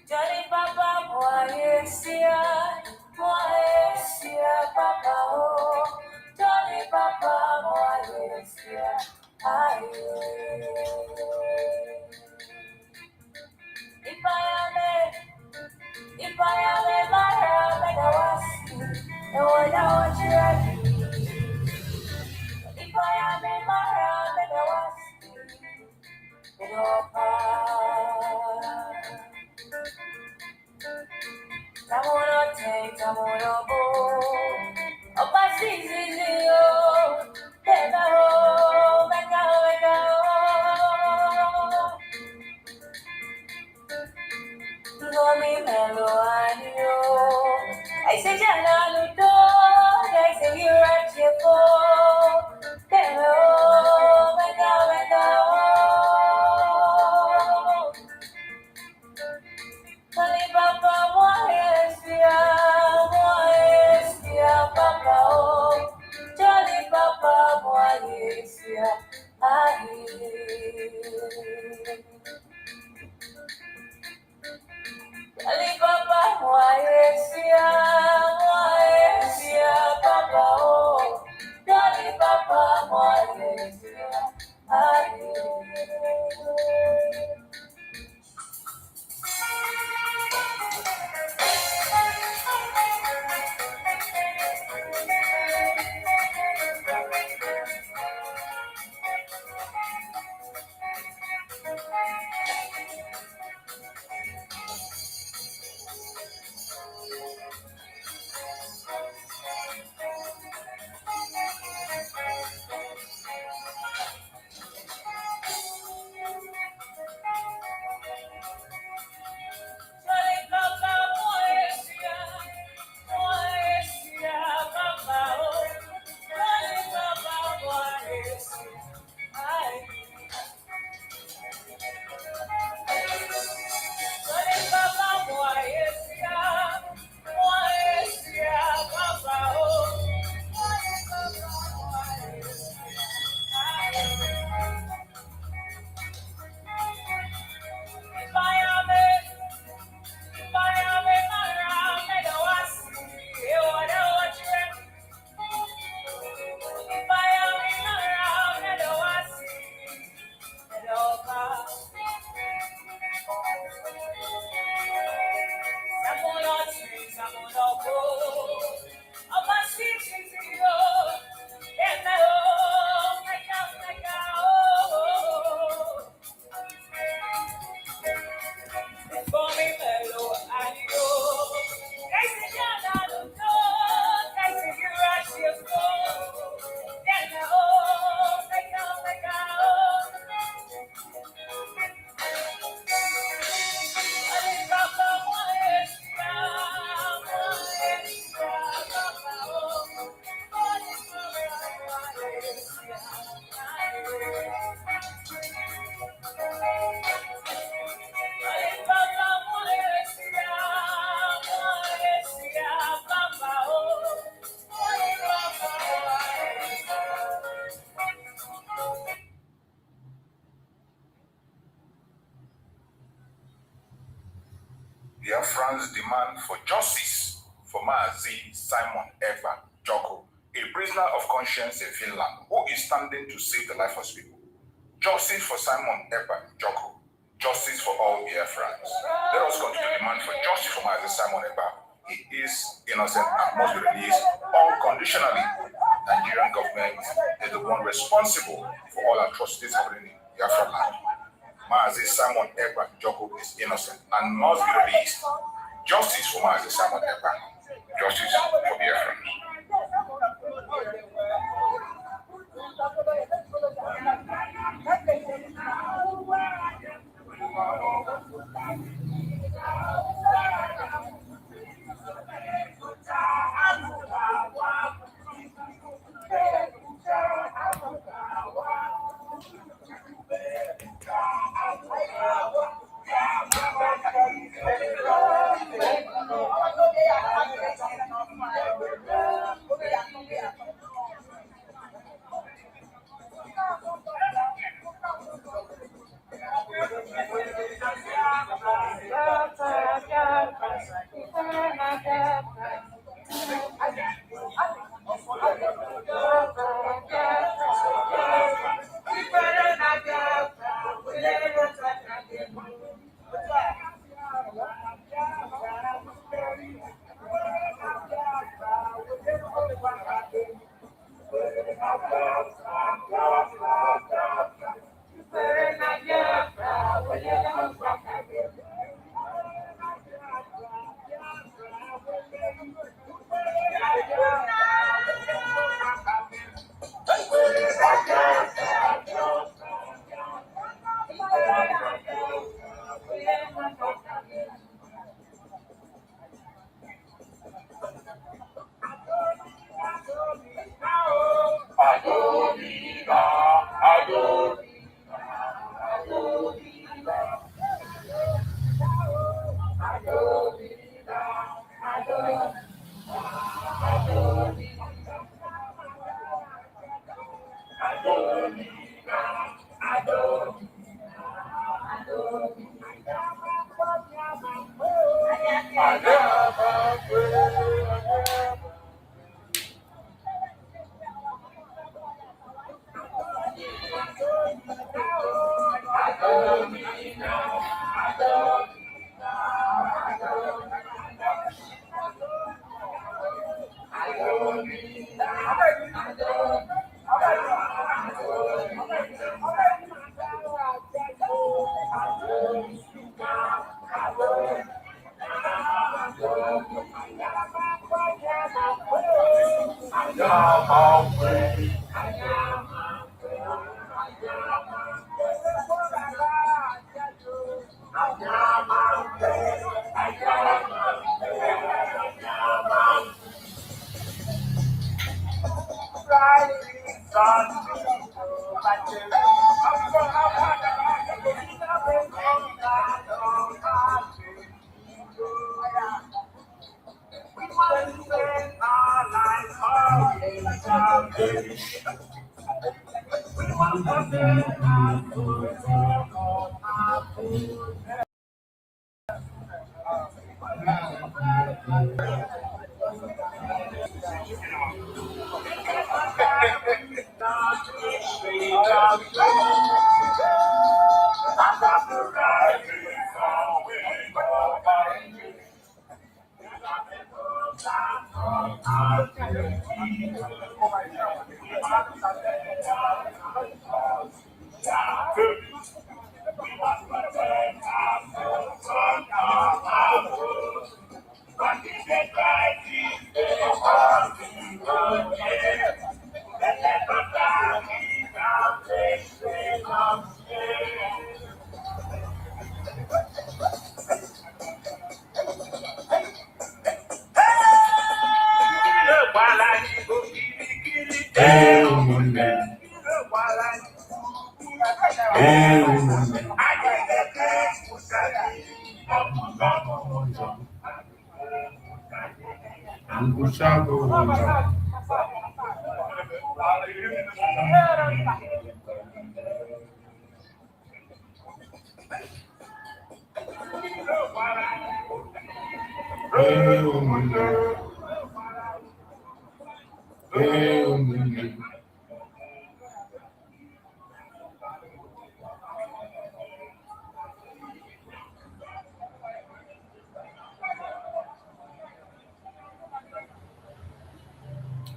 Johnny Papa, Moayesia, Papa, oh, Johnny Papa, Moayesia, if I am a Mara, like I was, and when I was ready, if I am a Mara, like I was, and Tamono take, Tamono go. Opa Sicilio, Tena ho, Mega, Mega, Gomi Melo Anio. I say Jana Ludo, I say you right here for Tena ho, Mega, Mega. Johnny Papa, Moayesia, Papa, oh, Johnny Papa, Moayesia, Johnny Papa, Moayesia, Papa, oh, Johnny Papa, Moayesia, Biafrans demand for justice for Maazi Simon Ekpa Joko, a prisoner of conscience in Finland, who is standing to save the life of people. Justice for Simon Ekpa Joko. Justice for all Biafrans. Let us continue to demand for justice for Maazi Simon Ekpa. He is innocent and must be released unconditionally. Nigerian government is the one responsible for all atrocities happening in Biafra land. Maazi Simon Ekpa Joko is innocent and must be released. Justice for Maazi Simon Ekpa. Justice for Biafrans.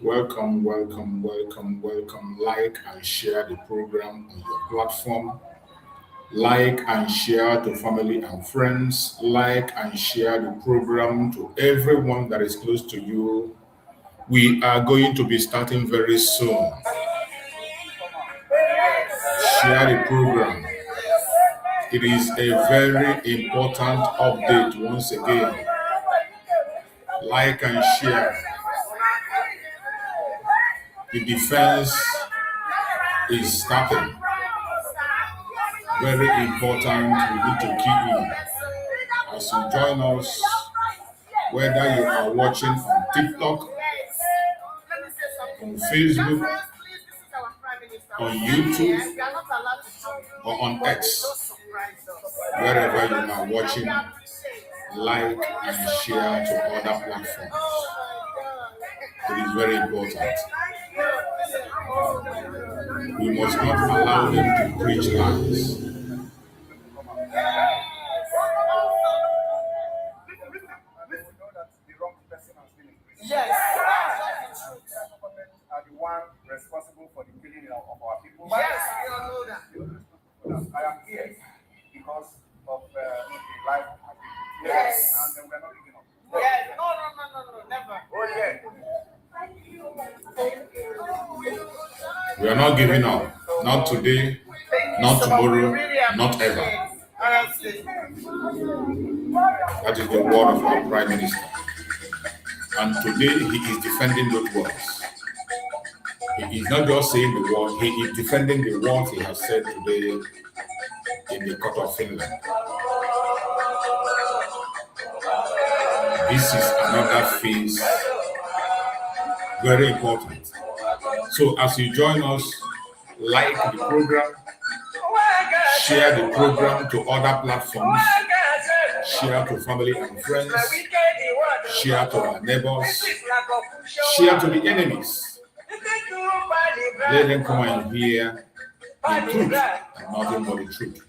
Welcome, welcome, welcome, welcome. Like and share the program on your platform. Like and share to family and friends. Like and share the program to everyone that is close to you. We are going to be starting very soon. Share the program. It is a very important update once again. Like and share. The defense is starting. Very important. We need to key in. As you join us, whether you are watching on TikTok, on Facebook, on YouTube, or on X, wherever you are watching, like and share to other platforms. It is very important. We must not allow them to preach lies. one responsible for the killing of our people. Yes, we all know that. I am here because of the life of my people. Yes. And we're not giving up. Yes. No, never. Oh, yeah. We are not giving up. Not today, not tomorrow, not ever. Honestly. That is the word of our Prime Minister. And today he is defending those words. He is not just saying the word, he is defending the words he has said today in the court of Finland. This is another phase, very important. So as you join us, like the program, share the program to other platforms, share to family and friends, share to our neighbors, share to the enemies. Let them come and hear the truth and nothing but the truth.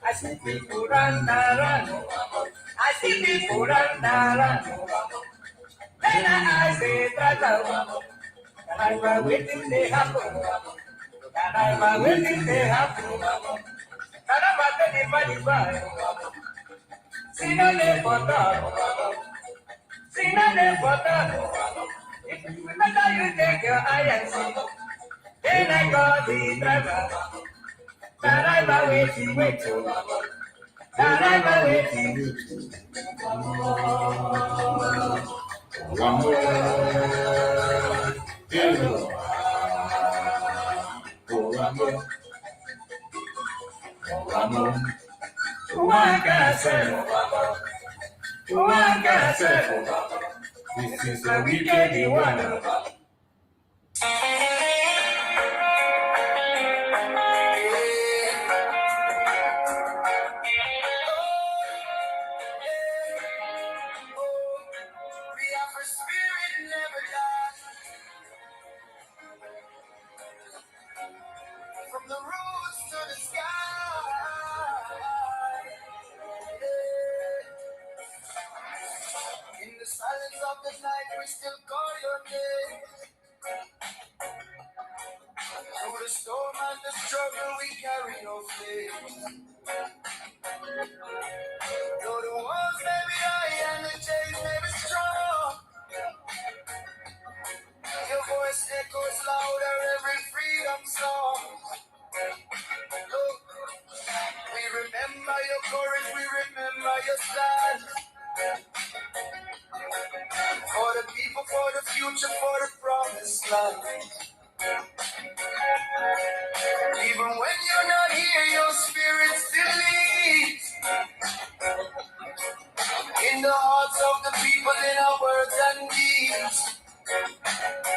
I see people run. I see people run. Then I say that I'm waiting they happen. And I'm waiting they happen. And I'm anybody by. See no name for that. See no name for that. If you better you take your eye and see. Then I call the driver. That I'm waiting. That I'm waiting. One more. This is a wicked one. Biafra spirit never dies. From the roots to the sky. In the silence of the night, we still call your name. Through the storm and the struggle, we carry your faith. Though the walls may be high and the chains may be strong, your voice echoes louder every freedom song. Look, we remember your courage, we remember your stand. For the people, for the future, for the promised land. Even when you're not here, your spirit still leads. In the hearts of the people, in our words and deeds.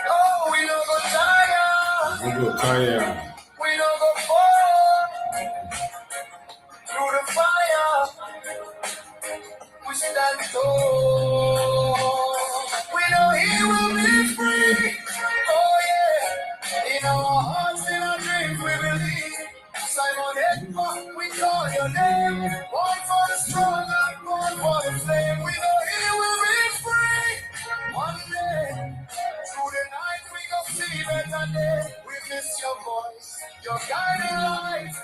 Oh, we no go tired. We go tired. We no go fall. Through the fire, we stand tall. We know He will be free. Oh yeah. In our hearts, in our dreams, we believe. Simon Ekpa'S, we call your name. One for the struggle, one for the flame. We know He will be free. One day, through the night, we go see better day. We miss your voice, your guiding light.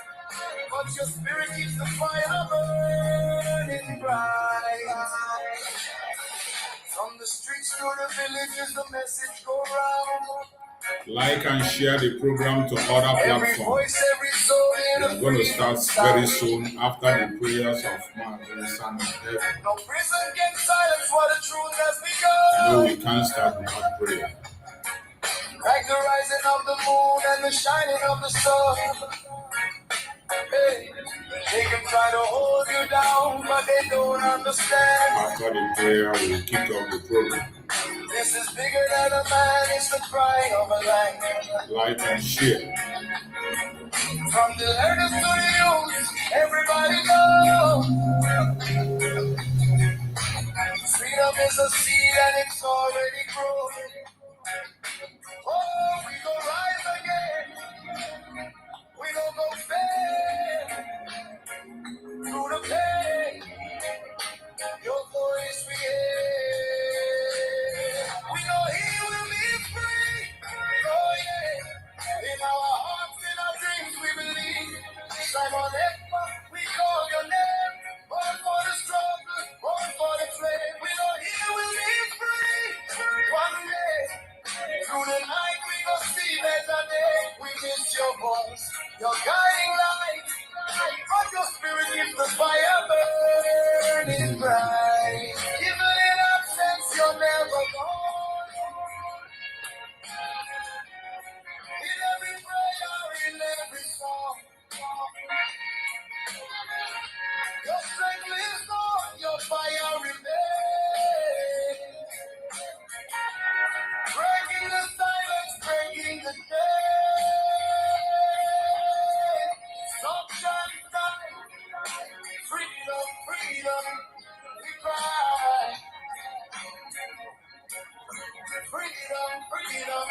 But your spirit keeps the fire burning bright. From the streets to the villages, the message go round. Like and share the program to other Every platforms. voice, every soul in We are going to start very soon after the prayers of Mazi Simon. No prison can silence what the truth has No, begun. we can't start without prayer. Like the rising of the moon and the shining of the sun. Hey, they can try to hold you down, but they don't understand. After the prayer, we will kick off the program. This is bigger than a man, it's the cry of a lion. Like and share. From the elders to the youth, everybody know. Freedom is a seed and it's already growing. Oh, we gon' rise again. We gon' go fair through the pain. Your voice we hear. We know He will be free. Oh yeah. In our hearts, in our dreams, we believe. Simon Ekpa'S, we call your name. Born for the struggle, born for the flame. We know He will be free. One day, through the night, we gon' see better day. We miss your voice, your guiding light. From your spirit is the fire burning bright. Even in absence, you're never gone. In every prayer, in every song, your strength lives on, your fire remains. Breaking the silence, breaking the day. Sunshine, freedom, freedom, we cry. Freedom, freedom,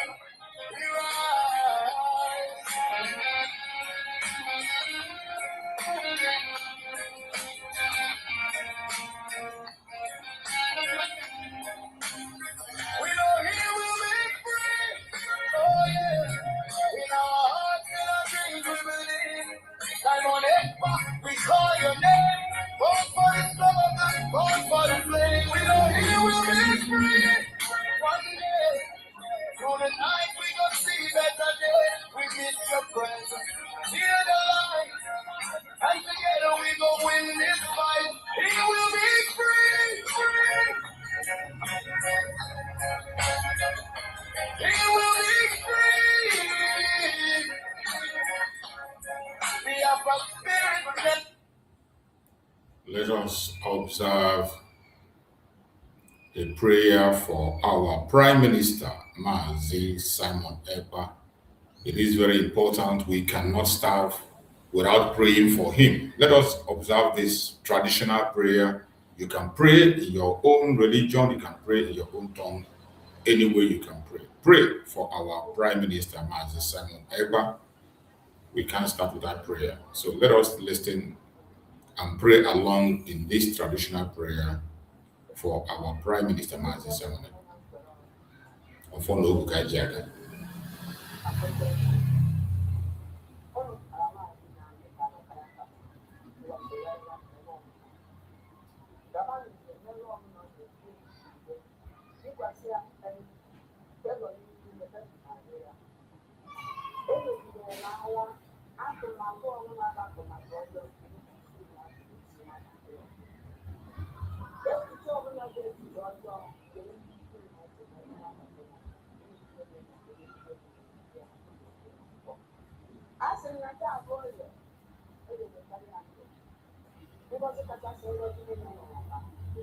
we rise. We know He will be free. Oh yeah. In our hearts, in our dreams, we believe. Simon Ekpa'S, we call your name. Born for the struggle, born for the flame. We know He will be free. One day, through the night, we gon' see better day. We miss your presence, hear the light, and together we gon' win this fight. He will be free, free. He will be free. Biafra spirit. Let us observe a prayer for our Prime Minister, Mazi Simon Ekpa'S. It is very important. We cannot start without praying for him. Let us observe this traditional prayer. You can pray in your own religion. You can pray in your own tongue. Any way you can pray. Pray for our Prime Minister, Mazi Simon Ekpa'S. We can't start without prayer. So let us listen and pray along in this traditional prayer for our Prime Minister, Mazi Simon Ekpa'S.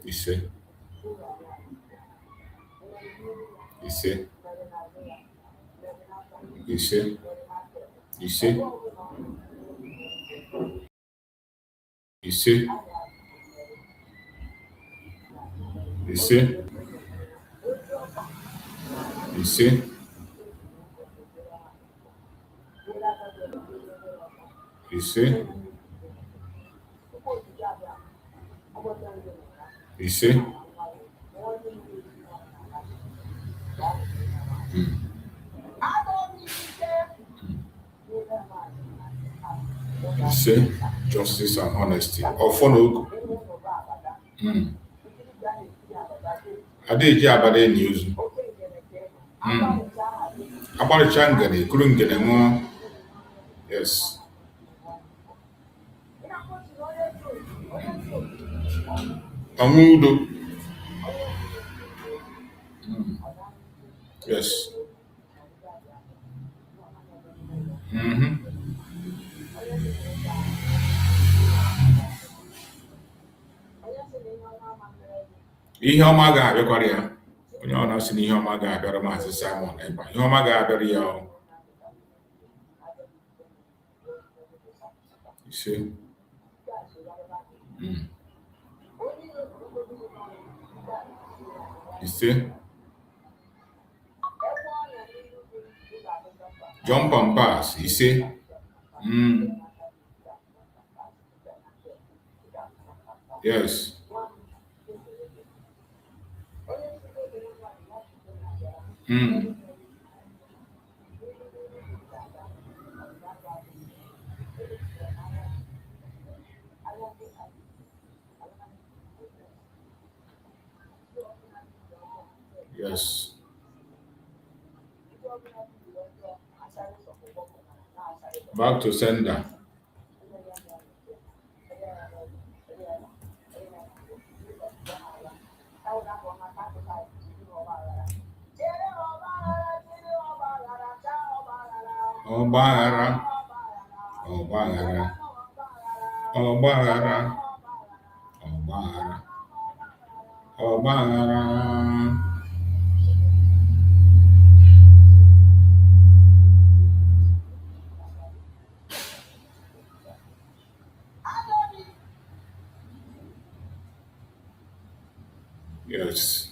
You see? You see? You see? You see? You see? You see? You see? You see? You see? You see? Justice and honesty. Ofonogu. Adeji abade news. About Changani, couldn't get more. Yes. Amudo. Yes. Ihe ọma ga-abịakwara ya. Onye ọ na-asị na ihe ọma ga-abịara Maazị Simon Ekpa'S. Ihe ọma ga-abịara ya. You see? Mm. You see? Jump and pass. You see? Mm. Yes. Mm. Yes. Back to sender. Ọgbaghara. Ọgbaghara. Ọgbaghara. Ọgbaghara. Ọgbaghara. Yes.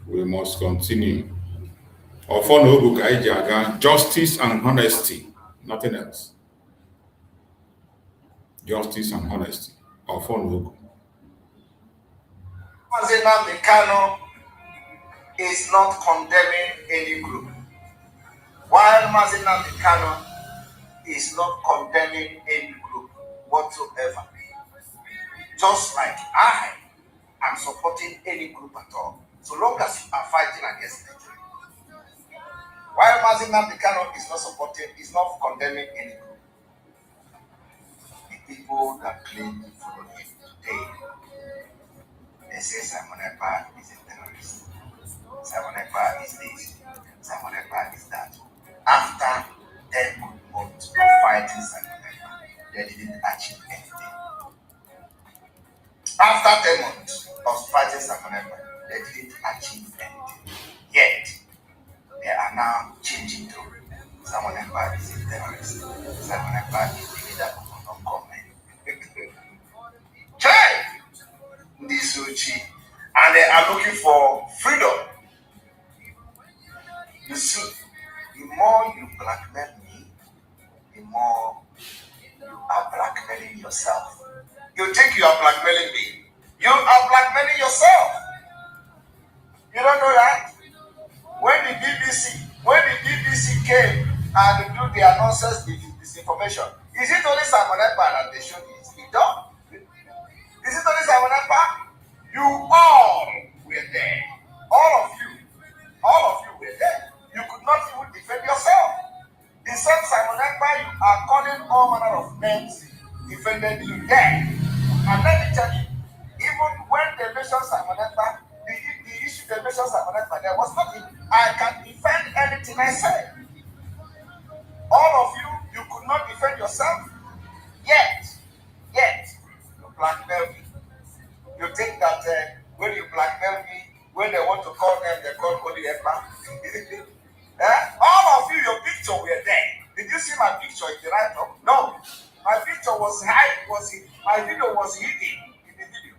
We must continue. Justice and honesty. Nothing else. Justice and honesty. Nnamdi Kanu is not condemning any group. While Nnamdi Kanu is not condemning any group whatsoever. Just like I am supporting any group at all, so long as you are fighting against it. While Nnamdi Kanu is not supporting, is not condemning any group. The people that claim to follow him today, they say Simon Ekpa is a terrorist. Simon Ekpa is this. Simon Ekpa is that. After 10 good months of fighting Simon Ekpa, they didn't achieve anything. After 10 months of fighting Simon Ekpa, they didn't achieve anything. Yet, they are now changing to Simon Ekpa is a terrorist. Simon Ekpa is the leader of non-government. Try this Uchi, and they are looking for freedom. You see, the more you blackmail me, the more you are blackmailing yourself. You think you are blackmailing me? You are blackmailing yourself. You don't know that? When the BBC came and do their nonsense disinformation, is it only Simon Ekpa that they showed it? Is it only Simon Ekpa? You all were there. All of you were there. You could not even defend yourself. The same Simon Ekpa you are calling all manner of names defended you there. And let me tell you, even when they mentioned Simon Ekpa, the issue they mentioned Simon Ekpa, there was nothing. I can defend anything I say. All of you could not defend yourself. Yet, you blackmail me. You think that when you blackmail me, when they want to call them, they call only Ekpa. All of you, your picture were there. Did you see my picture in the write-up? No. My picture was my video was hidden in the video.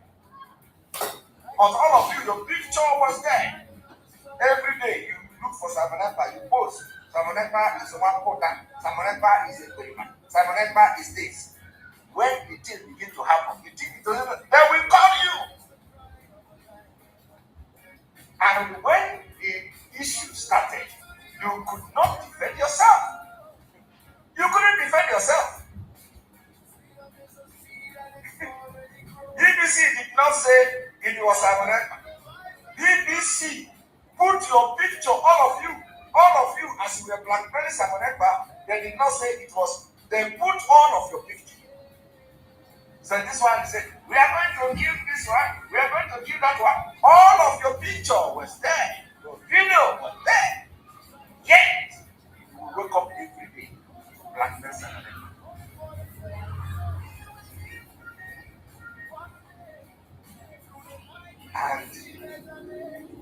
But all of you, your picture was there. Every day you look for Simon Ekpa, you post. Simon Ekpa is one quota. Simon Ekpa is a Korean. Simon Ekpa is this. When the thing begin to happen, you think it doesn't, they will call you. And when the issue started, you could not defend yourself. You couldn't defend yourself. BBC did not say it was Simon Ekpa. BBC put your picture, all of you, as you were blackmailing Simon Ekpa, they did not say it was, they put all of your picture. So this one said, we are going to give this one, we are going to give that one. All of your picture was there, your video was there. Yet, you wake up every day, blackmail Simon Ekpa. And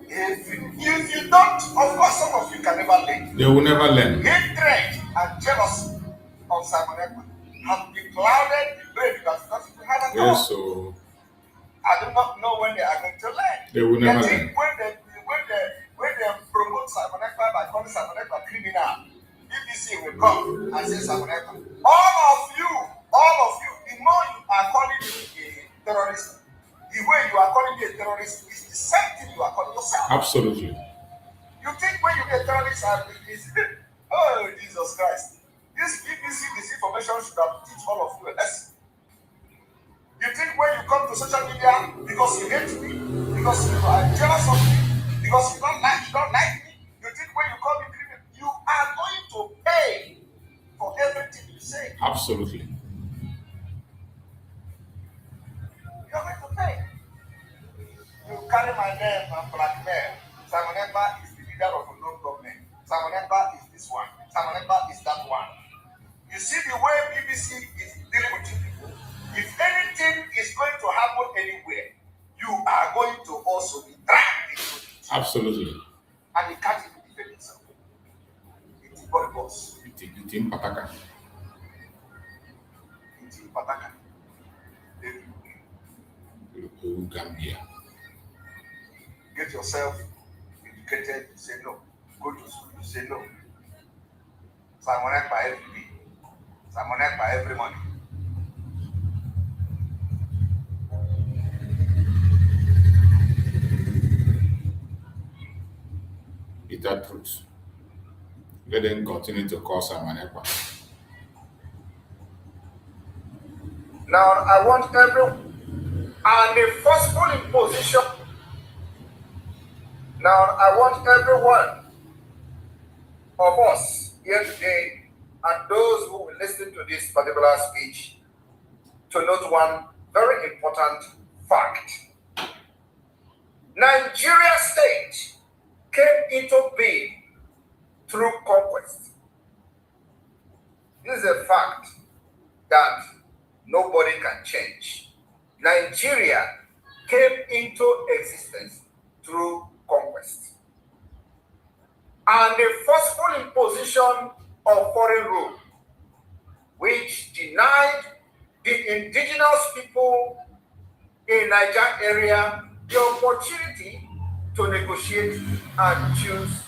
if you don't, of course, some of you can never learn. They will never learn. Hatred and jealousy of Simon Ekpa. have beclouded the brain that doesn't have at all. Yes, so I do not know when they are going to learn. they will never They learn. think when they promote Simon Ekpa by calling Simon Ekpa criminal, BBC will come and say Simon Ekpa. All of you, the more you are calling me a terrorist, the way you are calling me a terrorist is the same thing you are calling yourself. Absolutely. You think when you get terrorists is oh Jesus Christ. This BBC disinformation should have teach all of you a lesson. You think when you come to social media because you hate me, because you are jealous of me, because you don't like me, you think when you call me criminal, you are going to pay for everything you say. Absolutely. You are going to pay. You carry my name and blackmail. Simon Ekpa is the leader of a known government. Simon Ekpa is this one. Simon Ekpa is that one. You see the way BBC is dealing with you people. If anything is going to happen anywhere, you are going to also be dragged into it. Absolutely. And he can't even defend himself. It's body boss. It's in Pataka. It's in Pataka. Gambia. Get yourself educated, you say no. Go to school, you say no. Simon Ekpa every day. Simon Ekpa every morning. Is that truth? Let them continue to call Simon Ekpa. Now I want everyone and the forceful imposition. Now I want everyone of us here today and those who will listen to this particular speech to note one very important fact. Nigeria state came into being through conquest. This is a fact that nobody can change. Nigeria came into existence through conquest. And the forceful imposition of foreign rule, which denied the indigenous people in Niger area the opportunity to negotiate and choose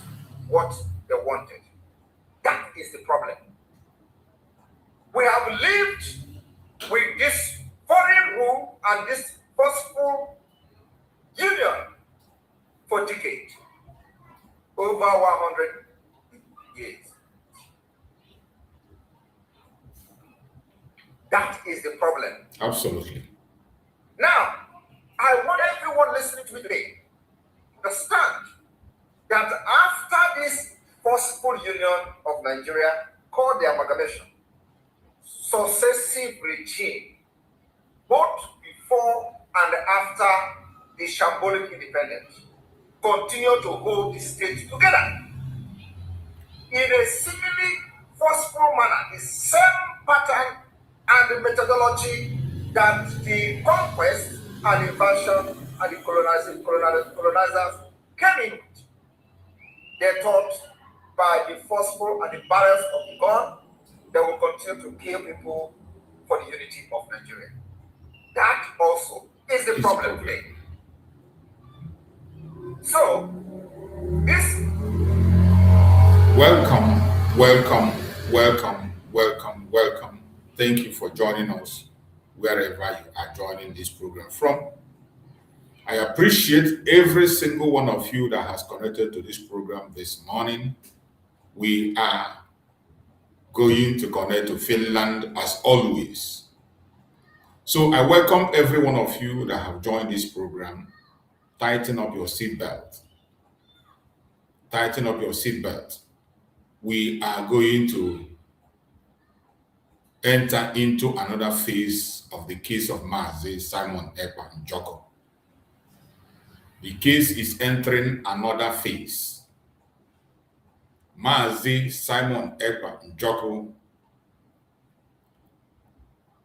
what they wanted. That is the problem. We have lived with this foreign rule and this forceful union for decades, over 100 years. That is the problem. Absolutely. Now, I want everyone listening to me today to understand that after this forceful union of Nigeria called the amalgamation, successive regime, both before and after the shambolic independence, continue to hold the state together in a seemingly forceful manner, the same pattern and the methodology that the conquest and invasion and the colonizers came in with. They thought by the forceful and the barrels of the gun, they will continue to kill people for the unity of Nigeria. That also is the problem today. So, this. Welcome. Thank you for joining us wherever you are joining this program from. I appreciate every single one of you that has connected to this program this morning. We are going to connect to Finland as always. So I welcome every one of you that have joined this program. Tighten up your seatbelt. Tighten up your seatbelt. We are going to enter into another phase of the case of Mazi Simon Ekpa Njoko. The case is entering another phase. Mazi Simon Ekpa Njoko,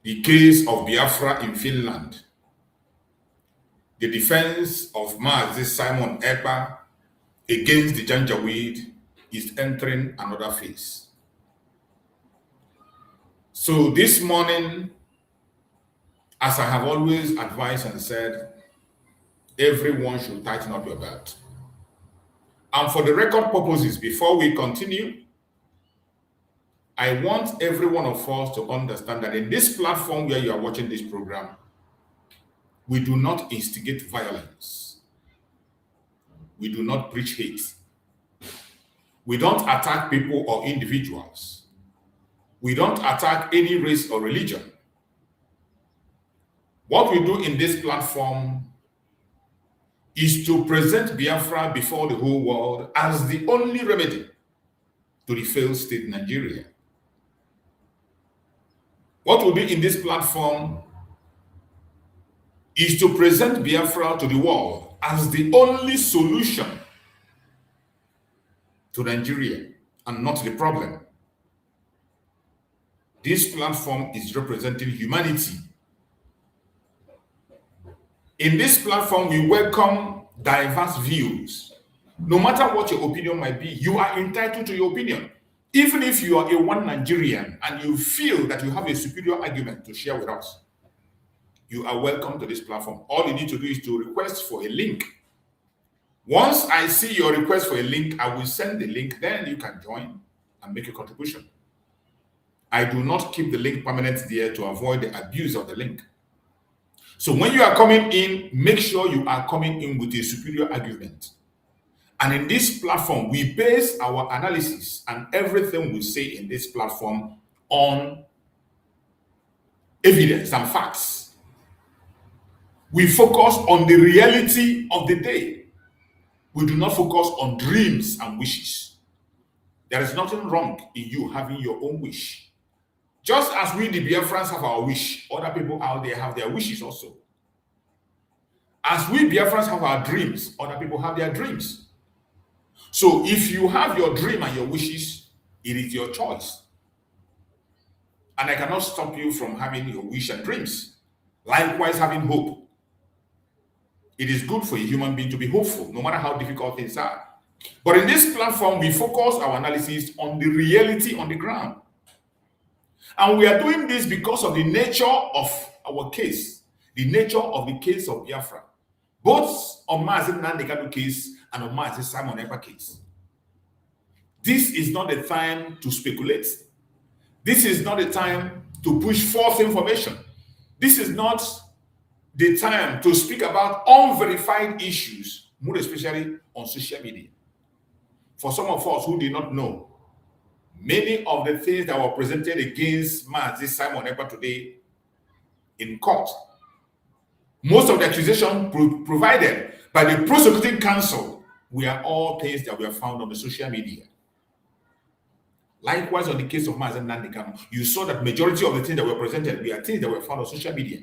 the case of Biafra in Finland, the defense of Mazi Simon Ekpa against the Janjaweed is entering another phase. So this morning, as I have always advised and said, everyone should tighten up your belt. And for the record purposes, before we continue, I want every one of us to understand that in this platform where you are watching this program, we do not instigate violence. We do not preach hate. We don't attack people or individuals. We don't attack any race or religion. What we do in this platform is to present Biafra before the whole world as the only remedy to the failed state Nigeria. What we do in this platform is to present Biafra to the world as the only solution to Nigeria and not the problem. This platform is representing humanity. In this platform, we welcome diverse views. No matter what your opinion might be, you are entitled to your opinion. Even if you are a one Nigerian and you feel that you have a superior argument to share with us, you are welcome to this platform. All you need to do is to request for a link. Once I see your request for a link, I will send the link, then you can join and make a contribution. I do not keep the link permanent there to avoid the abuse of the link. So when you are coming in, make sure you are coming in with a superior argument. And in this platform, we base our analysis and everything we say in this platform on evidence and facts. We focus on the reality of the day. We do not focus on dreams and wishes. There is nothing wrong in you having your own wish. Just as we, the Biafrans, have our wish, other people out there have their wishes also. As we Biafrans have our dreams, other people have their dreams. So if you have your dream and your wishes, it is your choice. And I cannot stop you from having your wish and dreams. Likewise, having hope. It is good for a human being to be hopeful, no matter how difficult things are. But in this platform, we focus our analysis on the reality on the ground. And we are doing this because of the nature of our case, the nature of the case of Biafra, both on Mazi Nnamdi Kanu case and on Mazi Simon Ekpa case. This is not the time to speculate. This is not the time to push false information. This is not the time to speak about unverified issues, more especially on social media. For some of us who did not know, many of the things that were presented against Mazi Simon Ekpa today in court, most of the accusation provided by the prosecuting counsel were all things that were found on the social media. Likewise, on the case of Mazi Nnamdi Kanu, you saw that majority of the things that were presented were things that were found on social media.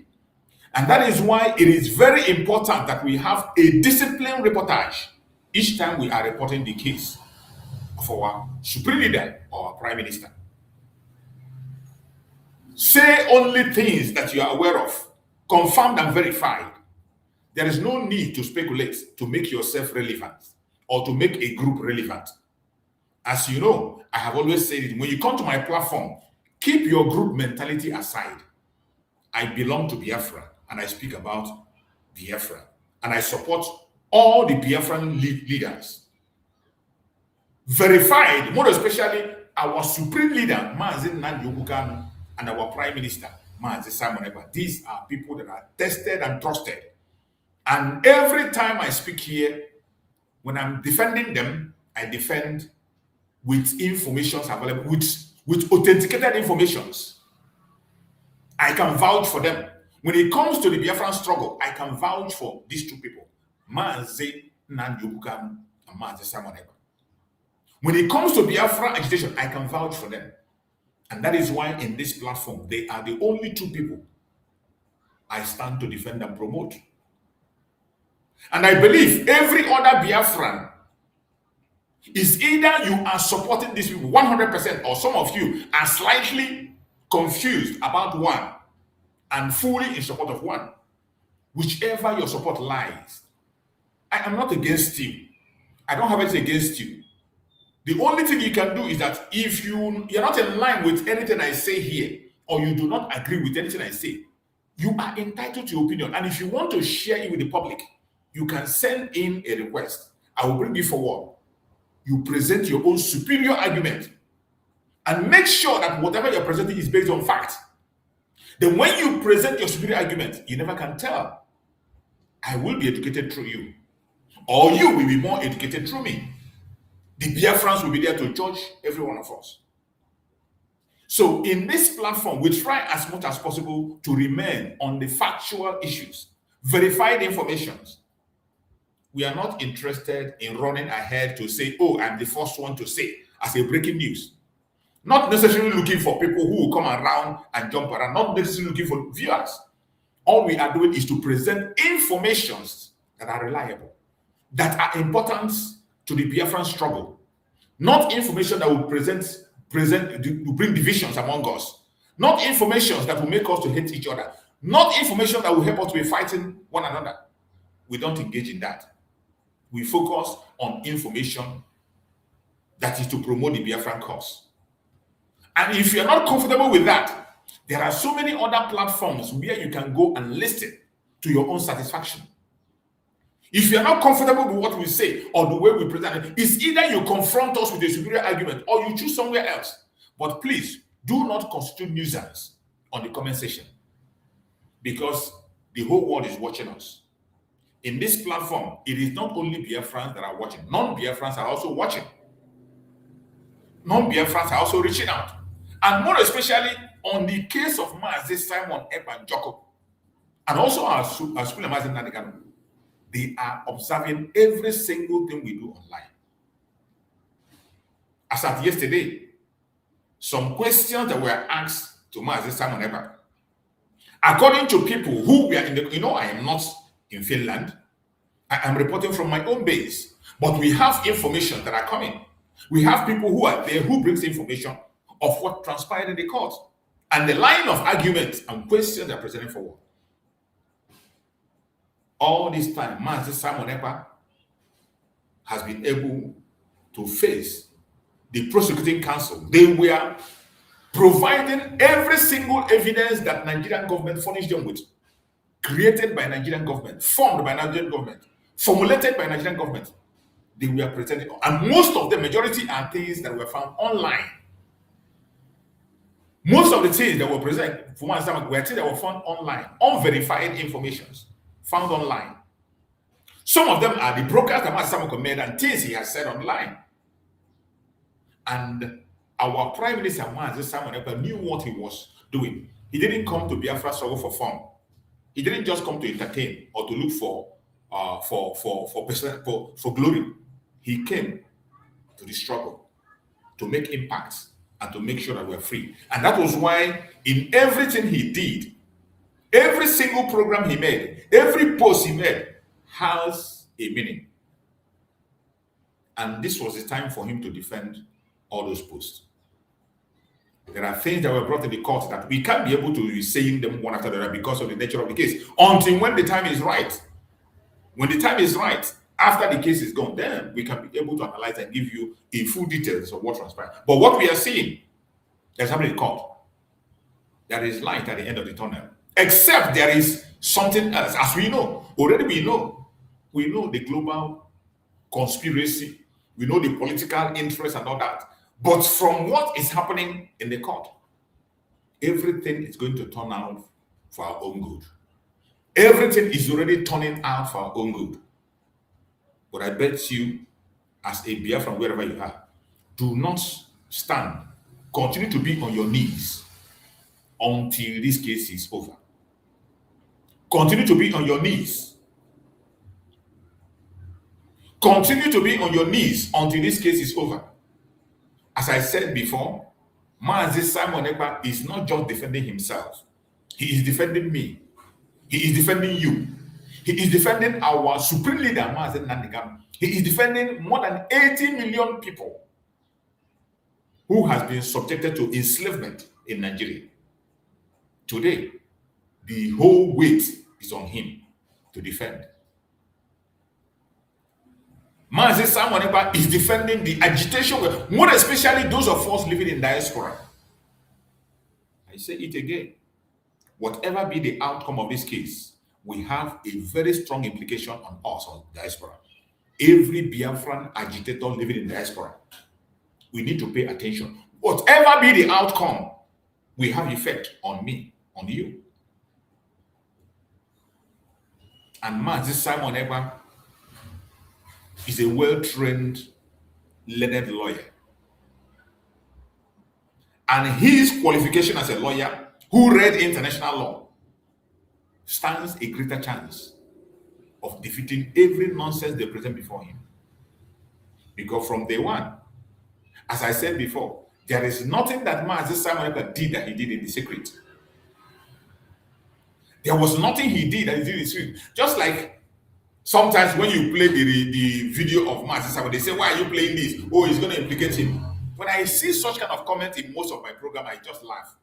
And that is why it is very important that we have a disciplined reportage each time we are reporting the case of our supreme leader or our prime minister. Say only things that you are aware of, confirmed and verified. There is no need to speculate to make yourself relevant or to make a group relevant. As you know, I have always said it, when you come to my platform, keep your group mentality aside. I belong to Biafra and I speak about Biafra. And I support all the Biafran leaders. Verified, more especially our supreme leader, Mazi Nnamdi Kanu, and our prime minister, Mazi Simon Ekpa. These are people that are tested and trusted. And every time I speak here, when I'm defending them, I defend with information available, with authenticated informations. I can vouch for them. When it comes to the Biafran struggle, I can vouch for these two people, Mazi Nnamdi Kanu and Mazi Simon Ekpa. When it comes to Biafra agitation, I can vouch for them. And that is why in this platform, they are the only two people I stand to defend and promote. And I believe every other Biafran is either you are supporting these people 100% or some of you are slightly confused about one and fully in support of one. Whichever your support lies, I am not against you. I don't have anything against you. The only thing you can do is that if you're not in line with anything I say here or you do not agree with anything I say, you are entitled to your opinion. And if you want to share it with the public, you can send in a request. I will bring you forward. You present your own superior argument and make sure that whatever you're presenting is based on fact. Then when you present your superior argument, you never can tell. I will be educated through you, or you will be more educated through me. The Biafrans will be there to judge every one of us. So in this platform, we try as much as possible to remain on the factual issues, verified informations. We are not interested in running ahead to say, oh, I'm the first one to say, as a breaking news. Not necessarily looking for people who will come around and jump around, not necessarily looking for viewers. All we are doing is to present informations that are reliable, that are important to the Biafran struggle, not information that will to bring divisions among us, not information that will make us to hate each other, not information that will help us to be fighting one another. We don't engage in that. We focus on information that is to promote the Biafran cause. And if you're not comfortable with that, there are so many other platforms where you can go and listen to your own satisfaction. If you're not comfortable with what we say or the way we present it, it's either you confront us with a superior argument or you choose somewhere else. But please, do not constitute nuisance on the comment section, because the whole world is watching us. In this platform, it is not only Biafrans that are watching. Non-Biafrans are also watching. Non-Biafrans are also reaching out. And more especially on the case of Mazi Simon Ekpa'S Joko, and also our school Mazi Nandekano, they are observing every single thing we do online. As at yesterday, some questions that were asked to Mazi Simon Ekpa'S, according to people who were in the, I am not in Finland. I am reporting from my own base, but we have information that are coming. We have people who are there who brings information of what transpired in the court and the line of argument and questions they are presenting forward. All this time, Mazi Simon Ekpa'S has been able to face the prosecuting counsel. They were providing every single evidence that Nigerian government furnished them with, created by Nigerian government, formed by Nigerian government, formulated by Nigerian government. They were presenting, and most of the majority are things that were found online. Most of the things that were presented for were things that were found online, unverified informations found online. Some of them are the brokers that Mazi made and things he has said online. And our Prime Minister Mazi Simon Ekpa'S knew what he was doing. He didn't come to Biafra struggle for fun. He didn't just come to entertain or to look for glory. He came to the struggle, to make impacts, and to make sure that we're free. And that was why in everything he did, every single program he made, every post he made has a meaning. And this was the time for him to defend all those posts. There are things that were brought to the court that we can't be able to be saying them one after the other because of the nature of the case, until when the time is right. When the time is right, after the case is gone, then we can be able to analyze and give you a full details of what transpired. But what we are seeing that's happening in court, there is light at the end of the tunnel. Except there is something else. As we know, already we know the global conspiracy, we know the political interest and all that. But from what is happening in the court, everything is going to turn out for our own good. Everything is already turning out for our own good. But I bet you, as a Biafran, wherever you are, do not stand. Continue to be on your knees until this case is over. Continue to be on your knees. Continue to be on your knees until this case is over. As I said before, Mazi Simon Ekpa'S is not just defending himself. He is defending me. He is defending you. He is defending our supreme leader, Mazi Nandekano. He is defending more than 80 million people who has been subjected to enslavement in Nigeria. Today, the whole weight is on him to defend. Mazi Simon Ekpa'S is defending the agitation, more especially those of us living in diaspora. I say it again. Whatever be the outcome of this case, we have a very strong implication on us, on diaspora. Every Biafran agitator living in diaspora, we need to pay attention. Whatever be the outcome, we have effect on me, on you. And Mazi Simon Ekpa is a well-trained, learned lawyer. And his qualification as a lawyer who read international law stands a greater chance of defeating every nonsense they present before him. Because from day one, as I said before, there is nothing that Mazi Simon Ekpa did that he did in the secret. There was nothing he did that he did in the secret. Just like sometimes when you play the video of Mazi Simon, they say, why are you playing this? Oh, it's going to implicate him. When I see such kind of comment in most of my program, I just laugh.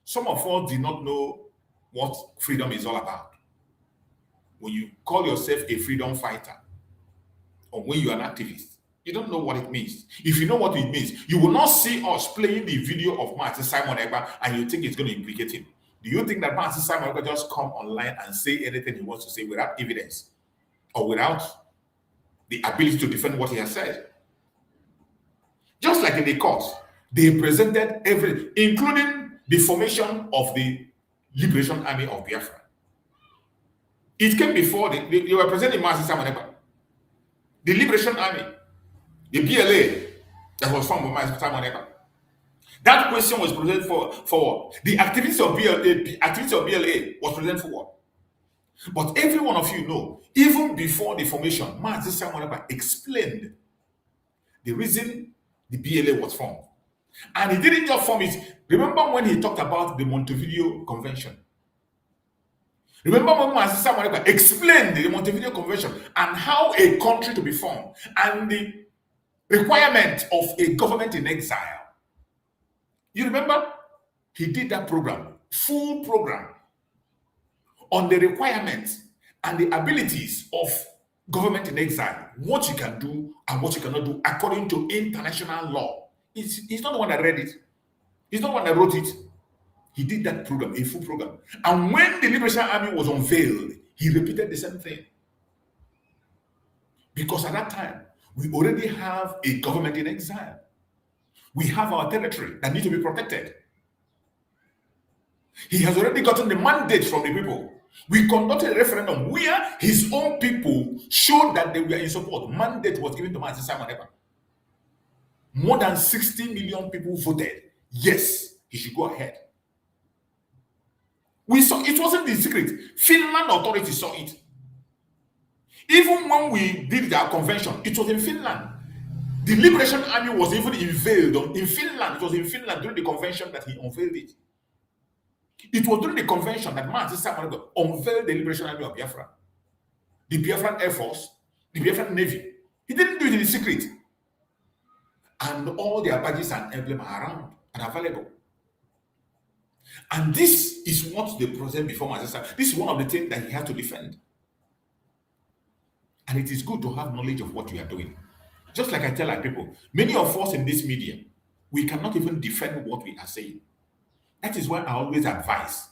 Some of us did not know what freedom is all about. When you call yourself a freedom fighter, or when you are an activist, you don't know what it means. If you know what it means, you will not see us playing the video of Mazi Simon Ekpa and you think it's going to implicate him. Do you think that Mazi Simon Ekpa just come online and say anything he wants to say without evidence or without the ability to defend what he has said? Just like in the court, they presented everything, including the formation of the Liberation Army of Biafra. It came before they were presenting Mazi Simon Ekpa. The Liberation Army, the BLA that was formed by Mazi Simon Ekpa. That question was presented for the activities of BLA. The activities of BLA was presented for. But every one of you know, even before the formation, Mazi Simon Ekpa explained the reason the BLA was formed. And he didn't just form it. Remember when he talked about the Montevideo Convention? Remember when Mazi Simon Ekpa explained the Montevideo Convention and how a country to be formed and the requirement of a government in exile? You remember? He did that program, full program, on the requirements and the abilities of government in exile, what you can do and what you cannot do according to international law. He's not the one that read it. He's not the one that wrote it. He did that program, a full program. And when the Liberation Army was unveiled, he repeated the same thing. Because at that time, we already have a government in exile. We have our territory that needs to be protected. He has already gotten the mandate from the people. We conducted a referendum where his own people showed that they were in support. Mandate was given to Mazi Simon Ekpa. More than 60 million people voted. Yes, he should go ahead. We saw it wasn't the secret. Finland authorities saw it. Even when we did our convention, it was in Finland. The Liberation Army was even unveiled in Finland. It was in Finland during the convention that he unveiled it. It was during the convention that Mazi Simon Ekpa unveiled the Liberation Army of Biafra, the Biafran Air Force, the Biafran Navy. He didn't do it in secret. And all their badges and emblems are around and available. And this is what they present before Mazi Simon. This is one of the things that he had to defend. And it is good to have knowledge of what you are doing. Just like I tell our people, many of us in this media, we cannot even defend what we are saying. That is why I always advise,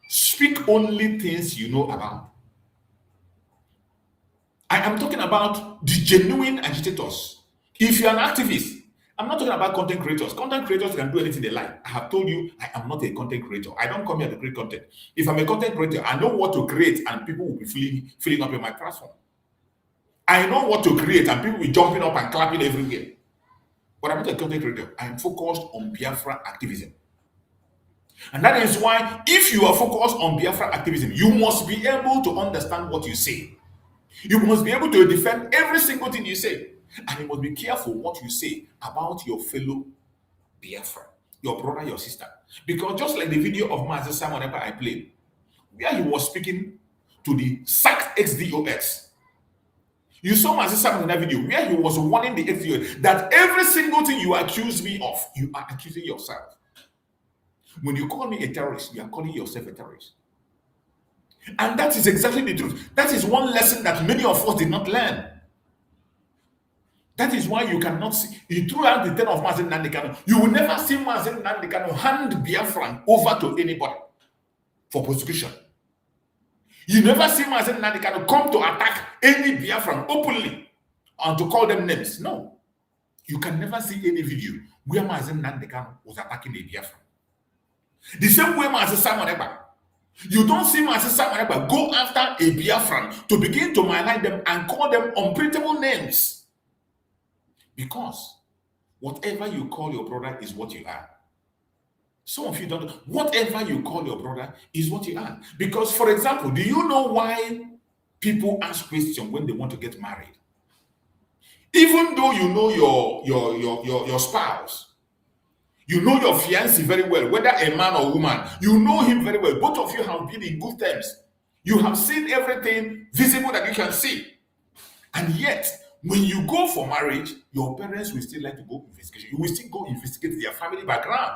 speak only things you know about. I am talking about the genuine agitators. If you're an activist, I'm not talking about content creators. Content creators can do anything they like. I have told you, I am not a content creator. I don't come here to create content. If I'm a content creator, I know what to create and people will be filling up in my platform. I know what to create and people will be jumping up and clapping everywhere. But I'm not a content creator. I am focused on Biafra activism. And that is why if you are focused on Biafra activism, you must be able to understand what you say. You must be able to defend every single thing you say. And you must be careful what you say about your fellow Biafra, your brother, your sister. Because just like the video of Mazi Simon Ekpa I played, where he was speaking to the sacked XDOX, you saw Mazi Simon in that video where he was warning the XDOX that every single thing you accuse me of, you are accusing yourself. When you call me a terrorist, you are calling yourself a terrorist. And that is exactly the truth. That is one lesson that many of us did not learn. That is why you cannot see, you threw out the 10 of Mazen Nandekano. You will never see Mazen Nandekano hand Biafran over to anybody for prosecution. You never see Mazen Nandekano come to attack any Biafran openly and to call them names. No. You can never see any video where Mazen Nandekano was attacking a Biafran. The same way Mazen Simon Ekpa. You don't see Mazen Simon Ekpa go after a Biafran to begin to malign them and call them unprintable names. Because whatever you call your brother is what you are. Some of you don't. Whatever you call your brother is what you are. Because, for example, do you know why people ask questions when they want to get married? Even though you know your spouse, you know your fiancé very well, whether a man or woman, you know him very well. Both of you have been in good terms. You have seen everything visible that you can see. And yet, when you go for marriage, your parents will still like to go investigate. You will still go investigate their family background.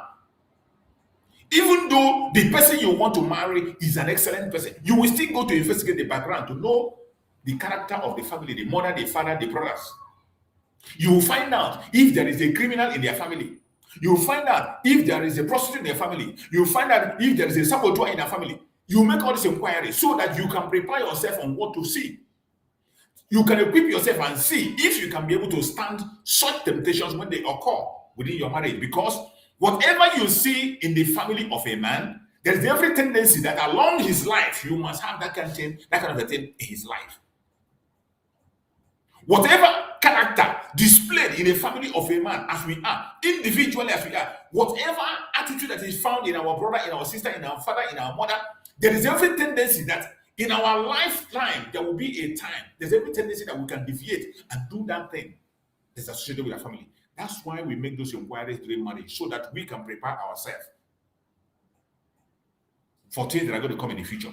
Even though the person you want to marry is an excellent person, you will still go to investigate the background to know the character of the family, the mother, the father, the brothers. You will find out if there is a criminal in their family. You will find out if there is a prostitute in their family. You will find out if there is a saboteur in their family. You make all these inquiries so that you can prepare yourself on what to see. You can equip yourself and see if you can be able to stand such temptations when they occur within your marriage. Because whatever you see in the family of a man, there's every tendency that along his life, you must have that kind of a thing in his life. Whatever character displayed in a family of a man, as we are, individually as we are, whatever attitude that is found in our brother, in our sister, in our father, in our mother, there is every tendency that in our lifetime, there will be a time, there's every tendency that we can deviate and do that thing that's associated with our family. That's why we make those inquiries during marriage, so that we can prepare ourselves for things that are going to come in the future.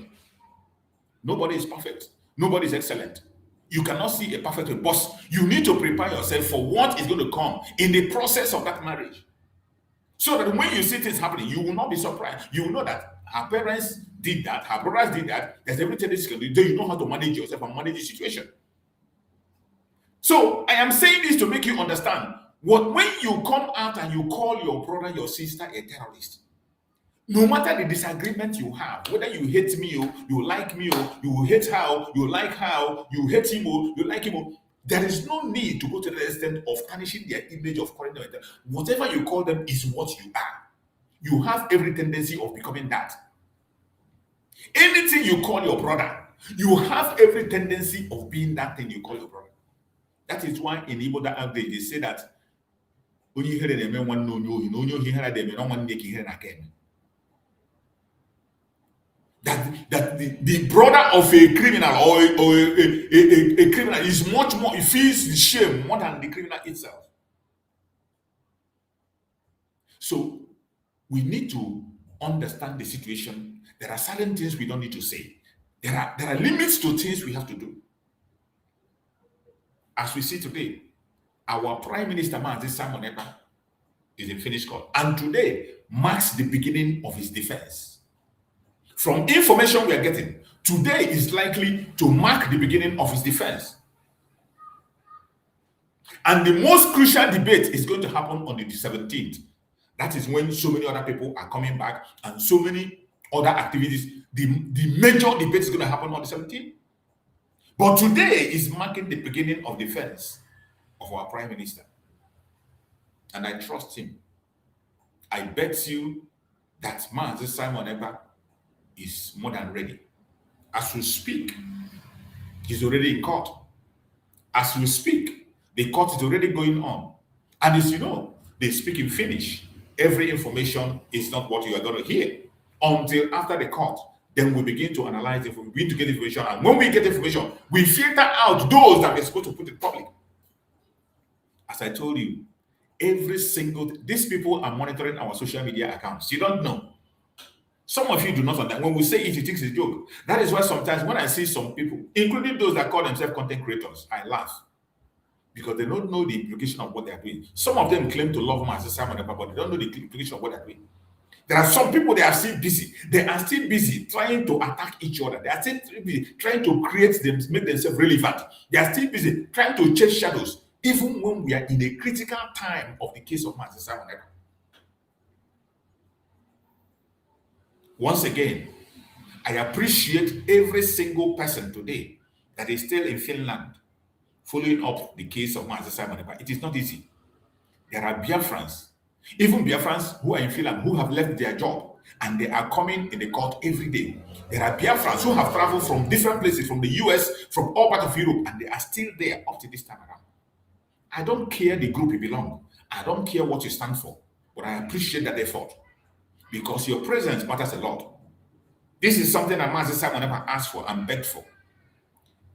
Nobody is perfect. Nobody is excellent. You cannot see a perfect way, but you need to prepare yourself for what is going to come in the process of that marriage. So that when you see things happening, you will not be surprised. You will know that her parents did that, her brothers did that. There's everything that you can do. You know how to manage yourself and manage the situation. So I am saying this to make you understand what when you come out and you call your brother, your sister a terrorist, no matter the disagreement you have, whether you hate me or you like me or you hate her, you like her, you hate him or you like him, there is no need to go to the extent of tarnishing their image of calling them. Whatever you call them is what you are. You have every tendency of becoming that. Anything you call your brother, you have every tendency of being that thing you call your brother. That is why in Igbo that they say that when you hear them, one no, you hear them, no one make you hear again. That the brother of a criminal or a criminal is much more, he feels the shame more than the criminal itself. So we need to understand the situation. There are certain things we don't need to say. There are limits to things we have to do. As we see today, our Prime Minister, Simon Ekpa, is in finished court. And today marks the beginning of his defense. From information we are getting, today is likely to mark the beginning of his defense. And the most crucial debate is going to happen on the 17th. That is when so many other people are coming back and so many other activities. The major debate is going to happen on the 17th. But today is marking the beginning of defense of our Prime Minister. And I trust him. I bet you that Simon Ekpa is more than ready. As we speak, he's already in court. As we speak, the court is already going on. And as you know, they speak in Finnish. Every information is not what you are going to hear until after the court. Then we begin to analyze it, we begin to get information. And when we get information, we filter out those that we're supposed to put in public. As I told you, these people are monitoring our social media accounts. You don't know. Some of you do not understand. When we say it, you think it's a joke. That is why sometimes when I see some people, including those that call themselves content creators, I laugh. Because they don't know the implication of what they are doing. Some of them claim to love Master Simon Ekpa, but they don't know the implication of what they are doing. There are some people, they are still busy. They are still busy trying to attack each other. They are still busy trying to create them, make themselves relevant. They are still busy trying to chase shadows. even when we are in a critical time of the case of Mazi Simon Ekpa. Once again, I appreciate every single person today that is still in Finland following up the case of Mazi Simon Ekpa. It is not easy. There are Biafrans, even Biafrans who are in Finland who have left their job and they are coming in the court every day. There are Biafrans who have traveled from different places, from the US, from all parts of Europe, and they are still there up to this time around. I don't care the group you belong. I don't care what you stand for, but I appreciate that effort because your presence matters a lot. This is something that Mazi Simon Ekpa asked for and begged for.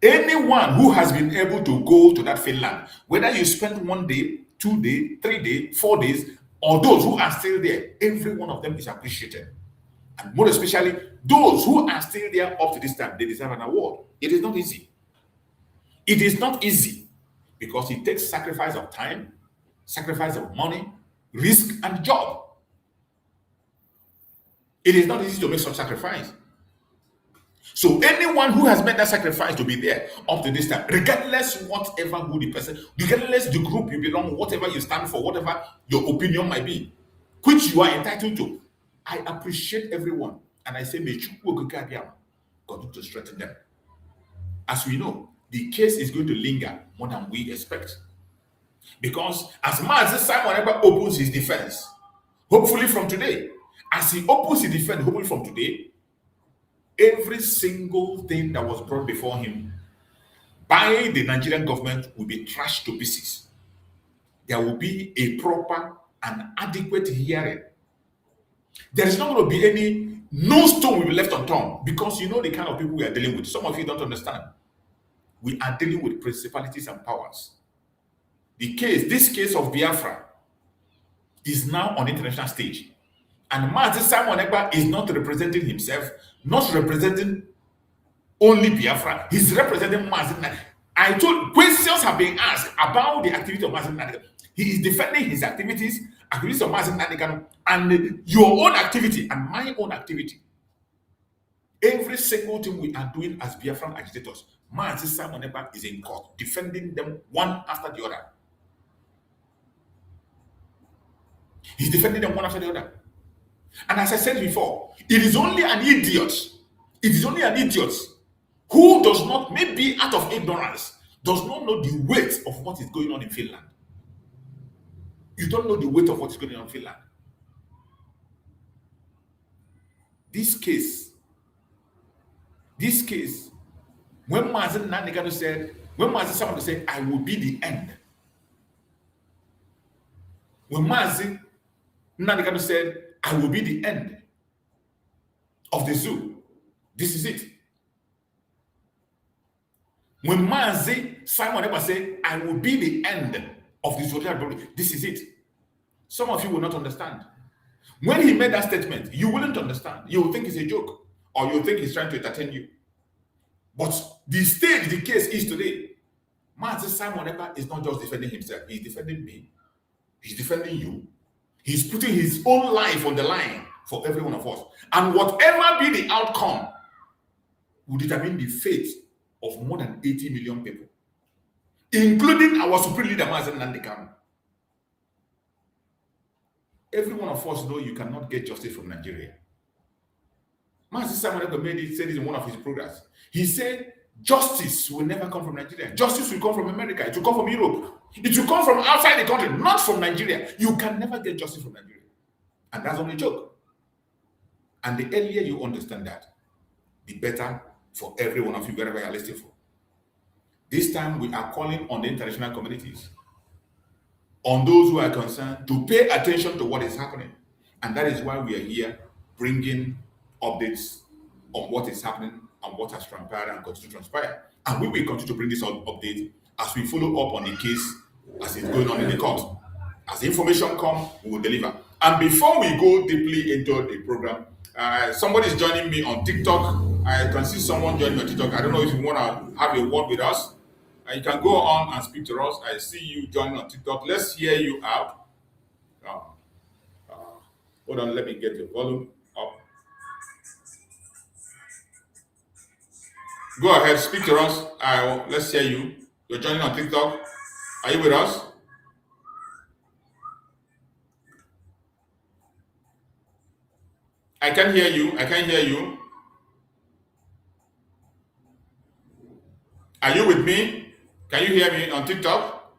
Anyone who has been able to go to that Finland, whether you spent 1 day, 2 days, 3 days, 4 days, or those who are still there, every one of them is appreciated. And more especially, those who are still there up to this time, they deserve an award. It is not easy. It is not easy because it takes sacrifice of time, sacrifice of money, risk, and job. It is not easy to make such sacrifice. So anyone who has made that sacrifice to be there up to this time, regardless whatever who the person, regardless the group you belong, whatever you stand for, whatever your opinion might be, which you are entitled to, I appreciate everyone. And I say, may Chukwu continue to strengthen them. As we know, the case is going to linger more than we expect. Because as Mazi Simon Ekpa opens his defense, hopefully from today, as he opens his defense, hopefully from today, every single thing that was brought before him by the Nigerian government will be trashed to pieces. There will be a proper and adequate hearing. There is not going to be no stone will be left unturned because you know the kind of people we are dealing with. Some of you don't understand. We are dealing with principalities and powers. This case of Biafra is now on the international stage. And Mazi Simon Ekpa is not representing himself, not representing only Biafra. He's representing Mazi Nandi. I told questions have been asked about the activity of Mazi Nandi. He is defending his activities of Mazi Nandi, and your own activity and my own activity. Every single thing we are doing as Biafran agitators, Mazi Simon Ekpa is in court, defending them one after the other. He's defending them one after the other. And as I said before, it is only an idiot who does not, maybe out of ignorance, does not know the weight of what is going on in Finland. You don't know the weight of what is going on in Finland. This case, when Mazi Nandi said, when Mazi Simon said, I will be the end. When Mazi Nandi said, I will be the end of the zoo. This is it. When Mazi Simon Ekpa said, I will be the end of the zoo, this is it. Some of you will not understand. When he made that statement, you wouldn't understand. You will think it's a joke, or you will think he's trying to entertain you. But the stage the case is today, Mazi Simon Ekpa is not just defending himself, he's defending me, he's defending you. He's putting his own life on the line for every one of us. And whatever be the outcome will determine the fate of more than 80 million people, including our supreme leader, Mazi Nandi. Every one of us know you cannot get justice from Nigeria. Mazi Simon Ekpa said it in one of his programs. He said, justice will never come from Nigeria. Justice will come from America. It will come from Europe. It will come from outside the country, not from Nigeria. You can never get justice from Nigeria. And that's only a joke. And the earlier you understand that, the better for every one of you, wherever you are listening for. This time we are calling on the international communities, on those who are concerned, to pay attention to what is happening. And that is why we are here bringing updates on what is happening and what has transpired and continue to transpire. And we will continue to bring this update as we follow up on the case as it's going on in the court. As the information comes, we will deliver. And before we go deeply into the program, somebody is joining me on TikTok. I can see someone joining me on TikTok. I don't know if you want to have a word with us. You can go on and speak to us. I see you joining on TikTok. Let's hear you out. Hold on, let me get the volume up. Go ahead, speak to us. Let's hear you. You're joining on TikTok. Are you with us? I can hear you. I can hear you. Are you with me? Can you hear me on TikTok?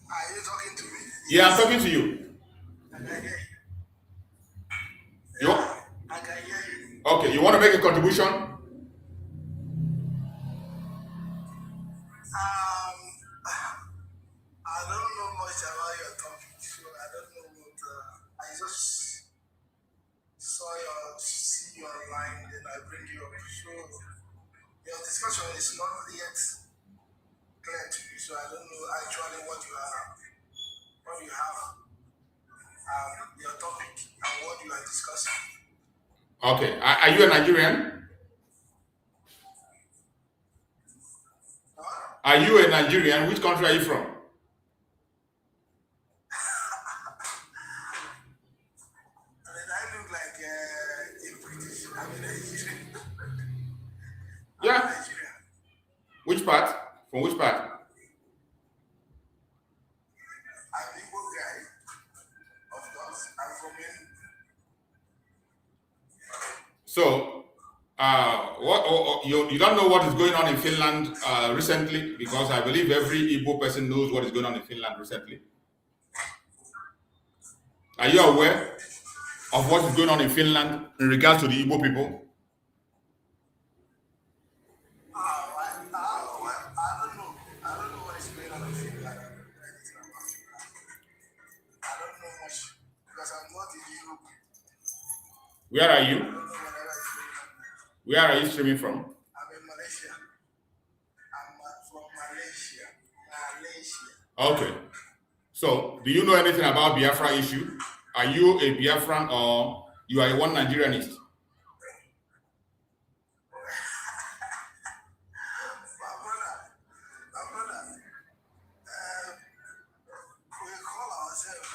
Are you talking to me? Yeah, I'm talking to you. I can hear you. You I can hear you. okay? You want to make a contribution? I don't know much about your topic, so I don't know what. I just see you online, then I bring you up. So your discussion is not yet clear to me, so I don't know actually what you have, your topic and what you are discussing. Okay. Are you a Nigerian? Huh? Are you a Nigerian? Which country are you from? And I look like a British. I'm a Nigerian. Yeah. Nigerian. Which part? From which part? I'm an Igbo guy, of course. I'm from Benin. So, you don't know what is going on in Finland recently, because I believe every Igbo person knows what is going on in Finland recently. Are you aware of what is going on in Finland in regards to the Igbo people? I don't know. I don't know what is going on in Finland. I don't know much because I'm not in Europe. Where are you? I don't know whatever is going on. Where are you streaming from? I'm in Malaysia. I'm from Malaysia. Okay. So, do you know anything about Biafra issue? Are you a Biafran or you are a one Nigerianist? My brother, we call ourselves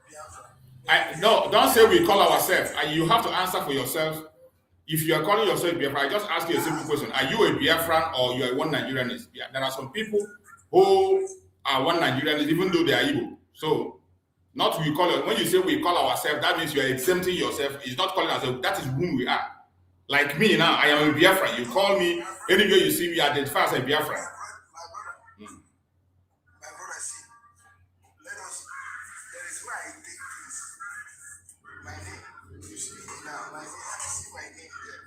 Biafra. No, don't say we call ourselves. You have to answer for yourself. If you are calling yourself Biafra, I just ask you a simple question. Are you a Biafran or you are one Nigerianist? Yeah, there are some people who are one Nigerianist even though they are Igbo. So, not we call it. When you say we call ourselves, that means you are exempting yourself. It's not calling ourselves. That is who we are. Like me now, I am a Biafran. You call me, anywhere you see me, identify as a Biafran. My brother, see, there is where I take things. My name, you see me now, my name, I see my name there.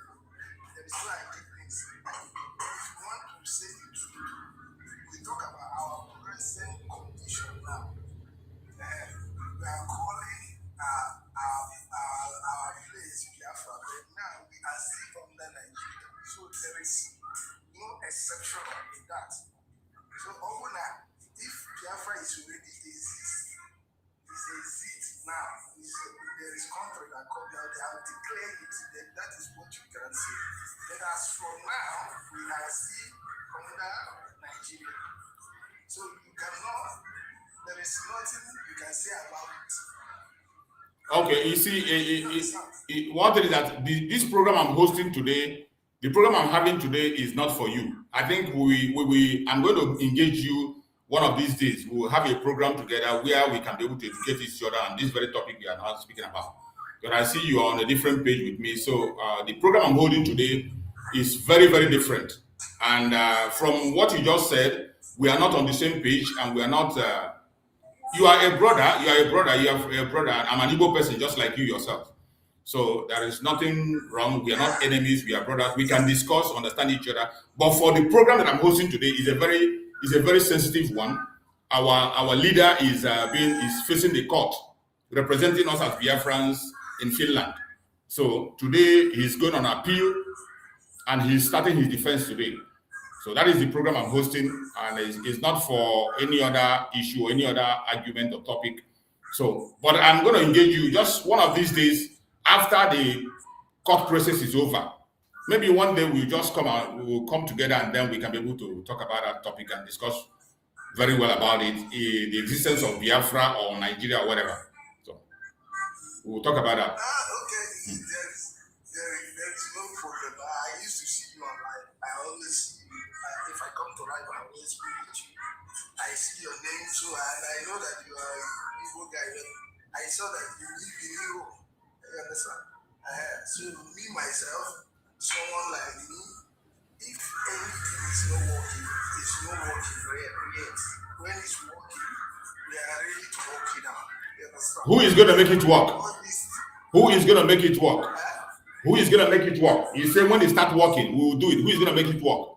There is where I take things. If you want to say the truth, we talk about our present condition now. We are calling our place Biafra, but now we are still under Nigeria. So there is no exception in that. So if Biafra is already exist now, there is country that come out, they have declared it, then that is what you can say. But as from now, we are still under Nigeria. So you cannot, there is nothing you can say about it. Okay, you see, one thing is that this program I'm hosting today, the program I'm having today is not for you. I think I'm going to engage you one of these days. We will have a program together where we can be able to educate each other on this very topic we are now speaking about. But I see you are on a different page with me. So the program I'm holding today is very, very different. And from what you just said, we are not on the same page, and we are not... you are a brother, I'm an Igbo person just like you yourself. So there is nothing wrong. We are not enemies, we are brothers. We can discuss, understand each other. But for the program that I'm hosting today is a very sensitive one. Our leader is facing the court, representing us as Biafrans in Finland. So today he's going on appeal and he's starting his defense today. So that is the program I'm hosting, and it's not for any other issue or any other argument or topic. So, but I'm going to engage you just one of these days after the court process is over. Maybe one day we'll just we'll come together, and then we can be able to talk about that topic and discuss very well about it, the existence of Biafra or Nigeria or whatever. So we'll talk about that. Okay, there is no problem. I used to see you online. I always I see your name, so and I know that you are a Igbo guy. I saw that you live in Europe. You understand? So me myself, someone like me, if anything is not working, it's not working yet. When it's working, we are ready to work it out. You understand? Who is going to make it work? Who is going to make it work? Who is going to make it work? You say when it start working, we will do it. Who is going to make it work?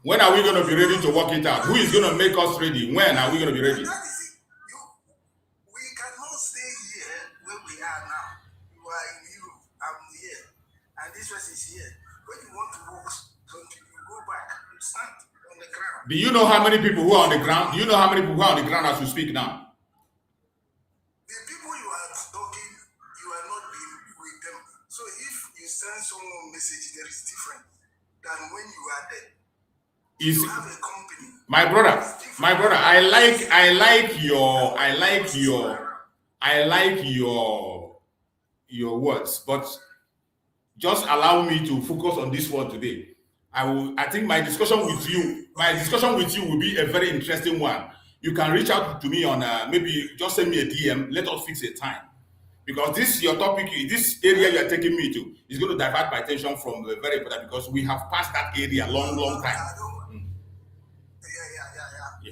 When are we going to be ready to work it out? Who is going to make us ready? When are we going to be ready? We cannot stay here where we are now. You are in Europe, I'm here, and this person is here. When you want to work something, you go back, you stand on the ground. Do you know how many people who are on the ground? Do you know how many people who are on the ground as we speak now? The people you are talking, you are not being with them. So if you send someone a message, there is different than when you are there. You have a company. My brother, I like your words, but just allow me to focus on this one today. I think my discussion with you will be a very interesting one. You can reach out to me on maybe just send me a DM. Let us fix a time, because this your topic, this area you are taking me to is going to divert my attention from the very important, because we have passed that area long time.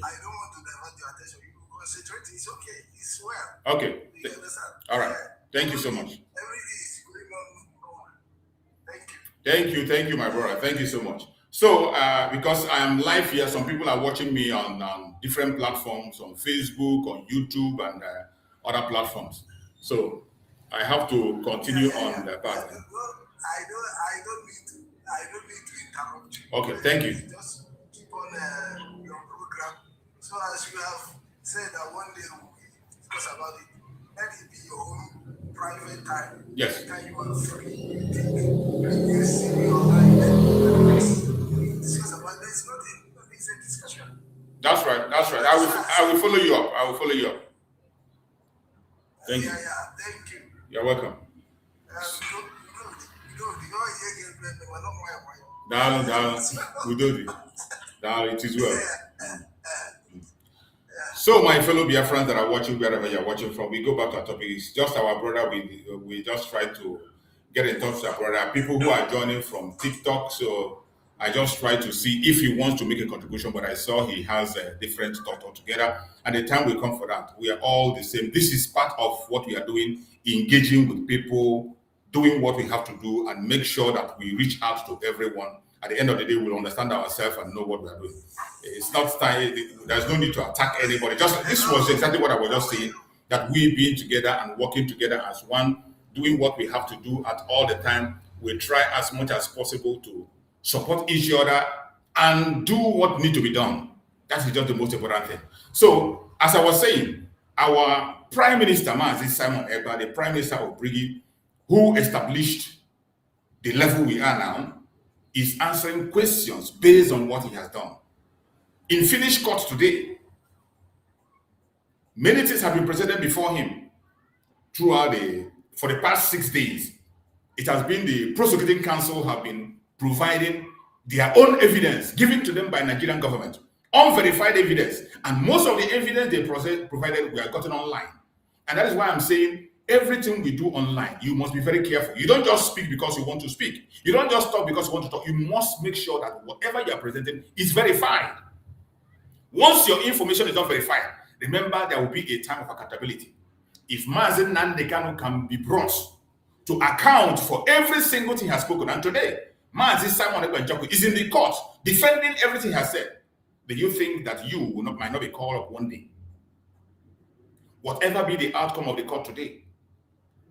I don't want to divert your attention. You concentrate. It's okay. It's well. Okay. You understand? All right. Thank you so much. Everything is going on normal. Thank you. Thank you, my brother. Thank you so much. So, because I am live here, some people are watching me on different platforms, on Facebook, on YouTube, and other platforms. So, I have to continue on the path. I don't need to interrupt you. Okay, thank you. Just keep on your program. So as you have said that one day we will discuss about it, let it be your own private time. Yes. That you are free. You see me online. Discuss about it. It's not a discussion. That's right. I will follow you up. Thank you. Thank you. You're welcome. It is well. So, my fellow Biafrans that are watching, wherever you're watching from, we go back to our topic. It's just our brother. We just try to get in touch with our brother. People who are joining from TikTok, so I just try to see if he wants to make a contribution, but I saw he has a different thought altogether. And the time will come for that. We are all the same. This is part of what we are doing, engaging with people, doing what we have to do, and make sure that we reach out to everyone. At the end of the day, we'll understand ourselves and know what we are doing. It's not time. There's no need to attack anybody. This was exactly what I was just saying, that we being together and working together as one, doing what we have to do at all the time. We try as much as possible to support each other and do what needs to be done. That's just the most important thing. So, as I was saying, our Prime Minister, Simon Ekpa'S, the Prime Minister of Brigi, who established the level we are now, is answering questions based on what he has done. In Finnish court today, many things have been presented before him for the past 6 days. It has been the prosecuting counsel have been providing their own evidence given to them by Nigerian government, unverified evidence, and most of the evidence they provided were gotten online. And that is why I'm saying everything we do online, you must be very careful. You don't just speak because you want to speak. You don't just talk because you want to talk. You must make sure that whatever you are presenting is verified. Once your information is not verified, remember there will be a time of accountability. If Mazen Nandekano can be brought to account for every single thing he has spoken, and today, Mazen Simon Ekpa'S is in the court defending everything he has said, then you think that you might not be called up one day. Whatever be the outcome of the court today,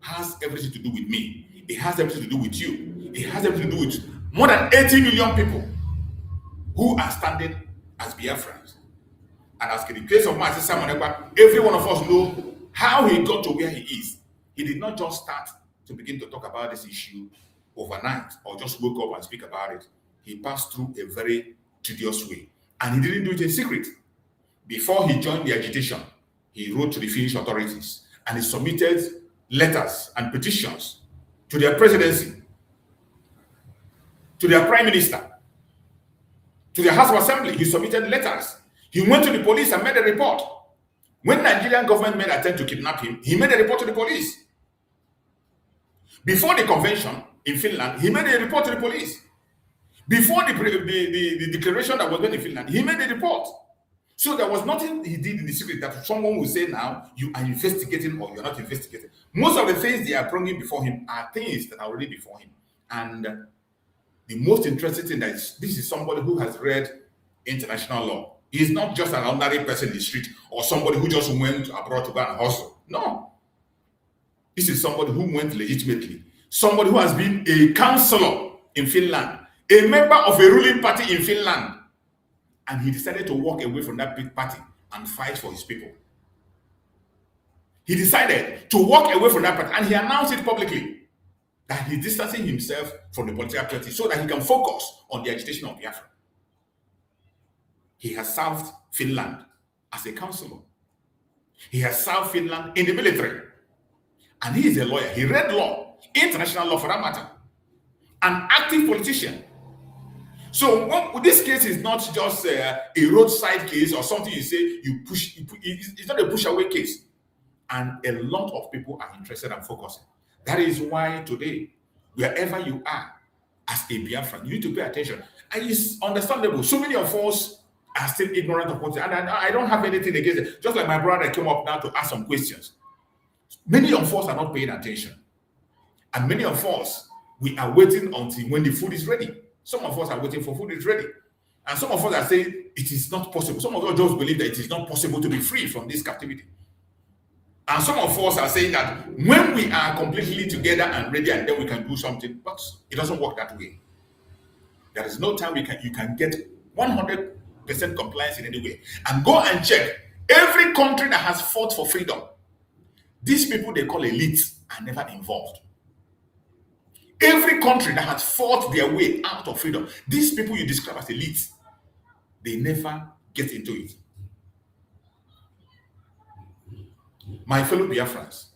has everything to do with me. It has everything to do with you. It has everything to do with more than 80 million people who are standing as Biafrans. And as in the case of Master Simon Ekpa'S, every one of us know how he got to where he is. He did not just start to begin to talk about this issue overnight or just woke up and speak about it. He passed through a very tedious way. And he didn't do it in secret. Before he joined the agitation, he wrote to the Finnish authorities and he submitted letters and petitions to their presidency to their prime minister, to the House of Assembly. He submitted letters. He went to the police and made a report. When Nigerian government made an attempt to kidnap him, he made a report to the police. Before the convention in Finland, he made a report to the police. Before the declaration that was made in Finland, he made a report. So there was nothing he did in the secret that someone will say now you are investigating or you're not investigating. Most of the things they are bringing before him are things that are already before him. And the most interesting thing is this is somebody who has read international law. He's not just an ordinary person in the street or somebody who just went abroad to go and hustle. No. This is somebody who went legitimately. Somebody who has been a councillor in Finland, a member of a ruling party in Finland. And he decided to walk away from that big party and fight for his people. He decided to walk away from that party and he announced it publicly that he's distancing himself from the political party so that he can focus on the agitation of Biafra. He has served Finland as a councillor. He has served Finland in the military. And he is a lawyer. He read law, international law for that matter. An active politician. So this case is not just a roadside case or something you say you push. It's not a push away case. And a lot of people are interested and focusing. That is why today, wherever you are as a Biafran, you need to pay attention. And it's understandable. So many of us are still ignorant of what's, and I don't have anything against it. Just like my brother came up now to ask some questions. Many of us are not paying attention. And many of us, we are waiting until when the food is ready. Some of us are waiting for food is ready. And some of us are saying it is not possible. Some of us just believe that it is not possible to be free from this captivity. And some of us are saying that when we are completely together and ready and then we can do something, but it doesn't work that way. There is no time you can get 100% compliance in any way. And go and check every country that has fought for freedom. These people they call elites are never involved. Every country that has fought their way out of freedom, these people you describe as elites, they never get into it. My fellow Biafrans,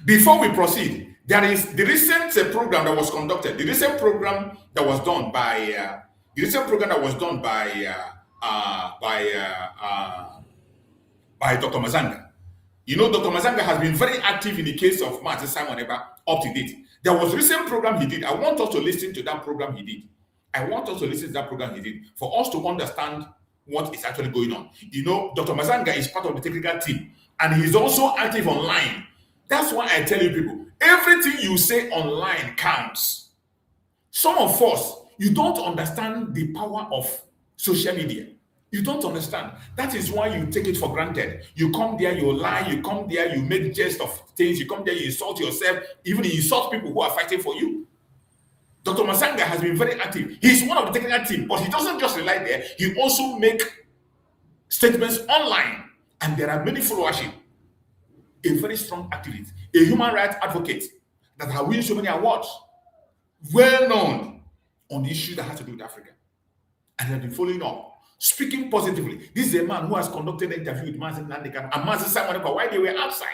before we proceed, there is the recent program that was conducted, the recent program that was done by Dr. Mazanga. You know, Dr. Mazanga has been very active in the case of Martin Simon Ekpa up to date. There was a recent program he did. I want us to listen to that program he did. For us to understand what is actually going on. You know, Dr. Mazanga is part of the technical team and he's also active online. That's why I tell you people, everything you say online counts. Some of us, you don't understand the power of social media. You don't understand. That is why you take it for granted. You come there, you lie, you come there, you make jest of things, you come there, you insult yourself, even you insult people who are fighting for you. Dr. Mazanga has been very active. He's one of the technical team, but he doesn't just rely there. He also make statements online, and there are many followership. A very strong activist, a human rights advocate that has won so many awards, well known on the issue that has to do with Africa, and has been following up, speaking positively. This is a man who has conducted an interview with Mazin Nandika and Mazin Simon Ekpa while they were outside.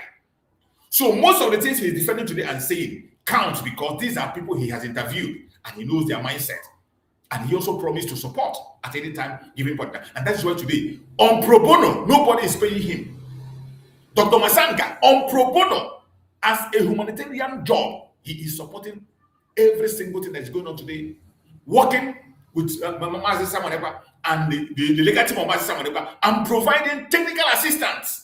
So most of the things he's defending today and saying counts because these are people he has interviewed and he knows their mindset. And he also promised to support at any time given partner. And that's why today, on pro bono, nobody is paying him. Dr. Mazanga, on pro bono, as a humanitarian job, he is supporting every single thing that is going on today, working with Mazin Simon Ekpa and the legal team of Mazin Simon Ekpa and providing technical assistance.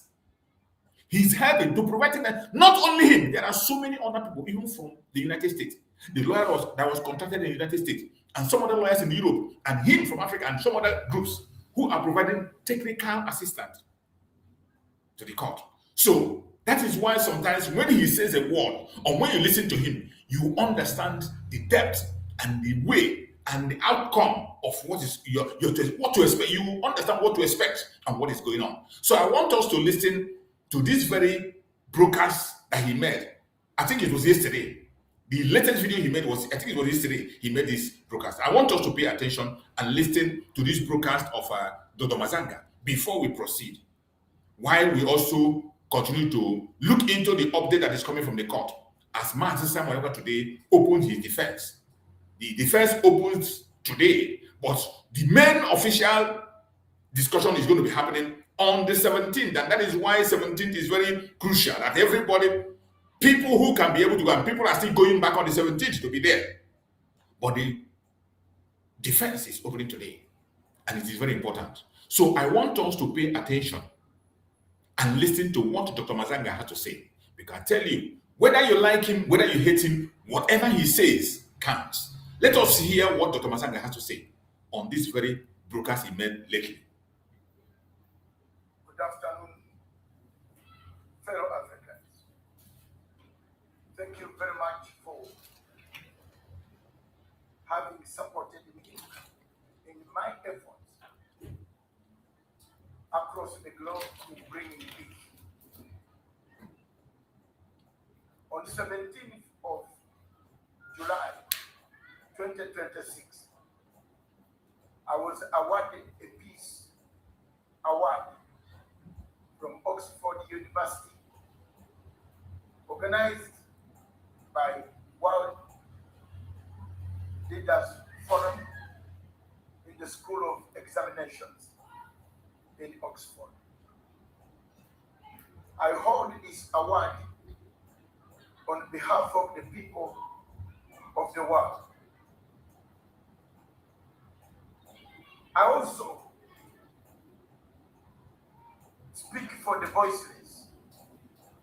He's helping to provide that. Not only him, there are so many other people, even from the United States. The lawyer that was contracted in the United States, and some other lawyers in Europe, and him from Africa, and some other groups who are providing technical assistance to the court. So that is why sometimes when he says a word, or when you listen to him, you understand the depth and the way and the outcome of what is what to expect. You understand what to expect and what is going on. So I want us to listen to this very broadcast that he made. I think it was yesterday. The latest video he made was, I think it was yesterday, he made this broadcast. I want us to pay attention and listen to this broadcast of Dr. Mazanga before we proceed, while we also continue to look into the update that is coming from the court. As Martin Simon Ekpa today opened his defense. The defense opens today, but the main official discussion is going to be happening on the 17th, and that is why 17th is very crucial, that everybody, people who can be able to go, and people are still going back on the 17th to be there. But the defense is opening today, and it is very important. So I want us to pay attention and listen to what Dr. Mazanga has to say. Because I tell you, whether you like him, whether you hate him, whatever he says counts. Let us hear what Dr. Mazanga has to say on this very broadcast he made lately. Good afternoon, fellow Africans. Thank you very much for having supported me in my efforts across the globe to bring peace. On 17th of July 2026, I was awarded a peace award from Oxford University, organized by World Leaders Forum in the School of Examinations in Oxford. I hold this award on behalf of the people of the world. I also speak for the voiceless,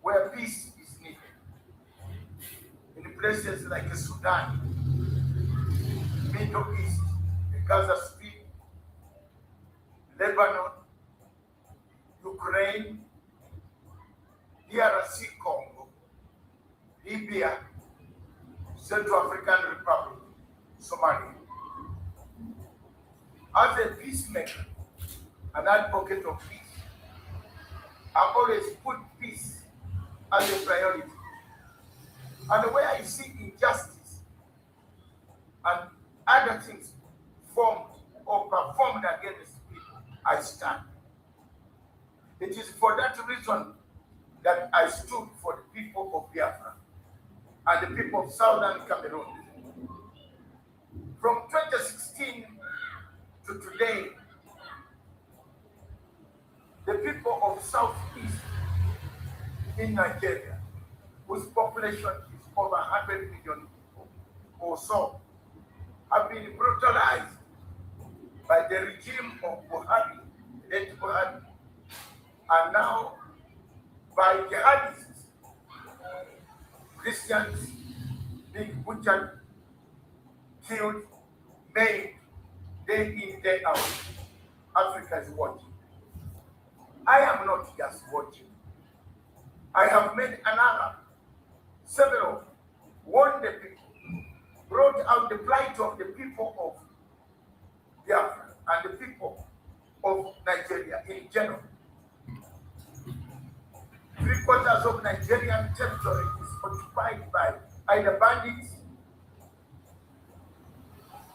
where peace is needed. In places like Sudan, Middle East, the Gaza Strip, Lebanon, Ukraine, DRC Congo, Libya, Central African Republic, Somalia. As a peacemaker, an advocate of peace, I always put peace as a priority. And where I see injustice and other things formed or performed against people, I stand. It is for that reason that I stood for the people of Biafra and the people of Southern Cameroon. From 2016 to today, the people of Southeast in Nigeria, whose population is over 100 million people or so, have been brutalized by the regime of Buhari, late Buhari, and now by jihadists, Christians being butchered, killed, maimed, day in, day out. Africa is watching. I am not just watching. I have made another, several, warned the people, brought out the plight of the people of Biafra and the people of Nigeria in general. 3/4 of Nigerian territory is occupied by either bandits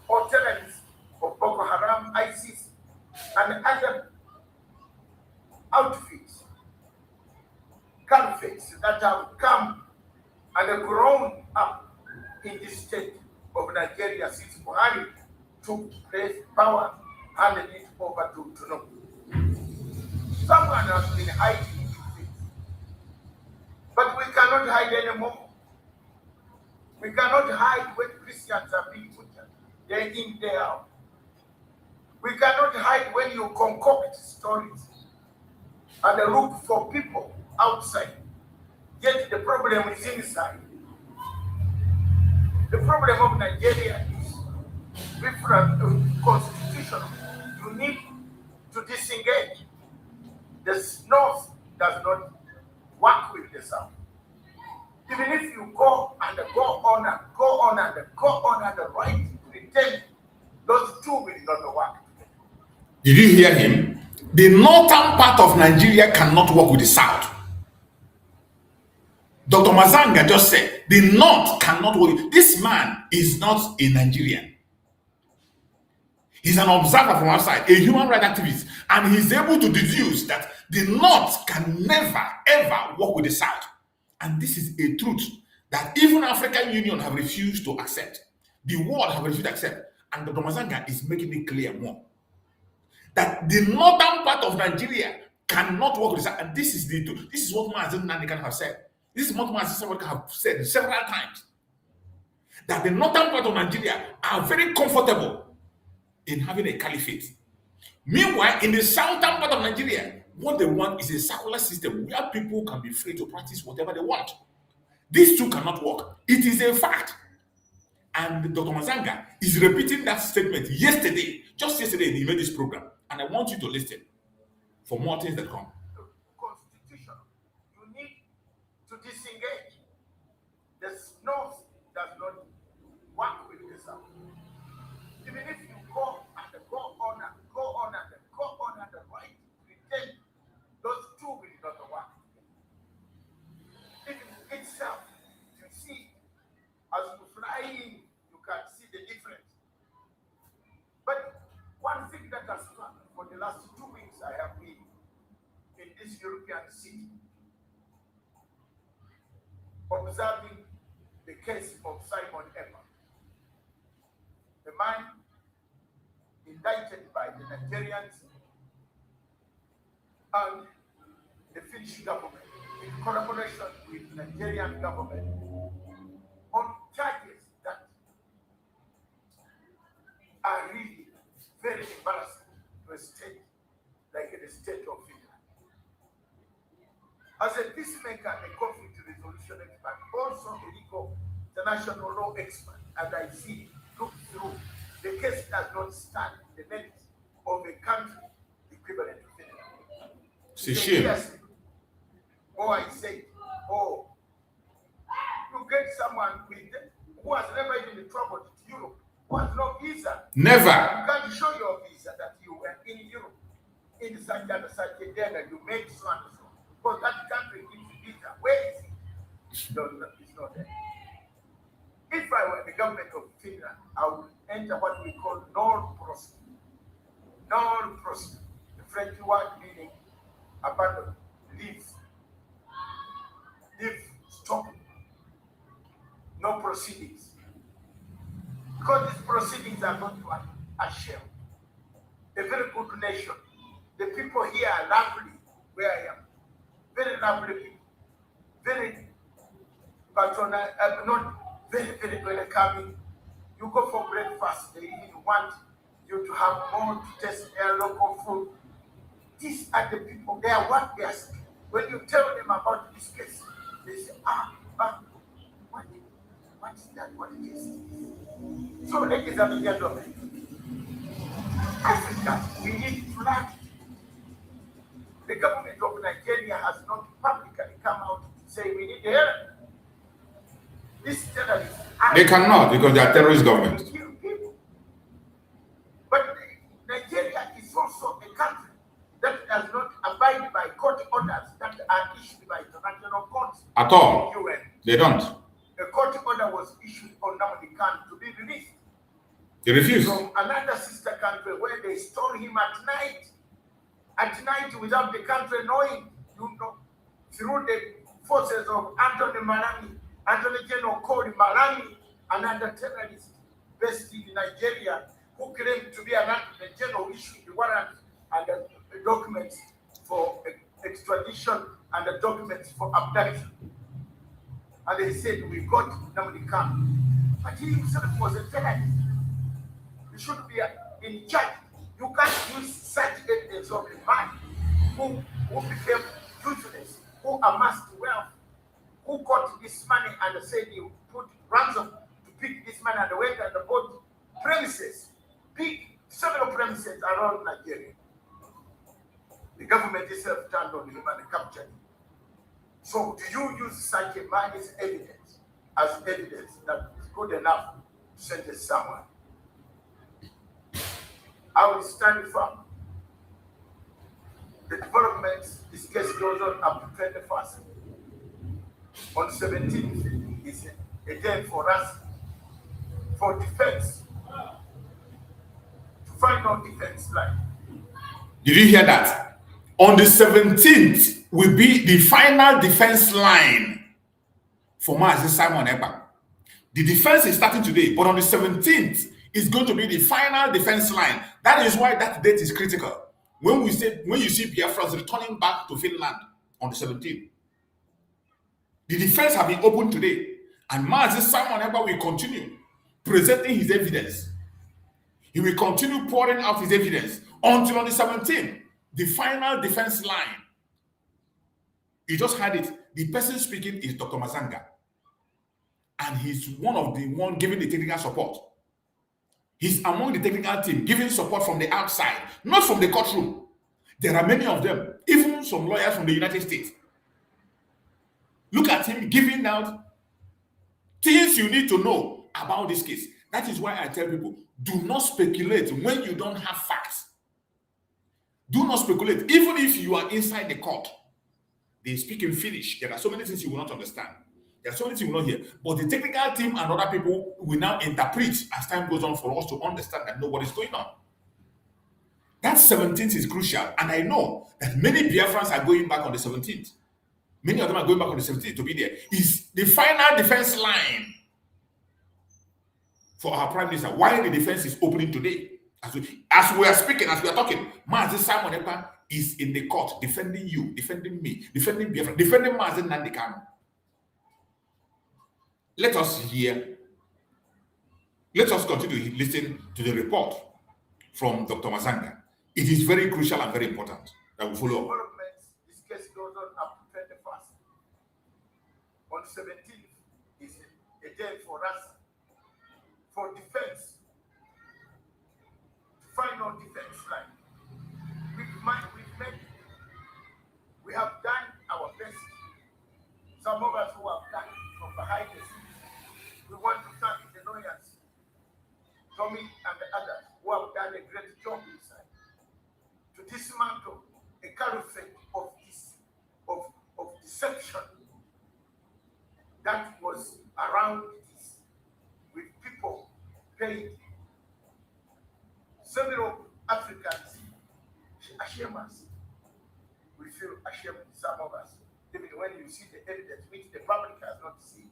or terrorists of Boko Haram, ISIS, and other outfits, caliphates that have come and grown up in the state of Nigeria since Buhari took place power, handed it over to Tinubu. Someone has been hiding these things. But we cannot hide anymore. We cannot hide when Christians are being butchered day in, day out. We cannot hide when you concoct stories and look for people outside. Yet the problem is inside. The problem of Nigeria is different, constitutional. You need to disengage. The North does not work with the South. Even if you go and go on and go on and go on and right, pretend those two will not work. Did you hear him? The northern part of Nigeria cannot work with the south. Dr. Mazanga just said the north cannot work. This man is not a Nigerian. He's an observer from outside, a human rights activist, and he's able to deduce that the north can never ever work with the south. And this is a truth that even African Union have refused to accept. The world have refused to accept. And Dr. Mazanga is making it clear more that the northern part of Nigeria cannot work with this. And this is what Mazen Nandikan have said. This is what Mazen have said several times. That the northern part of Nigeria are very comfortable in having a caliphate. Meanwhile, in the southern part of Nigeria, what they want is a secular system where people can be free to practice whatever they want. These two cannot work. It is a fact. And Dr. Mazanga is repeating that statement yesterday. Just yesterday, he made this program. And I want you to listen for more things that come. Constitution, you need to disengage. The North does not work with the South. Even if you go on and the right, pretend those two will not work. Even itself, you see, as you fly in, you can see the difference. But one thing that has struck for the last 2 weeks I have been in this European city, observing the case of Simon Ekpa'S, the man indicted by the Nigerians and the Finnish government in collaboration with the Nigerian government on charges that are really very embarrassing to a state like the state of Finland. As a peacemaker and a conflict resolution expert, also a legal international law expert, as I see, look through, the case does not stand the merits of a country equivalent to Finland. C'est chiant. Oh, I say, oh, you get someone who has never even traveled to Europe, who has no visa. Never. You can't show your visa that you were in Europe, in such and such a day that you made so and so. Because that country gives you visa. Where is it? No, it's not there. If I were the government of Finland, I would enter what we call non-prosecute. Non-prosecute. The French word meaning abandon, leave, stop. No proceedings. Because these proceedings are going to a shell. A very good nation. The people here are lovely, where I am. Very lovely people. Very patronizing, not very, very welcoming. You go for breakfast, they even want you to have more to taste their local food. These are the people, they are what they are saying. When you tell them about this case, they say, what is that? What it is? So, ladies and gentlemen, Africa, we need to learn. The government of Nigeria has not publicly come out to say we need help. These terrorists, They cannot because they are terrorist government. Kill people. But Nigeria is also a country that does not abide by court orders that are issued by international courts. At all. UN. They don't. A court order was issued on Nnamdi Kanu to be released. They refuse. From another sister country where they stole him at night without the country knowing, through the forces of Anthony General called Malami, another terrorist based in Nigeria, who claimed to be an Anthony General, issued the warrant and the documents for extradition and the documents for abduction. And they said, we got Nnamdi Kanu. But he himself was a terrorist. He should be in charge. You can't use such evidence of a man who became useless, who amassed wealth, who got this money and said he put ransom to pick this money and went and bought premises, several premises around Nigeria. The government itself turned on him and captured him. So do you use such a man's evidence as evidence that is good enough to sentence someone? I will stand firm. The developments, this case goes on up to 21st. On 17th is a day for us for defense, to final defense line. Did you hear that? On the 17th will be the final defense line for Mazi Simon Ekpa'S. The defense is starting today, but on the 17th is going to be the final defense line. That is why that date is critical. When you see Biafrans returning back to Finland on the 17th, the defense have been opened today, and Mazi Simon Ekpa will continue presenting his evidence. He will continue pouring out his evidence until on the 17th, the final defense line. You just had it. The person speaking is Dr. Mazanga, and he's one of the one giving the technical support. He's among the technical team giving support from the outside, not from the courtroom. There are many of them, even some lawyers from the United States. Look at him giving out things you need to know about this case. That is why I tell people, do not speculate when you don't have facts. Do not speculate. Even if you are inside the court, they speak in Finnish. There are so many things you will not understand. There are so many things you will not hear. But the technical team and other people will now interpret as time goes on for us to understand and know what is going on. That 17th is crucial. And I know that many Biafrans are going back on the 17th. Many of them are going back on the 17th to be there. Is the final defense line for our Prime Minister. Why the defense is opening today. As we are speaking, as we are talking, Mazi Simon Ekpa is in the court defending you, defending me, defending Biafra, defending Mazi Nnamdi Kanu. Let us hear, let us continue to listen to the report from Dr. Mazanga. It is very crucial and very important that we follow up. This case goes on up to 21st. On 17th is a day for us, for defense, final defense line. We have done our best. Some of us who have done from behind the scenes. We want to thank the lawyers, Tommy and the others who have done a great job inside to dismantle a caliphate of deception that was around this, with people paid. Several Africans ashame us. We feel ashamed, some of us. Even when you see the evidence which the public has not seen,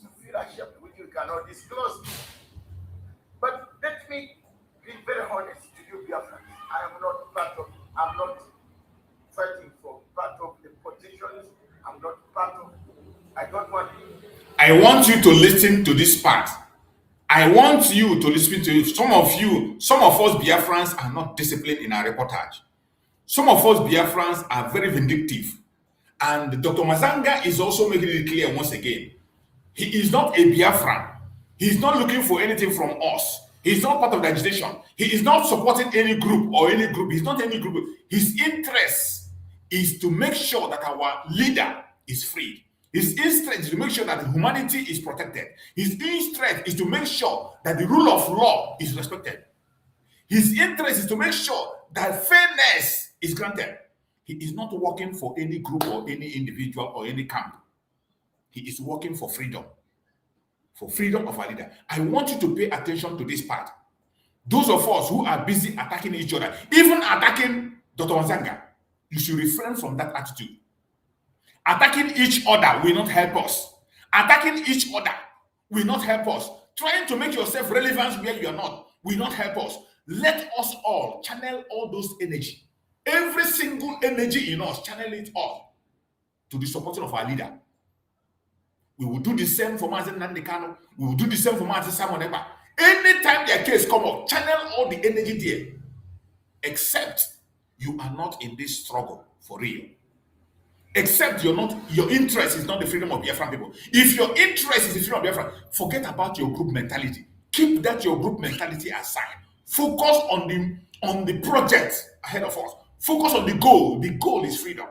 you feel ashamed, which you cannot disclose. But let me be very honest to you, Biafrans. I'm not fighting for part of the positions. I'm not part of, I don't want to. I want you to listen to this part. I want you to listen to it. Some of us Biafrans are not disciplined in our reportage. Some of us Biafrans are very vindictive. And Dr. Mazanga is also making it clear once again. He is not a Biafran. He's not looking for anything from us. He's not part of the agitation. He is not supporting any group or any group. He's not any group. His interest is to make sure that our leader is freed. His interest is to make sure that humanity is protected. His interest is to make sure that the rule of law is respected. His interest is to make sure that fairness is granted. He is not working for any group or any individual or any camp. He is working for freedom of our leader. I want you to pay attention to this part. Those of us who are busy attacking each other, even attacking Dr. Mazanga, you should refrain from that attitude. Attacking each other will not help us. Attacking each other will not help us. Trying to make yourself relevant where you are not will not help us. Let us all channel all those energy. Every single energy in us, channel it all to the supporting of our leader. We will do the same for Mazi Nnamdi Kanu. We will do the same for Mazi Simon Ekpa. Anytime their case come up, channel all the energy there. Except you are not in this struggle for real. Except your interest is not the freedom of Biafran people. If your interest is the freedom of Biafran, forget about your group mentality. Keep that your group mentality aside. Focus on the project ahead of us. Focus on the goal. The goal is freedom.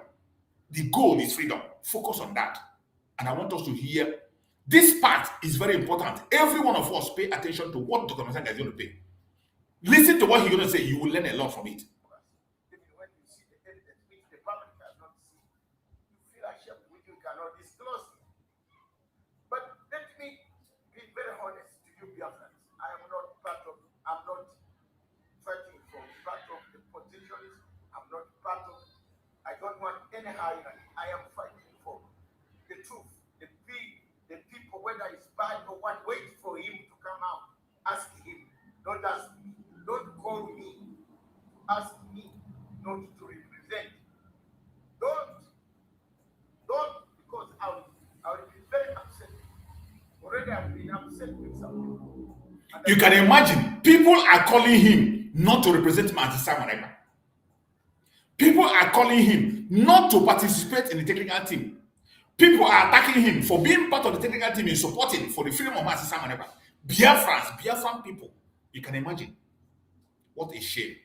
The goal is freedom. Focus on that. And I want us to hear, this part is very important. Every one of us pay attention to what Dr. Mazanga is going to pay. Listen to what he's going to say. You will learn a lot from it. When you see the evidence which the public has not seen, you feel ashamed, which you cannot disclose. But let me be very honest to you, Biafrans. I'm not fighting for part of the positions. I'm not part of, I don't want any hierarchy. I am fighting for the truth. The people, whether it's bad or what, wait for him to come out. Ask him. Don't ask me. Don't call me. Ask me not to represent. Don't, because I will be very upset. Already I've been upset with some people. You can imagine, people are calling him not to represent Simon Ekpa. People are calling him not to participate in the technical team. People are attacking him for being part of the technical team in supporting for the freedom of Simon Ekpa. Biafran people. You can imagine. What a shame.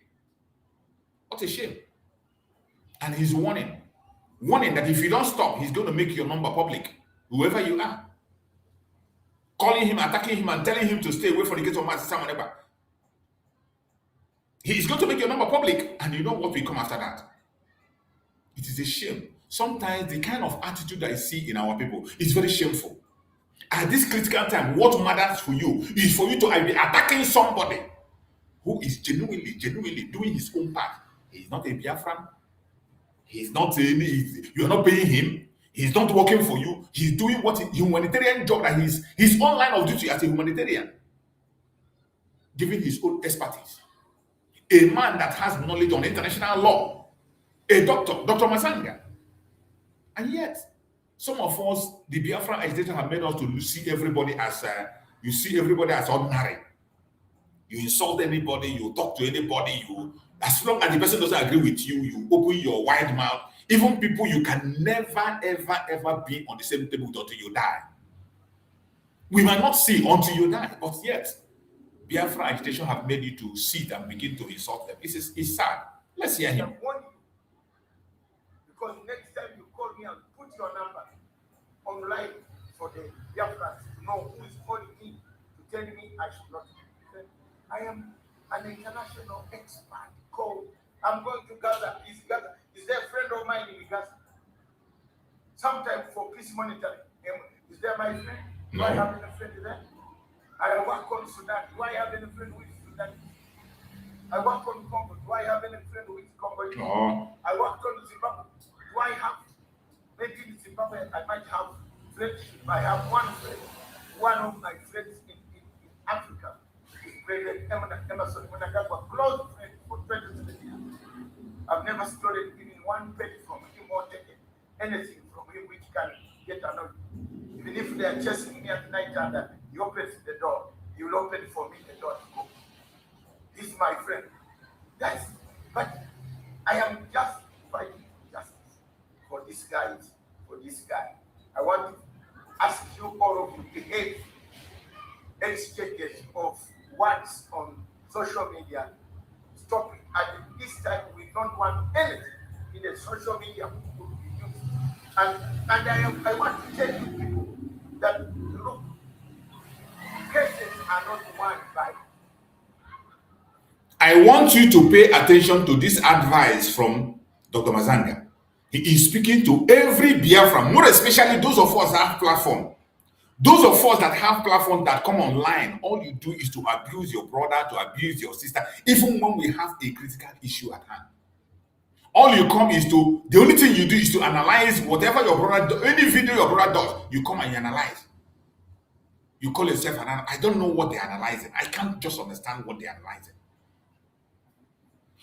What a shame. And he's warning that if you don't stop, he's going to make your number public, whoever you are. Calling him, attacking him, and telling him to stay away from the gate of Simon Ekpa. He is going to make your number public, and you know what will come after that. It is a shame. Sometimes the kind of attitude that I see in our people is very shameful. At this critical time, what matters for you is for you to be attacking somebody who is genuinely doing his own part. He's not a Biafran. He's not you're not paying him. He's not working for you. He's doing what humanitarian job that his own line of duty as a humanitarian, giving his own expertise. A man that has knowledge on international law, a doctor, Dr. Masanga. And yet, some of us, the Biafran agitation, have made us to see everybody as ordinary. You insult anybody, you talk to anybody, as long as the person doesn't agree with you, you open your wide mouth. Even people you can never, ever be on the same table until you die. We might not see until you die, but yet, Biafra agitation have made you to sit and begin to insult them. It's sad. Let's hear him. Because next time you call me and put your number online for the Biafrans to know who is calling me to tell me I should not be. I am an international expert. I'm going to Gaza. Is there a friend of mine in Gaza? Sometime for peace monitoring. Is there my friend? Do I have any friend there? I work on Sudan. Do I have any friend with Sudan? I work on Congo. Do I have any friend with Congo? No. I work on Zimbabwe. Do I have? Maybe in Zimbabwe I might have friendship. I have one friend. One of my friends in Africa is President Emerson Mnangagwa, close friend for 27 years. I've never stolen even one penny from him or taken anything from him which can get annoyed. Even if they are chasing me at night and he opens the door, he will open for me the door to go. He's my friend. But I am just fighting justice for this guy. I want to ask you all of you to behave exchanges of words on social media. Stop it. At this time, we don't want anything in the social media to be used. And I want to tell you people that, look, cases are not won by. I want you to pay attention to this advice from Dr. Mazanga. He is speaking to every Biafran, more especially those of us that have platform. Those of us that have platform that come online, all you do is to abuse your brother, to abuse your sister, even when we have a critical issue at hand. All you come is the only thing you do is to analyze whatever your brother does, any video your brother does, you come and you analyze. You call yourself an analyst. I don't know what they're analyzing. I can't just understand what they're analyzing.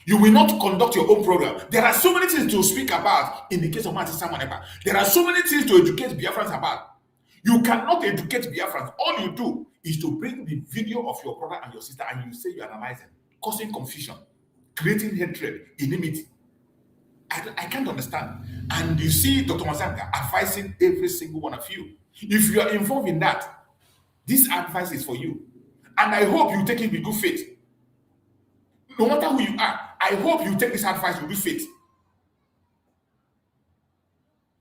You will not conduct your own program. There are so many things to speak about in the case of Simon Ekpa. There are so many things to educate Biafrans about. You cannot educate Biafrans. All you do is to bring the video of your brother and your sister and you say you're analyzing, causing confusion, creating hatred, enmity. I can't understand. And you see Dr. Mazanga advising every single one of you. If you are involved in that, this advice is for you. And I hope you take it with good faith. No matter who you are, I hope you take this advice with good faith.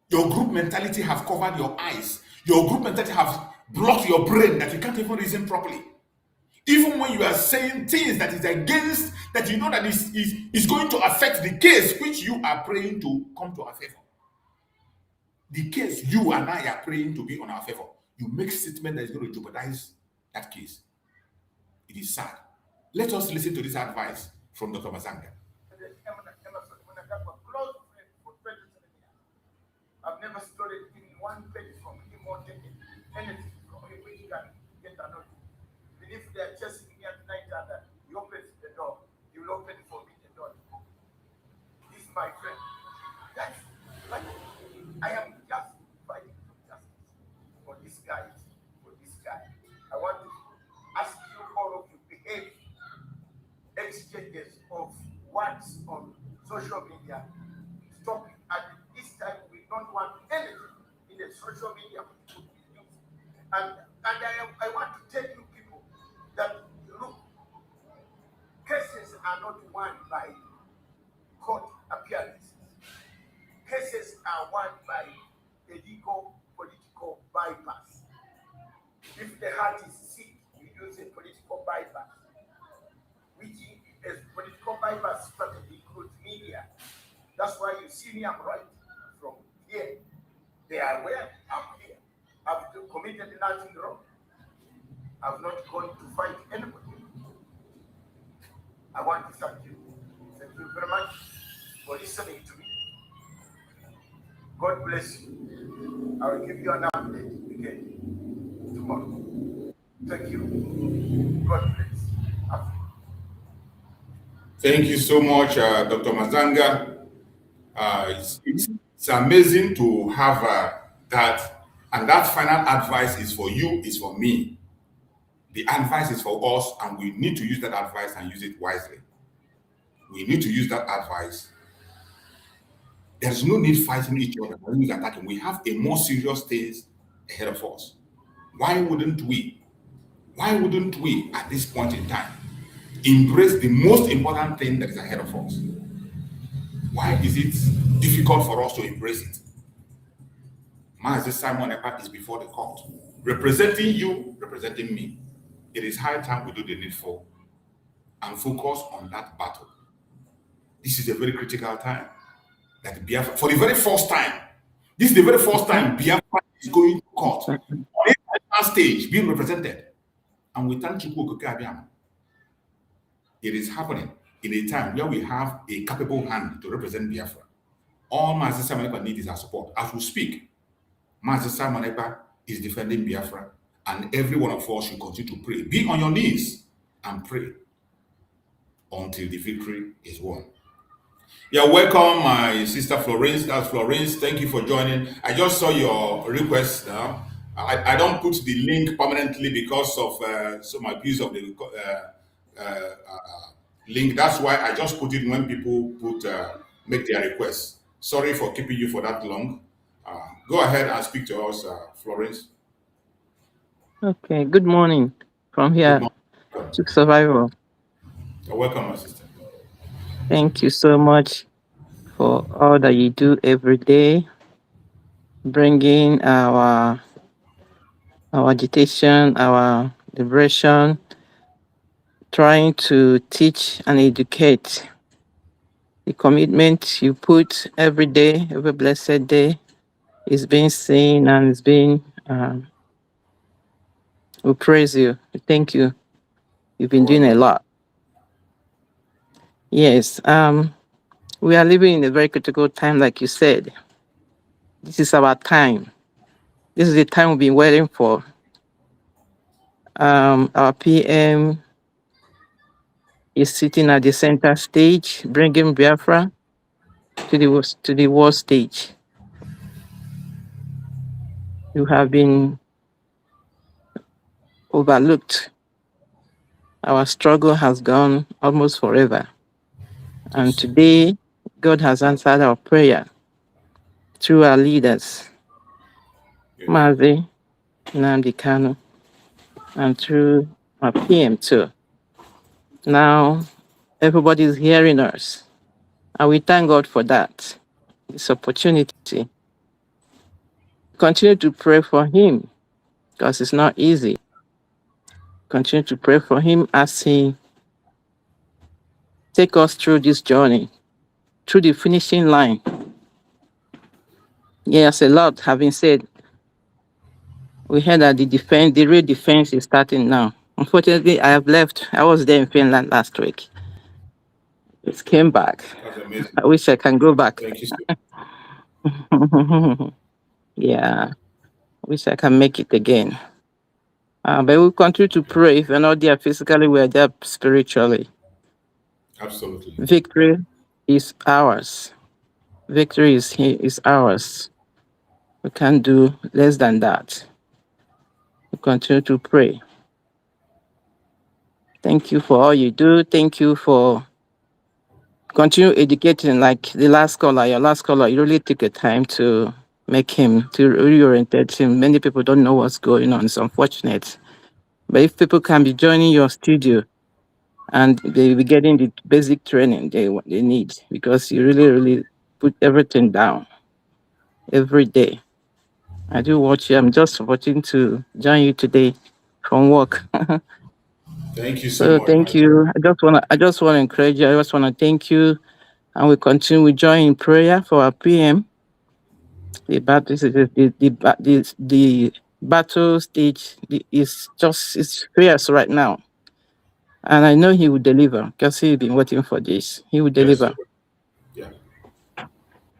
Your group mentality have covered your eyes. Your group mentality have blocked your brain that you can't even reason properly. Even when you are saying things that is against, that you know that is going to affect the case which you are praying to come to our favor. The case you and I are praying to be on our favor. You make statement that is going to jeopardize that case. It is sad. Let us listen to this advice from Dr. Mazanga. I've never stolen even one penny from him or taken anything from him which can get annoyed. Even if they are chasing me at night and my friend. That's like I am just fighting for justice for this guy, for this guy. I want to ask you all of you behave exchanges of words on social media. Stop it. At this time, we don't want anything in the social media to be used. And I want to tell you people that look, cases are not won by court appearances. Cases are won by a legal political bypass. If the heart is sick, we use a political bypass, which is political bypass strategy includes media. That's why you see me, I'm right from here. They are aware I'm here. I've committed nothing wrong. I've not gone to fight anybody. I want to thank you. Thank you very much for listening to me. God bless you. I will give you an update again tomorrow. Thank you. God bless. Thank you so much, Dr. Mazanga. It's amazing to have that, and that final advice is for you, is for me. The advice is for us, and we need to use that advice and use it wisely. We need to use that advice. There's no need fighting each other when we're attacking. We have a more serious things ahead of us. Why wouldn't we at this point in time embrace the most important thing that is ahead of us? Why is it difficult for us to embrace it? Mazi Simon Ekpa is before the court, representing you, representing me. It is high time we do the needful and focus on that battle. This is a very critical time. That Biafra, for the very first time, this is the very first time Biafra is going to court on a stage, being represented. And we thank Chukwu Okike Abiama. It is happening in a time where we have a capable hand to represent Biafra. All Mazi Simon Ekpa needs is our support. As we speak, Mazi Simon Ekpa is defending Biafra, and every one of us should continue to pray. Be on your knees and pray until the victory is won. Yeah, welcome, my sister Florence. That's Florence. Thank you for joining. I just saw your request now. I don't put the link permanently because of some abuse of the link. That's why I just put it when people make their requests. Sorry for keeping you for that long. Go ahead and speak to us, Florence. Okay, good morning from here to Survival. You're welcome, my sister. Thank you so much for all that you do every day, bringing our agitation, our liberation, trying to teach and educate. The commitment you put every day, every blessed day, is being seen and is being. We praise you. Thank you. You've been doing a lot. Yes. We are living in a very critical time, like you said. This is our time. This is the time we've been waiting for. Our PM is sitting at the center stage, bringing Biafra to the world stage. You have been overlooked. Our struggle has gone almost forever. And today, God has answered our prayer through our leaders, Mazi, Nnamdi Kanu, and through our PM too. Now, everybody is hearing us, and we thank God for that, this opportunity. Continue to pray for him, because it's not easy. Continue to pray for him as he take us through this journey, through the finishing line. Yes, a lot have been said. We heard that the real defense is starting now. Unfortunately, I have left. I was there in Finland last week. Just came back. I wish I can go back. Thank you. Yeah, I wish I can make it again. But we'll continue to pray. If we're not there physically, we're there spiritually. Absolutely. Victory is ours. Victory is ours. We can't do less than that. We continue to pray. Thank you for all you do. Thank you for continue educating. Like the last caller, your last caller, you really took a time to make him, to reorientate him. Many people don't know what's going on. It's unfortunate. But if people can be joining your studio and they be getting the basic training they need, because you really put everything down every day. I do watch you. I'm just watching to join you today from work. Thank you so So much, thank my you. I just wanna encourage you. I just wanna thank you, and we continue. We join in prayer for our PM. The battle this is the battle stage is just it's fierce right now, and I know he will deliver because he's been waiting for this. He will Yes, deliver. yeah.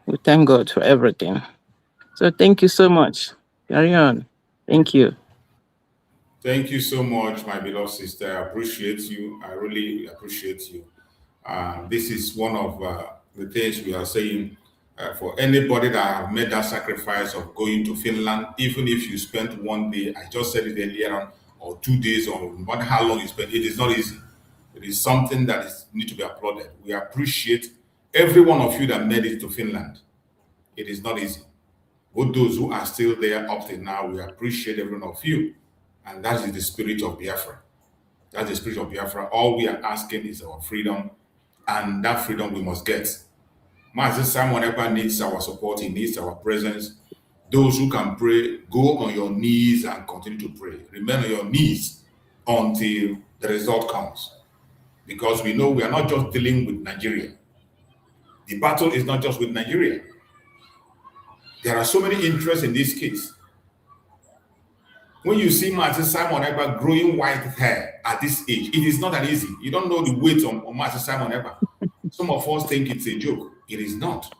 We thank God for everything. So thank you so much. Carry on. Thank you. Thank you so much, my beloved sister. I appreciate you. I really appreciate you. This is one of the things we are saying for anybody that have made that sacrifice of going to Finland, even if you spent one day, I just said it earlier on, or 2 days, or no matter how long you spend, it is not easy. It is something that is need to be applauded. We appreciate every one of you that made it to Finland. It is not easy. Both those who are still there up till now, we appreciate every one of you. And that is the spirit of Biafra. That's the spirit of Biafra. All we are asking is our freedom, and that freedom we must get. Master Simon Ekpa needs our support, he needs our presence. Those who can pray, go on your knees and continue to pray. Remain on your knees until the result comes. Because we know we are not just dealing with Nigeria. The battle is not just with Nigeria. There are so many interests in this case. When you see Martin Simon Ekpa growing white hair at this age, it is not that easy. You don't know the weight on Martin Simon Ekpa. Some of us think it's a joke. It is not.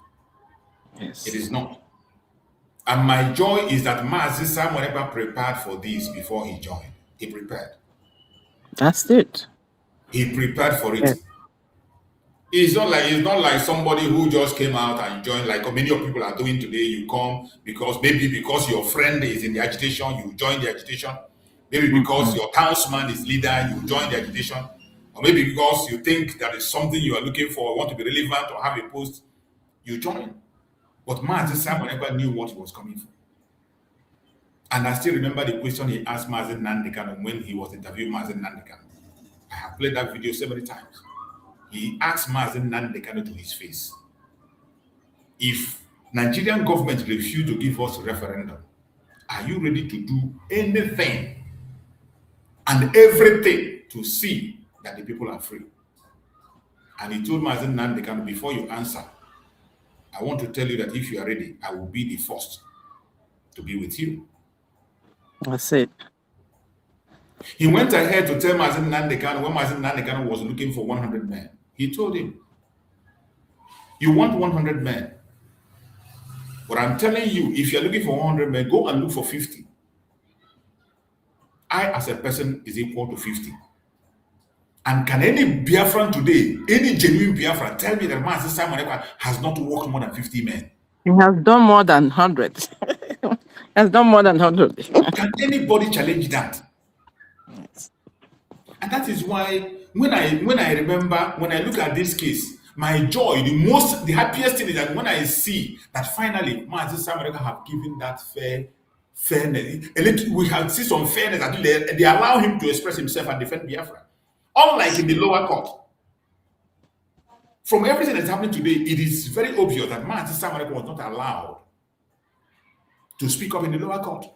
Yes. It is not. And my joy is that Martin Simon Ekpa prepared for this before he joined. He prepared. That's it. He prepared for it. Yes. It's not like somebody who just came out and joined, like many of people are doing today. You come because your friend is in the agitation, you join the agitation. Maybe because your townsman is leader, you join the agitation. Or maybe because you think that is something you are looking for, want to be relevant or have a post, you join. But Mazi Simon never knew what he was coming for. And I still remember the question he asked Mazi Nandekan when he was interviewing Mazi Nandekan. I have played that video so many times. He asked Mazi Nandekan to his face, if Nigerian government refuse to give us a referendum, are you ready to do anything and everything to see that the people are free? And he told Mazi Nandekan, before you answer, I want to tell you that if you are ready, I will be the first to be with you. That's it. He went ahead to tell Mazi Nandekan when Mazi Nandekan was looking for 100 men. He told him, you want 100 men, but I'm telling you, if you're looking for 100 men, go and look for 50. I, as a person, is equal to 50. And can any Biafran today, any genuine Biafran, tell me that Mazi Simon Ekpa has not worked more than 50 men? He has done more than 100. He has done more than 100. Can anybody challenge that? Yes. And that is why when I look at this case, my joy, the happiest thing is that when I see that finally Mazi Simon Ekpa have given that fairness, we have seen some fairness that they allow him to express himself and defend Biafra. Unlike in the lower court. From everything that's happening today, it is very obvious that Mazi Simon Ekpa was not allowed to speak up in the lower court.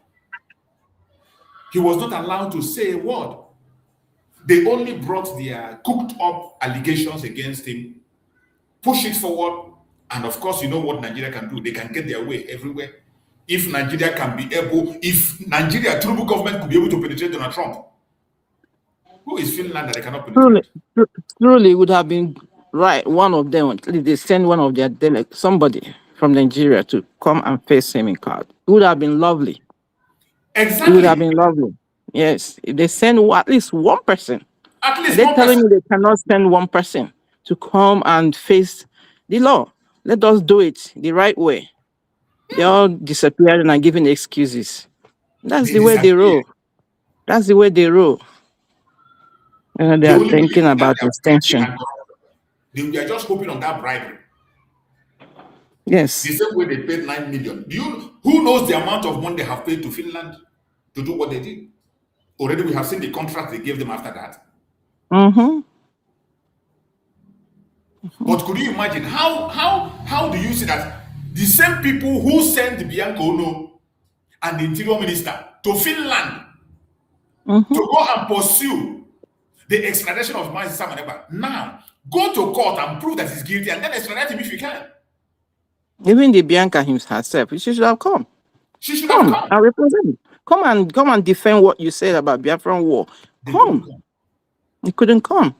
He was not allowed to say a word. They only brought their cooked up allegations against him, push it forward, and of course, you know what Nigeria can do. They can get their way everywhere. If Nigeria Tinubu government could be able to penetrate Donald Trump, who is Finland that they cannot penetrate? Truly would have been right. One of them, they send one of their somebody from Nigeria to come and face him in court. It would have been lovely. Exactly. It would have been lovely. Yes, if they send at least one person. At least They're one telling person. me they cannot send one person to come and face the law. Let us do it the right way. They all disappeared and are giving excuses. That's They the way they disappear. roll. That's the way they roll. And they They are only believe thinking in that about their bribery extension. and corruption. They are just hoping on that bribery. The Yes. same way they paid 9 million. Who knows the amount of money they have paid to Finland to do what they did? Already we have seen the contract they gave them after that. Mm-hmm. But could you imagine how do you see that the same people who sent Bianca Ono and the interior minister to Finland Mm-hmm. to go and pursue the extradition of Mazi Samaneba now go to court and prove that he's guilty and then extradite him if you can? Even the Bianca herself, she should have come. She should have come. And represent. Come and defend what you said about Biafran war. They couldn't come. They couldn't come.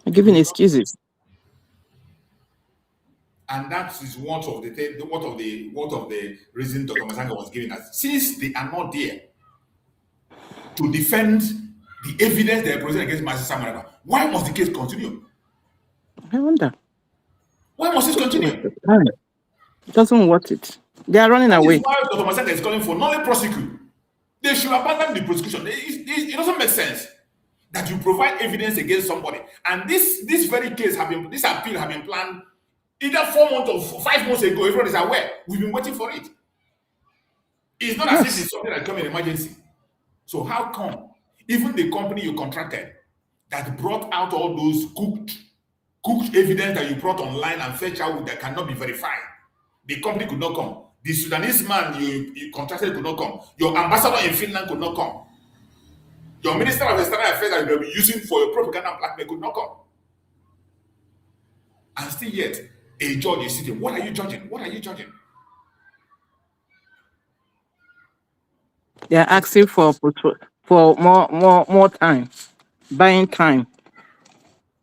They're giving excuses. And that is one of the reason Dr. Masanga was giving us. Since they are not there to defend the evidence they are presenting against Mazi Samaneba, why must the case continue? I wonder. Why must it continue? It doesn't worth it. They are running away. That is why Dr. Masanga is calling for not prosecute. They should abandon the prosecution. It doesn't make sense that you provide evidence against somebody. And this very case this appeal have been planned either 4 months or 5 months ago. Everyone is aware. We've been waiting for it. It's not as if it's something that come in emergency. So how come even the company you contracted that brought out all those cooked evidence that you brought online and fetch out that cannot be verified, the company could not come. The Sudanese man you contracted could not come. Your ambassador in Finland could not come. Your minister of external affairs that you'll be using for your propaganda and blackmail could not come. And still yet, a judge is sitting. What are you judging? What are you judging? They are asking for more time, buying time.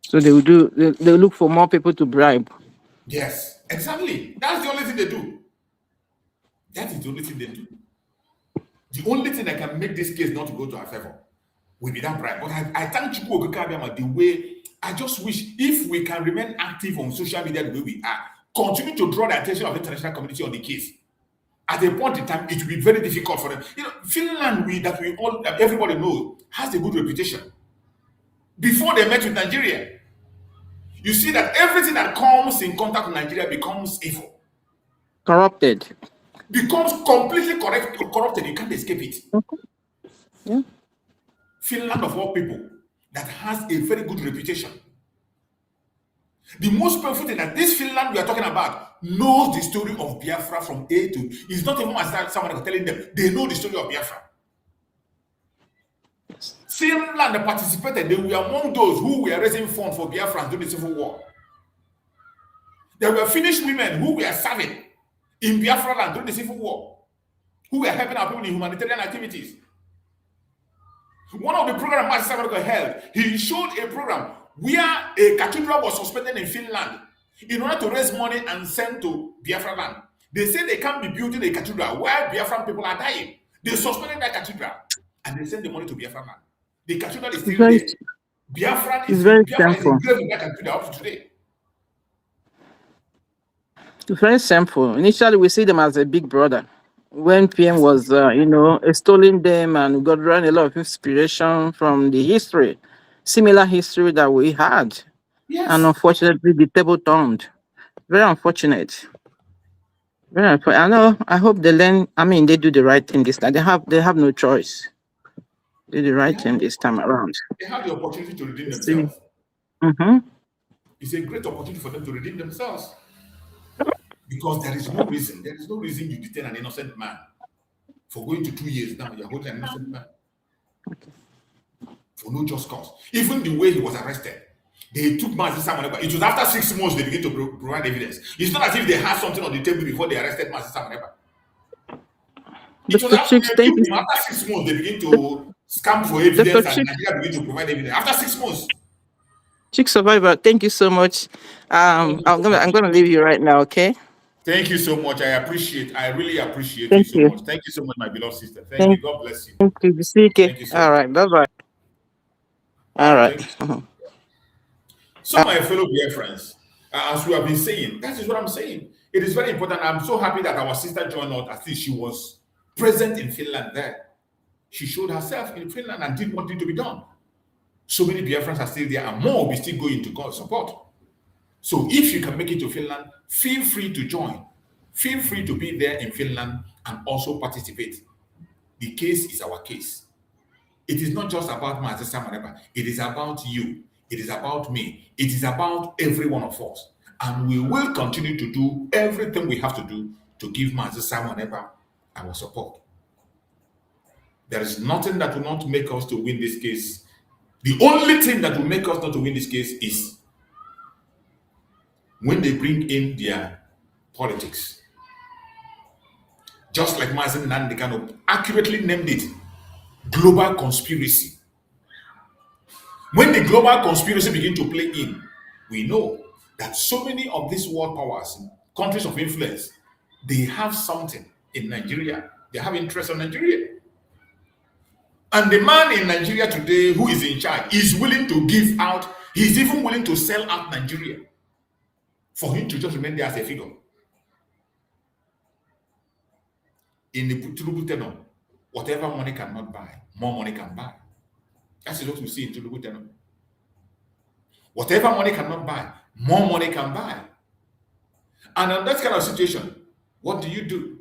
So they will look for more people to bribe. Yes, exactly. That's the only thing they do. That is the only thing they do. The only thing that can make this case not to go to our favor will be that bribe. But I thank Chukwu Okekabiyama the way. I just wish if we can remain active on social media the way we are, continue to draw the attention of the international community on the case. At a point in time, it will be very difficult for them. Finland, everybody knows, has a good reputation. Before they met with Nigeria, you see that everything that comes in contact with Nigeria becomes evil. Corrupted. Becomes completely corrupted. You can't escape it. Okay. Yeah. Finland, of all people, that has a very good reputation. The most painful thing that this Finland we are talking about knows the story of Biafra from A to. It's not even as someone telling them. They know the story of Biafra. Finland participated. They were among those who were raising funds for Biafrans during the Civil War. There were Finnish women who were serving in Biafra land during the Civil War, who were helping our people in humanitarian activities. One of the programs Mazi Samaneba held, he showed a program where a cathedral was suspended in Finland in order to raise money and send to Biafra land. They said they can't be building a cathedral where Biafran people are dying. They suspended that cathedral and they sent the money to Biafra land. The cathedral is still there. Biafra is engraved in that cathedral up to today. It's very simple. Initially, we see them as a big brother. When PM was, extolling them and got run a lot of inspiration from the history, similar history that we had. Yes. And unfortunately, the table turned. Very unfortunate. Very unfortunate. I hope they learn. They do the right thing this time. They have no choice. Do the right thing this time around. They have the opportunity to redeem themselves. Mm-hmm. It's a great opportunity for them to redeem themselves. Because there is no reason you detain an innocent man for going to 2 years now. You're holding an innocent man for no just cause. Even the way he was arrested, they took Mazi Samaneba. It was after 6 months they began to provide evidence. It's not as if they had something on the table before they arrested Mazi Samaneba. It was after 6 months they begin to scam for evidence and Nigeria begin to provide evidence. After 6 months. Chick Survivor, thank you so much. I'm gonna leave you right now, okay? Thank you so much. I really appreciate you so much. Thank you so much, my beloved sister. Thank you. God bless you. Thank you. Thank you so All right. Bye-bye. All right. So, my fellow dear friends, as we have been saying, that is what I'm saying. It is very important. I'm so happy that our sister joined us. At least she was present in Finland there. She showed herself in Finland and did what needed to be done. So many Biafrans are still there, and more will be still going to God support. So if you can make it to Finland, feel free to join. Feel free to be there in Finland and also participate. The case is our case. It is not just about my sister Mareba. It is about you. It is about me. It is about every one of us. And we will continue to do everything we have to do to give Master Simon Ekpa our support. There is nothing that will not make us to win this case. The only thing that will make us not to win this case is when they bring in their politics. Just like Mazen Nandekano accurately named it, global conspiracy. When the global conspiracy begin to play in, we know that so many of these world powers, countries of influence, they have something in Nigeria. They have interest in Nigeria. And the man in Nigeria today who is in charge is willing to give out, he's even willing to sell out Nigeria for him to just remain there as a figure. In the Tinubu tenor, whatever money cannot buy, more money can buy. That is what we see in Tinubu tenor. Whatever money cannot buy, more money can buy. And in that kind of situation, what do you do?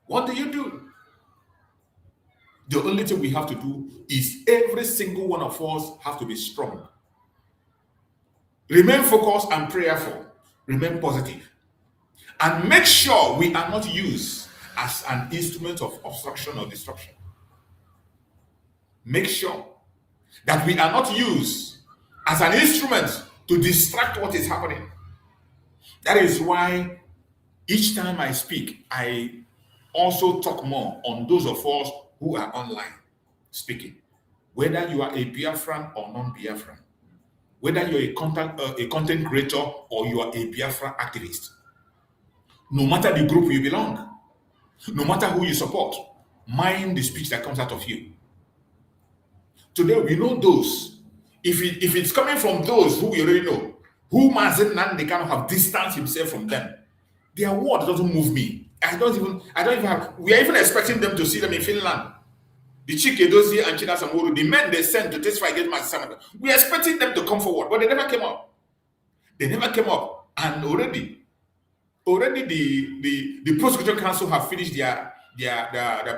What do you do? The only thing we have to do is every single one of us have to be strong. Remain focused and prayerful. Remain positive. And make sure we are not used as an instrument of obstruction or destruction. Make sure that we are not used as an instrument to distract what is happening. That is why each time I speak, I also talk more on those of us who are online speaking. Whether you are a Biafran or non-Biafran, whether you're a content creator or you are a Biafra activist, no matter the group you belong, no matter who you support, mind the speech that comes out of you. Today we know those. If it's coming from those who we already know, who Mazen Nandekano have distanced himself from them, their word doesn't move me. I don't even have. We are even expecting them to see them in Finland. The Chikedozi and China Samuru, the men they sent to testify against Master Samantha, we are expecting them to come forward, but they never came up. They never came up, and already the prosecution council have finished their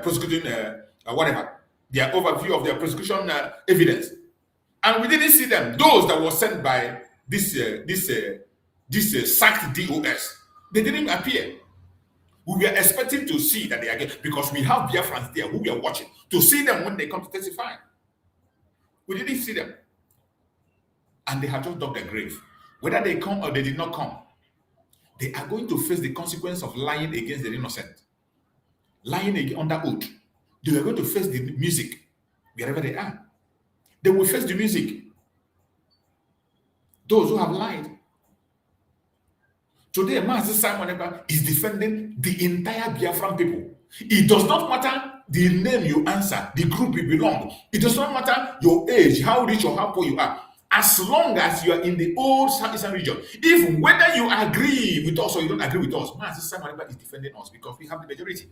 prosecuting their overview of their prosecution evidence, and we didn't see them. Those that were sent by this sacked DOS, they didn't appear. We were expecting to see that they are again, because we have Biafrans there who we are watching to see them when they come to testify. We didn't see them, and they have just dug their grave. Whether they come or they did not come, they are going to face the consequence of lying against the innocent, lying under oath. They are going to face the music wherever they are. They will face the music. Those who have lied. Today, Master Simon Ekpa is defending the entire Biafran people. It does not matter the name you answer, the group you belong. It does not matter your age, how rich or how poor you are. As long as you are in the old Southeastern region, even whether you agree with us or you don't agree with us, Master Simon Ekpa is defending us because we have the majority.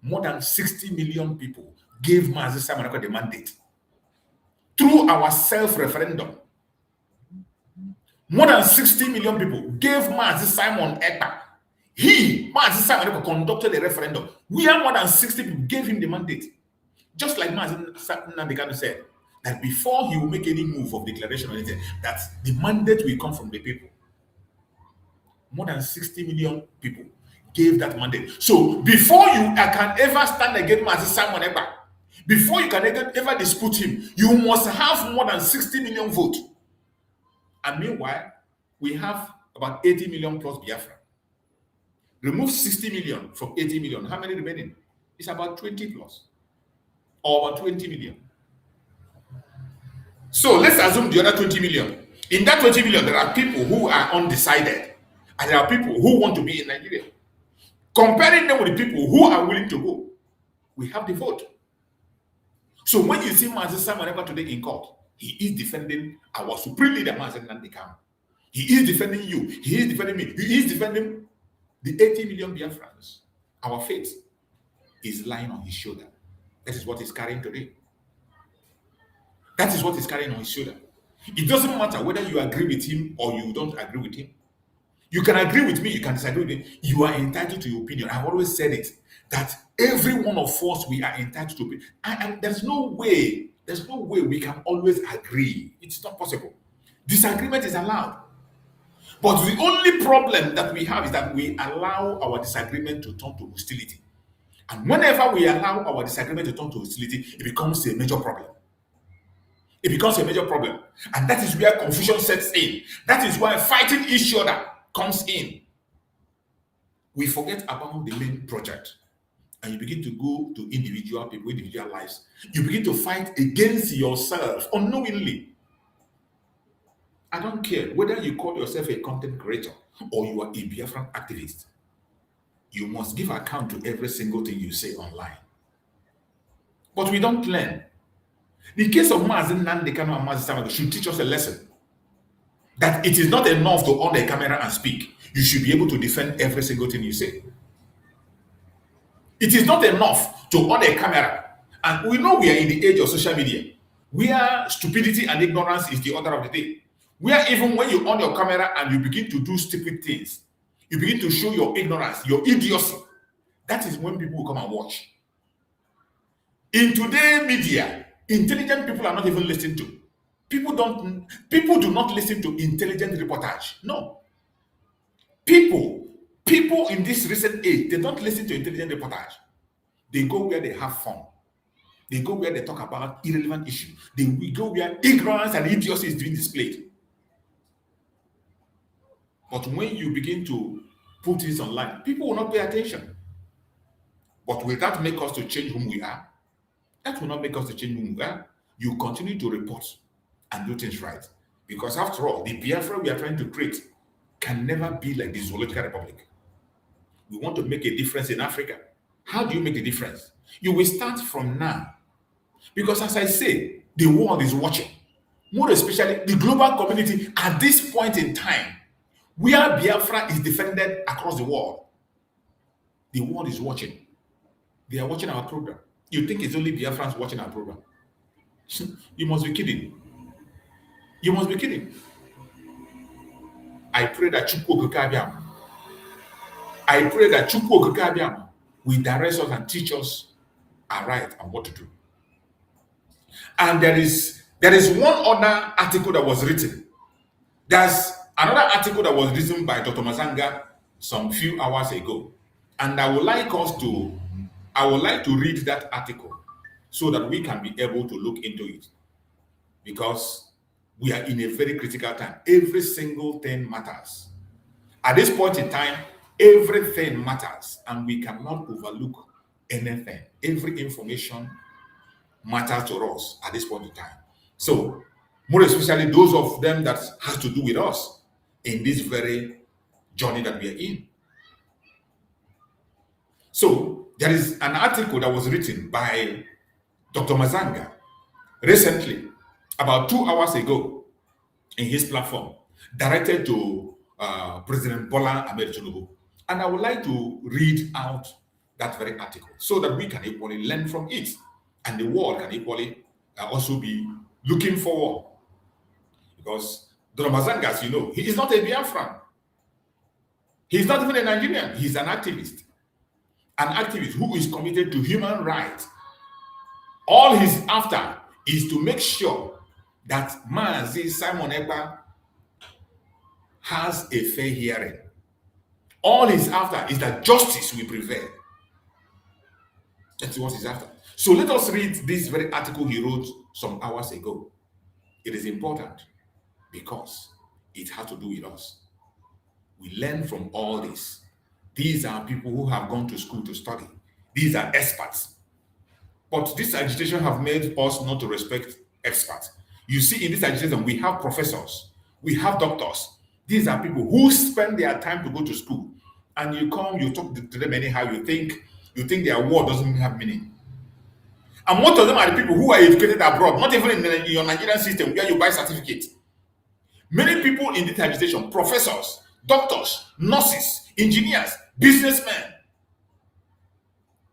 More than 60 million people gave Master Simon Ekpa the mandate through our self-referendum. More than 60 million people gave Mazi Simon Ekpa. Mazi Simon Ekpa, conducted a referendum. We are more than 60 people gave him the mandate. Just like Mazi Nandekano said, that before he will make any move of declaration or anything, that the mandate will come from the people. More than 60 million people gave that mandate. So before you can ever stand against Mazi Simon Ekpa, before you can ever dispute him, you must have more than 60 million votes. And meanwhile, we have about 80 million plus Biafra. Remove 60 million from 80 million. How many remaining? It's about 20 plus. Or about 20 million. So let's assume the other 20 million. In that 20 million, there are people who are undecided. And there are people who want to be in Nigeria. Comparing them with the people who are willing to go, we have the vote. So when you see Mazi Simon Ekpa today in court, he is defending our supreme leader, Mazi Nandekano. He is defending you. He is defending me. He is defending the 80 million Biafrans. Our faith is lying on his shoulder. That is what he's carrying today. That is what he's carrying on his shoulder. It doesn't matter whether you agree with him or you don't agree with him. You can agree with me, you can disagree with me. You are entitled to your opinion. I've always said it, that every one of us, we are entitled to opinion. And there's no way we can always agree. It's not possible. Disagreement is allowed. But the only problem that we have is that we allow our disagreement to turn to hostility. And whenever we allow our disagreement to turn to hostility, it becomes a major problem. It becomes a major problem. And that is where confusion sets in. That is why fighting each other comes in. We forget about the main project. And you begin to go to individual people, individual lives. You begin to fight against yourself unknowingly. I don't care whether you call yourself a content creator or you are a Biafran activist. You must give account to every single thing you say online. But we don't learn. The case of Mazen Nandekano and Mazen Samago should teach us a lesson. That it is not enough to on the camera and speak. You should be able to defend every single thing you say. It is not enough to on a camera. And we know we are in the age of social media, where stupidity and ignorance is the order of the day. Where even when you on your camera and you begin to do stupid things, you begin to show your ignorance, your idiocy, that is when people will come and watch. In today's media, intelligent people are not even listened to. People do not listen to intelligent reportage. No. People in this recent age, they don't listen to intelligent reportage. They go where they have fun. They go where they talk about irrelevant issues. They go where ignorance and idiocy is being displayed. But when you begin to put this online, people will not pay attention. But will that make us to change whom we are? That will not make us to change whom we are. You continue to report and do things right. Because after all, the Biafra we are trying to create can never be like the Zoological Republic. We want to make a difference in Africa. How do you make the difference? You will start from now. Because as I say, the world is watching. More especially the global community at this point in time, where Biafra is defended across the world. The world is watching. They are watching our program. You think it's only Biafrans watching our program? You must be kidding. You must be kidding. I pray that Chukwu Okike will direct us and teach us aright and what to do. And there is one other article that was written. There's another article that was written by Dr. Mazanga some few hours ago. And I would like to read that article so that we can be able to look into it. Because we are in a very critical time. Every single thing matters. At this point in time, everything matters, and we cannot overlook anything. Every information matters to us at this point in time. So, more especially those of them that has to do with us in this very journey that we are in. So, there is an article that was written by Dr. Mazanga recently, about 2 hours ago, in his platform, directed to President Bola Ahmed Tinubu. And I would like to read out that very article so that we can equally learn from it. And the world can equally also be looking forward. Because Dr. Mazanga, as you know, he is not a Biafran. He's not even a Nigerian. He's an activist. An activist who is committed to human rights. All he's after is to make sure that Mazi Simon Ekpa has a fair hearing. All he's after is that justice will prevail. That's what he's after. So let us read this very article he wrote some hours ago. It is important because it has to do with us. We learn from all this. These are people who have gone to school to study. These are experts. But this agitation have made us not to respect experts. You see, in this agitation, we have professors, we have doctors. These are people who spend their time to go to school. And you come, you talk to them anyhow, you think their word doesn't have meaning. And most of them are the people who are educated abroad, not even in your Nigerian system where you buy certificates. Many people in this administration, professors, doctors, nurses, engineers, businessmen,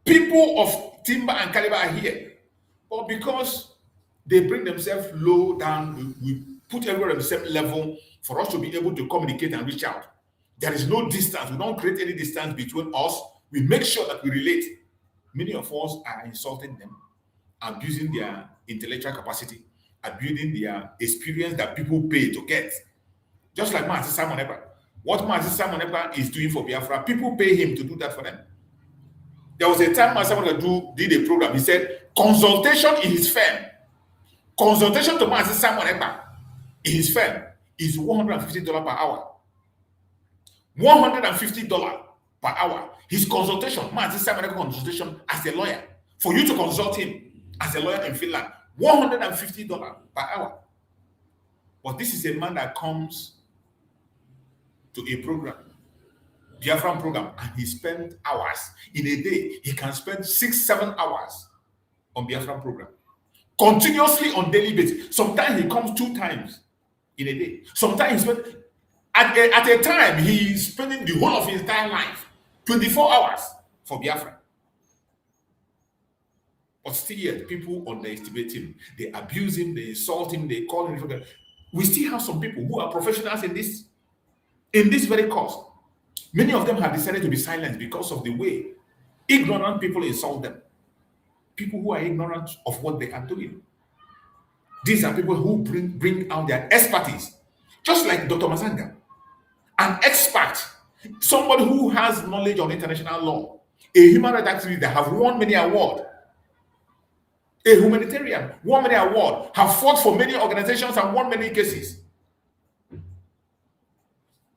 people of timber and caliber are here. But because they bring themselves low down, we put everyone on the same level for us to be able to communicate and reach out. There is no distance. We don't create any distance between us. We make sure that we relate. Many of us are insulting them, abusing their intellectual capacity, abusing their experience that people pay to get. Just like Master Simon Ekpa. What Master Simon Ekpa is doing for Biafra, people pay him to do that for them. There was a time Master Simon Ekpa did a program. He said, consultation in his firm. Consultation to Master Simon Ekpa in his firm is $150 per hour. $150 per hour. His consultation, Master Simon Ekpa consultation as a lawyer, for you to consult him as a lawyer in Finland, $150 per hour. But this is a man that comes to a program, Biafran program, and he spent hours in a day. He can spend 6-7 hours on Biafran program, continuously on daily basis. Sometimes he comes 2 times in a day. Sometimes he spends, at a time, he is spending the whole of his entire life, 24 hours for Biafra. But still yet, people underestimate him. They abuse him, they insult him, they call him. We still have some people who are professionals in this very cause. Many of them have decided to be silent because of the way ignorant people insult them. People who are ignorant of what they are doing. These are people who bring out their expertise. Just like Dr. Mazanga, an expert, somebody who has knowledge on international law, a human rights activist that have won many awards, a humanitarian, won many awards, have fought for many organizations and won many cases.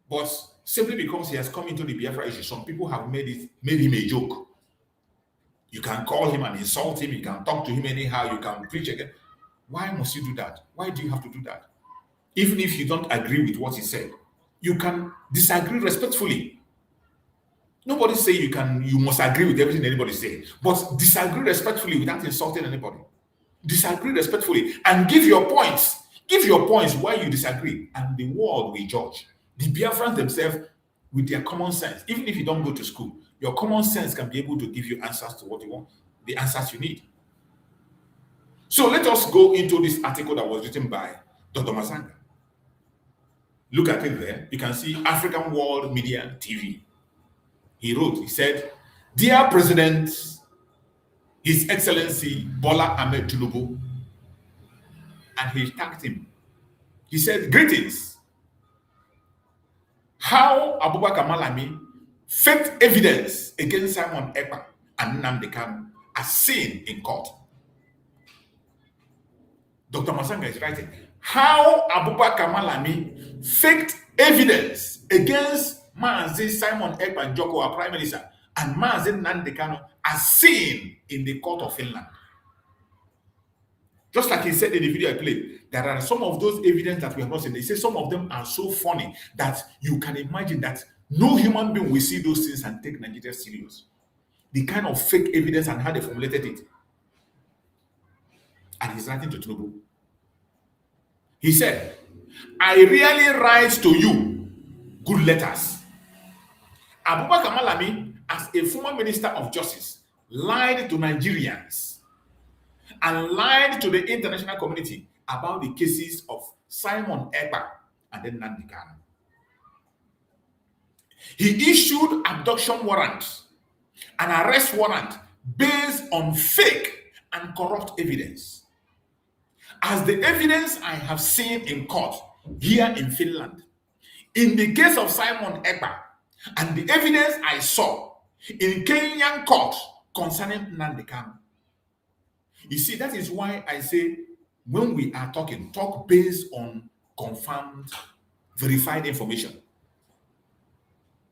But simply because he has come into the Biafra issue, some people have made him a joke. You can call him and insult him, you can talk to him anyhow, you can preach again. Why must you do that? Why do you have to do that? Even if you don't agree with what he said, you can disagree respectfully. Nobody say you must agree with everything anybody says, but disagree respectfully without insulting anybody. Disagree respectfully and give your points. Give your points why you disagree, and the world will judge. The Biafrans themselves, with their common sense, even if you don't go to school, your common sense can be able to give you answers to what you want, the answers you need. So let us go into this article that was written by Dr. Mazanga. Look at it there. You can see African World Media TV. He wrote, he said, "Dear President, His Excellency Bola Ahmed Tinubu," and he tagged him. He said, "Greetings. How Abubakar Malami faked evidence against Simon Ekpa and Nnamdi Kanu as seen in court." Dr. Mazanga is writing, how Abubakar Malami faked evidence against Mazi Simon Ekpa Joko, our Prime Minister, and Mazi Nnamdi Kanu as seen in the court of Finland. Just like he said in the video I played, there are some of those evidence that we have not seen. He says some of them are so funny that you can imagine that no human being will see those things and take Nigeria serious. The kind of fake evidence and how they formulated it. And he's writing to Tinubu. He said, "I really write to you good letters. Abubakar Malami, as a former Minister of Justice, lied to Nigerians and lied to the international community about the cases of Simon Ekpa and then Nnamdi Kanu. He issued abduction warrants and arrest warrant based on fake and corrupt evidence. As the evidence I have seen in court here in Finland, in the case of Simon Ekpa, and the evidence I saw in Kenyan court concerning Nnamdi Kanu. You see, that is why I say when we are talking, talk based on confirmed, verified information.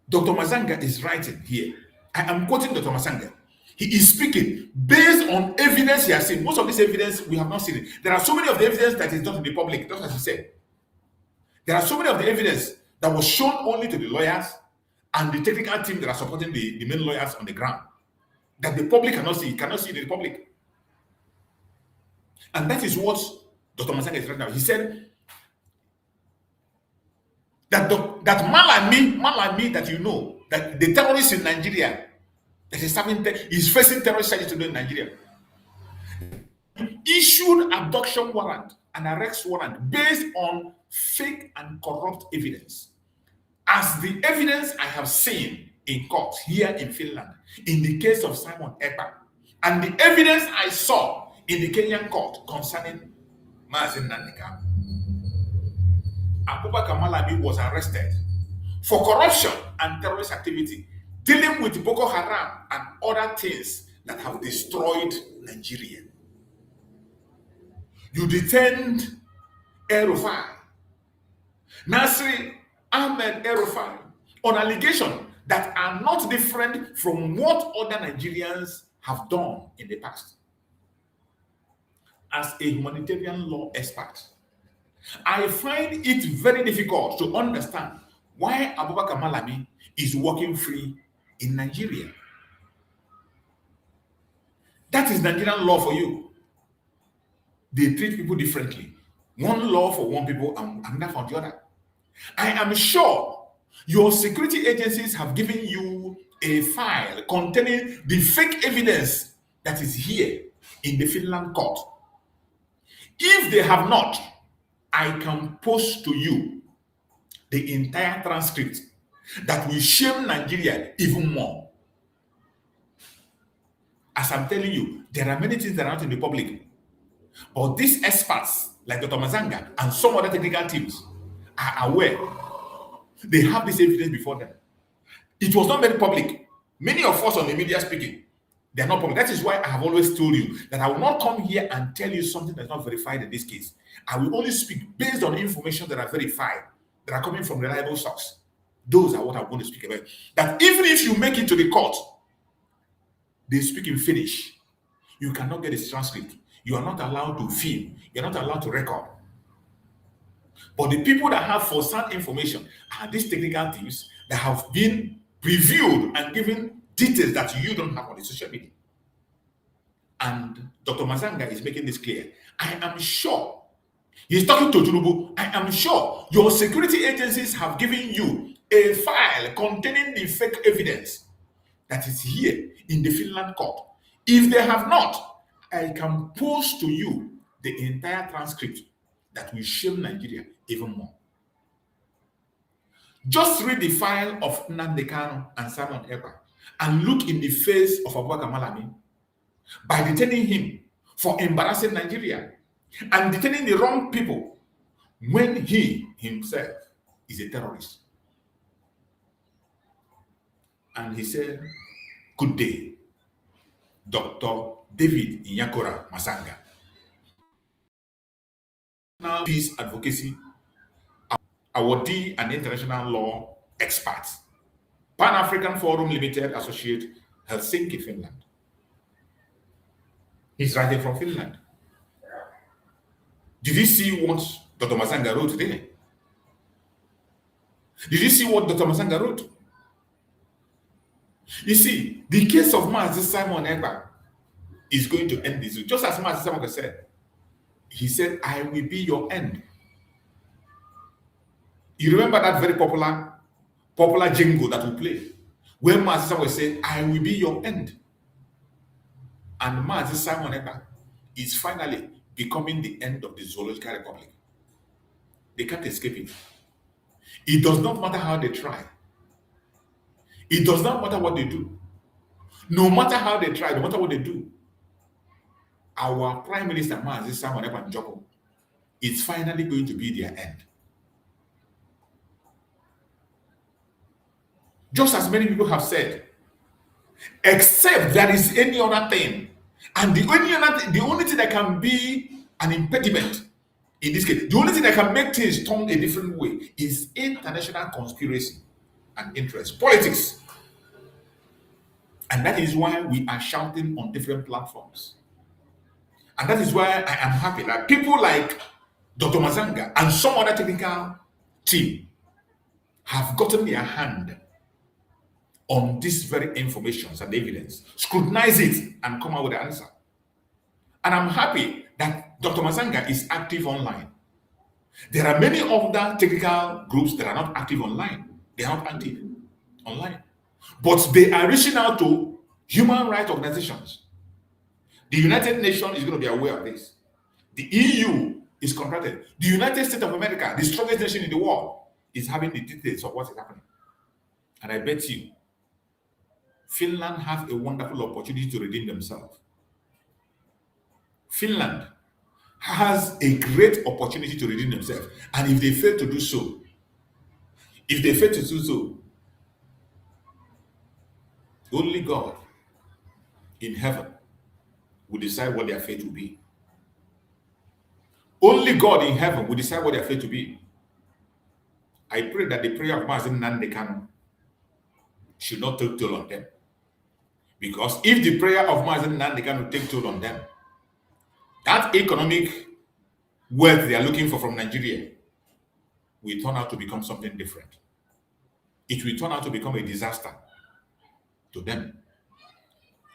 Dr. Mazanga is writing here. I am quoting Dr. Mazanga. He is speaking based on evidence he has seen. Most of this evidence we have not seen it. There are so many of the evidence that is not in the public, just as he said. There are so many of the evidence that was shown only to the lawyers and the technical team that are supporting the main lawyers on the ground, that the public cannot see it in the public. And that is what Dr. Mazanga is right now. He said, that man like me that you know, that the terrorist in Nigeria that is facing terrorist charges today in Nigeria, issued abduction warrant and arrest warrant based on fake and corrupt evidence. As the evidence I have seen in court here in Finland, in the case of Simon Ekpa, and the evidence I saw in the Kenyan court concerning Mazi Nnamdi Kanu, Abubakar Malami was arrested for corruption and terrorist activity, dealing with Boko Haram and other things that have destroyed Nigeria. You detained El-Rufai, Nasri Ahmed El-Rufai, on allegations that are not different from what other Nigerians have done in the past. As a humanitarian law expert, I find it very difficult to understand why Abubakar Malami is walking free in Nigeria. That is Nigerian law for you. They treat people differently. One law for one people and another for the other. I am sure your security agencies have given you a file containing the fake evidence that is here in the Finland court. If they have not, I can post to you the entire transcript that will shame Nigeria even more. As I'm telling you, there are many things that are not in the public. But these experts, like Dr. Mazanga and some other technical teams, are aware. They have this evidence before them. It was not made public. Many of us on the media speaking, they are not public. That is why I have always told you that I will not come here and tell you something that's not verified in this case. I will only speak based on information that are verified, that are coming from reliable sources. Those are what I'm going to speak about. That even if you make it to the court, they speak in Finnish. You cannot get a transcript. You are not allowed to film. You're not allowed to record. But the people that have first-hand information are these technical teams that have been reviewed and given details that you don't have on the social media. And Dr. Mazanga is making this clear. I am sure, he's talking to Tinubu, I am sure your security agencies have given you a file containing the fake evidence that is here in the Finland court. If they have not, I can post to you the entire transcript that will shame Nigeria even more. Just read the file of Nnamdi Kanu and Simon Ekpa and look in the face of Abubakar Malami by detaining him for embarrassing Nigeria and detaining the wrong people when he himself is a terrorist. And he said, "Good day, Dr. David Inyakora Masanga, now peace advocacy awardee and international law expert, Pan-African Forum Limited Associate, Helsinki, Finland." He's writing from Finland. Did you see what Dr. Masanga wrote today? Did you see what Dr. Masanga wrote? You see, the case of Mazi Simon Ekpa is going to end this week. Just as Mazi Simon said, he said, "I will be your end." You remember that very popular jingle that we play, where Mazi Simon said, "I will be your end." And Mazi Simon Ekpa is finally becoming the end of the Zoological Republic. They can't escape it. It does not matter how they try. It does not matter what they do. No matter how they try, no matter what they do, our Prime Minister Mazi Simon Ekpa Njoko is finally going to be their end. Just as many people have said, except there is any other thing, and the only thing that can be an impediment in this case, the only thing that can make things turn a different way is international conspiracy and interest, politics. And that is why we are shouting on different platforms. And that is why I am happy that people like Dr. Mazanga and some other technical team have gotten their hand on this very information and evidence, scrutinize it, and come out with the answer. And I'm happy that Dr. Mazanga is active online. There are many other technical groups that are not active online. They are not active online. But they are reaching out to human rights organizations. The United Nations is going to be aware of this. The EU is contracted. The United States of America, the strongest nation in the world, is having the details of what is happening. And I bet you, Finland has a wonderful opportunity to redeem themselves. Finland has a great opportunity to redeem themselves. And if they fail to do so, only God in heaven will decide what their fate will be. Only God in heaven will decide what their fate will be. I pray that the prayer of Mazen Nandekano should not take toll on them. Because if the prayer of Mazen Nandekano take toll on them, that economic wealth they are looking for from Nigeria will turn out to become something different. It will turn out to become a disaster to them.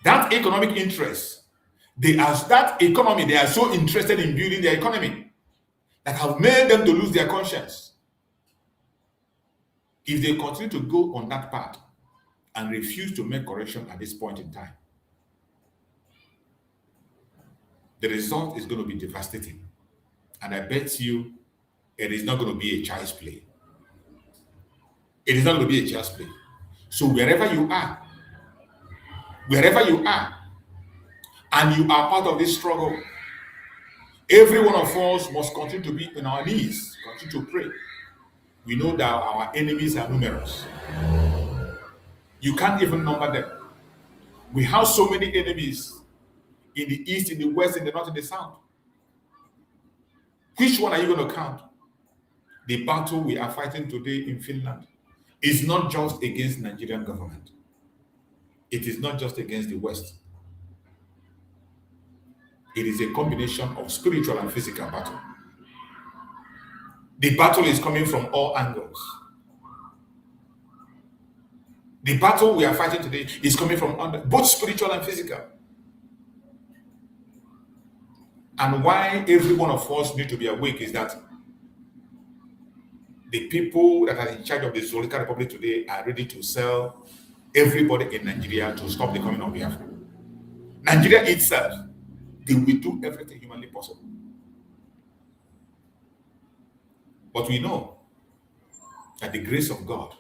That economic interest, they are so interested in building their economy that have made them to lose their conscience. If they continue to go on that path and refuse to make correction at this point in time, the result is going to be devastating. And I bet you it is not going to be a child's play. It is not going to be a child's play. So wherever you are, and you are part of this struggle, every one of us must continue to be on our knees, continue to pray. We know that our enemies are numerous. You can't even number them. We have so many enemies in the east, in the west, in the north, in the south. Which one are you going to count? The battle we are fighting today in Finland is not just against the Nigerian government. It is not just against the West. It is a combination of spiritual and physical battle. The battle is coming from all angles. The battle we are fighting today is coming from both spiritual and physical. And why every one of us need to be awake is that the people that are in charge of the Zolika Republic today are ready to sell everybody in Nigeria to stop the coming of Biafra. Nigeria itself, they will do everything humanly possible. But we know that the grace of God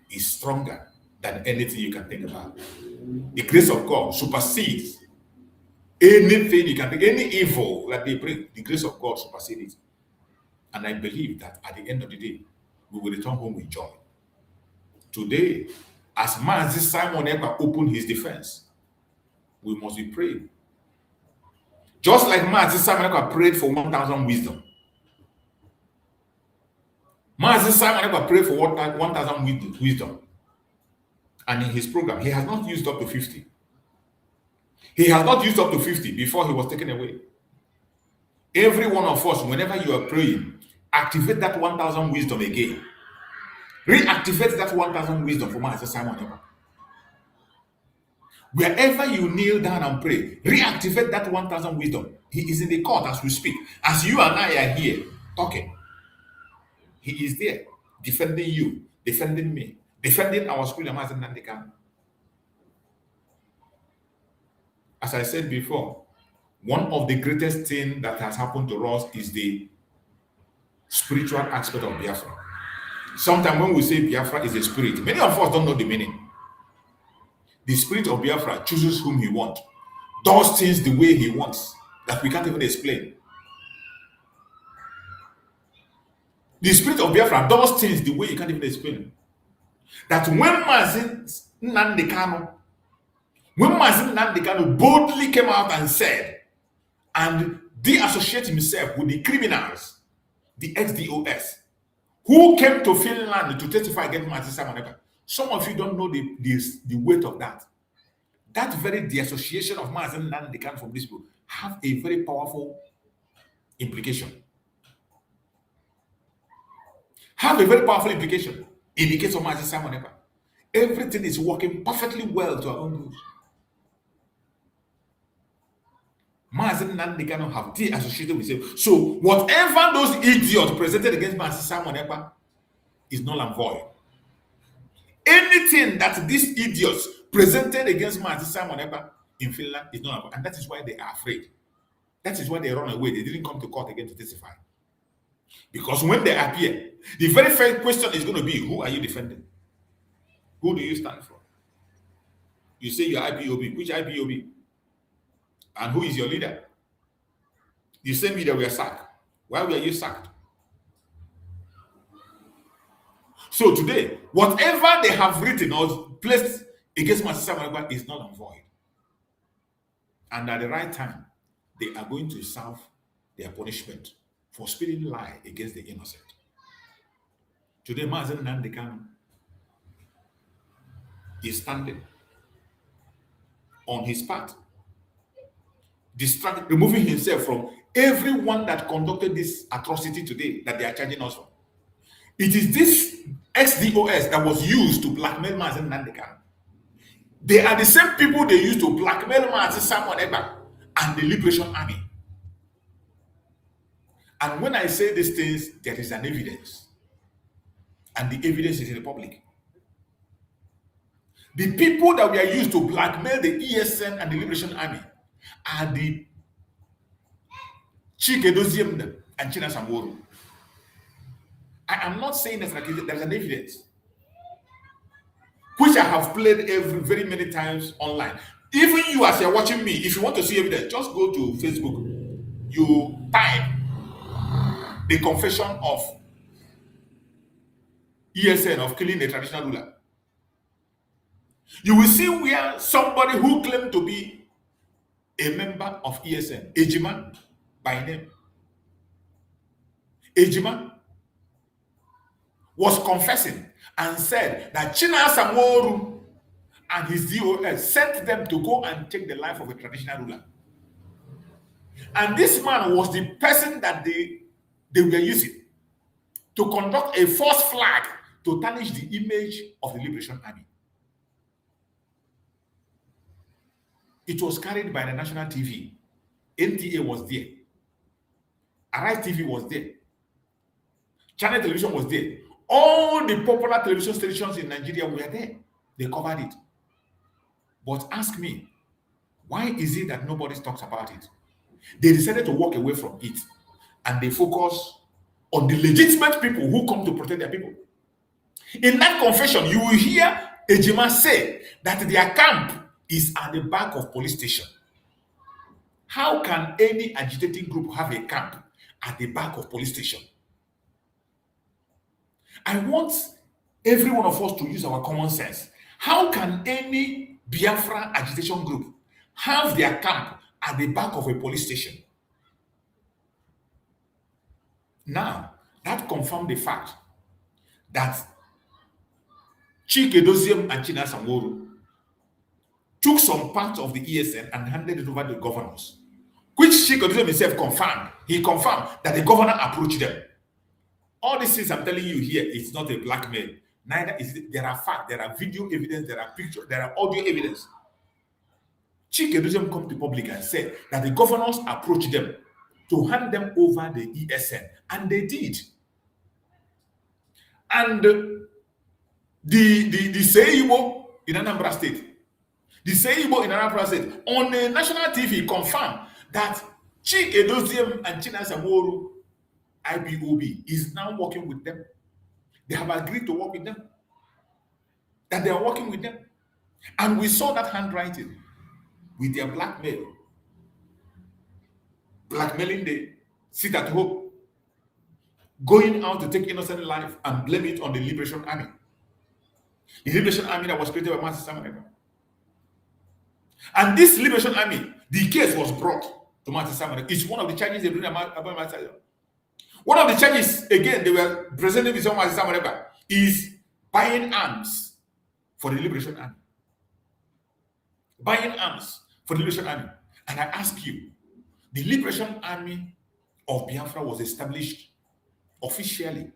is stronger than anything you can think about. The grace of God supersedes anything you can think, any evil that they bring. The grace of God supersedes it. And I believe that at the end of the day, we will return home with joy. Today, as Mazi Simon Ekpa opened his defense, we must be praying. Just like Mazi Simon Ekpa prayed for 1,000 wisdom. Mazi Simon Ekpa prayed for 1,000 wisdom. And in his program, he has not used up to 50. He has not used up to 50 before he was taken away. Every one of us, whenever you are praying, activate that 1,000 wisdom again. Reactivate that 1,000 wisdom for Master Simon Ekpa. Wherever you kneel down and pray, reactivate that 1,000 wisdom. He is in the court as we speak. As you and I are here talking, he is there defending you, defending me, defending our school and Master Nandekan. As I said before, one of the greatest things that has happened to us is the spiritual aspect of Biafra. Sometimes when we say Biafra is a spirit, many of us don't know the meaning. The spirit of Biafra chooses whom he wants, does things the way he wants, that we can't even explain. The spirit of Biafra does things the way you can't even explain. That when Mazi Nandekano boldly came out and said, and de-associate himself with the criminals, the XDOS, who came to Finland to testify against Mazi Simon Ekpa. Some of you don't know the weight of that. That very de-association of Mazi Nandekano from this book have a very powerful implication. Have a very powerful implication in the case of Mazi Simon Ekpa. Everything is working perfectly well to our own good. Mazen Nandekano have de-associated with him. So whatever those idiots presented against Mazen Simon Ekpa is null and void. Anything that these idiots presented against Mazen Simon Ekpa in Finland is null and void. And that is why they are afraid. That is why they run away. They didn't come to court again to testify. Because when they appear, the very first question is going to be, who are you defending? Who do you stand for? You say you're IPOB. Which IPOB? And who is your leader? The same leader were sacked. Why were you sacked? So today, whatever they have written or placed against Master Samuel is null and void. And at the right time, they are going to serve their punishment for speaking lie against the innocent. Today, Mazen Nandekano is standing on his path, removing himself from everyone that conducted this atrocity today that they are charging us for. It is this XDOS that was used to blackmail Mazen Nandekano. They are the same people they used to blackmail Mazen Simon Ekpa and the Liberation Army. And when I say these things, there is an evidence. And the evidence is in the public. The people that were used to blackmail the ESN and the Liberation Army are the Chike Doziem and China Samoro. I am not saying there's an evidence, which I have played very many times online. Even you, as you're watching me, if you want to see evidence, just go to Facebook. You type the confession of ESN of killing a traditional ruler. You will see where somebody who claimed to be a member of ESN, Ejima by name, Ejima was confessing and said that China Samoru and his DOS sent them to go and take the life of a traditional ruler. And this man was the person that they were using to conduct a false flag to tarnish the image of the Liberation Army. It was carried by the national TV. NTA was there. Arise TV was there. Channel Television was there. All the popular television stations in Nigeria were there. They covered it. But ask me, why is it that nobody talks about it? They decided to walk away from it and they focus on the legitimate people who come to protect their people. In that confession, you will hear Ejima say that their camp is at the back of police station. How can any agitating group have a camp at the back of police station? I want every one of us to use our common sense. How can any Biafra agitation group have their camp at the back of a police station? Now, that confirmed the fact that Chike Doziem and China Samoro took some part of the ESN and handed it over to the governors, which Chike Doziem himself confirmed. He confirmed that the governor approached them. All these things I'm telling you here is not a blackmail. Neither is it. There are facts, there are video evidence, there are pictures, there are audio evidence. Chike Doziem come to public and said that the governors approached them to hand them over the ESN, and they did. And the Seibo in Anambra State, on the national TV confirmed that Chike Doziem and China Samoru IPOB is now working with them. They have agreed to work with them. That they are working with them. And we saw that handwriting with their blackmail. Blackmailing the sit at home. Going out to take innocent life and blame it on the Liberation Army. The Liberation Army that was created by Master Samuel. And this Liberation Army, the case was brought to Master Samuel. It's one of the charges they bring about Master Samuel. One of the charges, again, they were presented with Master Samuel is buying arms for the Liberation Army. Buying arms for the Liberation Army. And I ask you, the Liberation Army of Biafra was established officially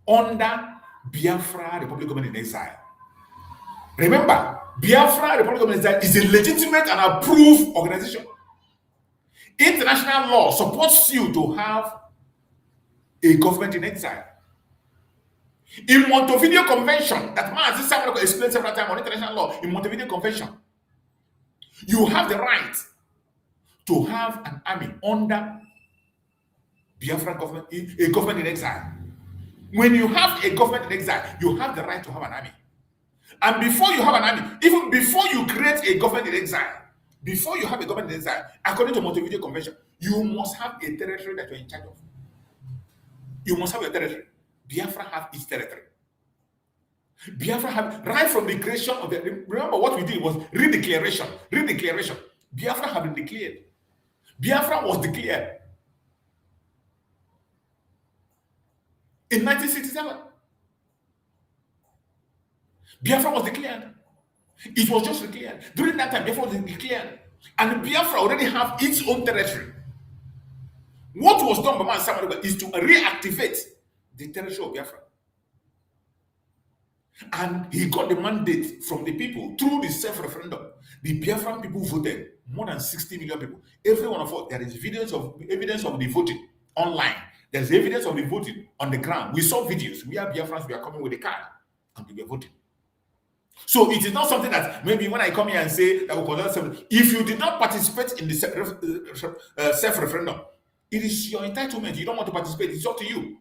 under Biafra Republic Government in Exile. Remember, Biafra Republic Government in Exile is a legitimate and approved organization. International law supports you to have a government in exile. In Montevideo Convention, that Mazi Samuel explained several times on international law, in Montevideo Convention, you have the right to have an army under Biafran government, a government in exile. When you have a government in exile, you have the right to have an army. And before you have an army, even before you create a government in exile, before you have a government in exile, according to Montevideo Convention, you must have a territory that you're in charge of. You must have a territory. Biafra have its territory. Biafra have, right from the creation of the, remember what we did was redeclaration. Biafra have been declared. Biafra was declared in 1967. Biafra was declared. It was just declared. During that time, Biafra was declared. And Biafra already have its own territory. What was done by Man Samuel is to reactivate the territory of Biafra. And he got the mandate from the people through the self-referendum. The Biafran people voted, more than 60 million people. Every one of us, there is evidence of the voting online. There's evidence of the voting on the ground. We saw videos. We are Biafrans, we are coming with a card, and we were voting. So it is not something that maybe when I come here and say that we conduct something, if you did not participate in the self-referendum, it is your entitlement. You don't want to participate, it's up to you.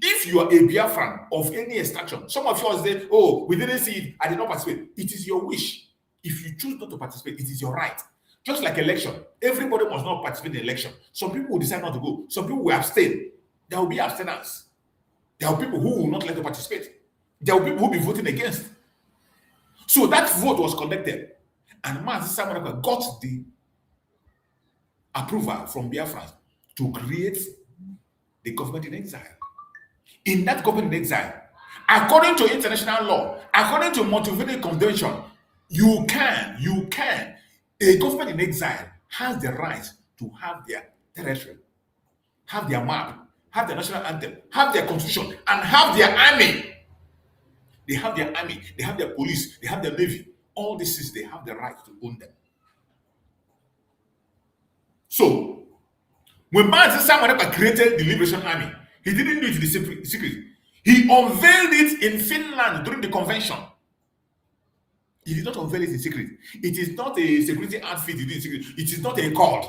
If you are a Biafran of any extraction, some of you will say, oh, we didn't see it, I did not participate. It is your wish. If you choose not to participate, it is your right. Just like election, everybody must not participate in election. Some people will decide not to go. Some people will abstain. There will be abstinence. There are people who will not let them participate. There will be people who will be voting against. So that vote was conducted, and Mazi Samuel got the approval from Biafrans to create the government in exile. In that government in exile, according to international law, according to Montevideo Convention, you can, a government in exile has the right to have their territory, have their map, have their national anthem, have their constitution, and have their army. They have their army, they have their police, they have their navy. All this is, they have the right to own them. So, when Mazi Samuel created the Liberation Army, he didn't do it in the secret. He unveiled it in Finland during the convention. He did not unveil it in secret. It is not a security outfit he did in secret. It is not a cult.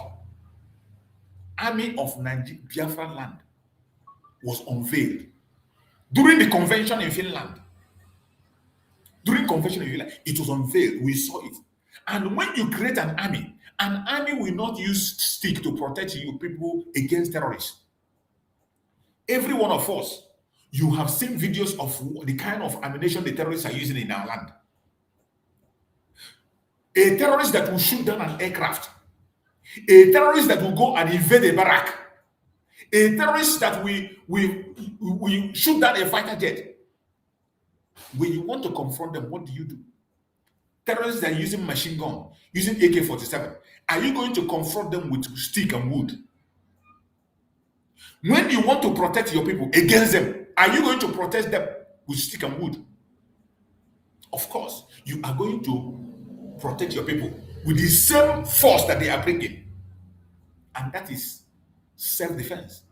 Army of Biafran land was unveiled during the convention in Finland. During convention in Finland, it was unveiled. We saw it. And when you create an army will not use stick to protect you people against terrorists. Every one of us, you have seen videos of the kind of ammunition the terrorists are using in our land. A terrorist that will shoot down an aircraft. A terrorist that will go and invade a barrack. A terrorist that will shoot down a fighter jet. When you want to confront them, what do? Terrorists that are using machine gun, using AK-47. Are you going to confront them with stick and wood? When you want to protect your people against them, are you going to protect them with stick and wood? Of course, you are going to protect your people with the same force that they are bringing. And that is self-defense.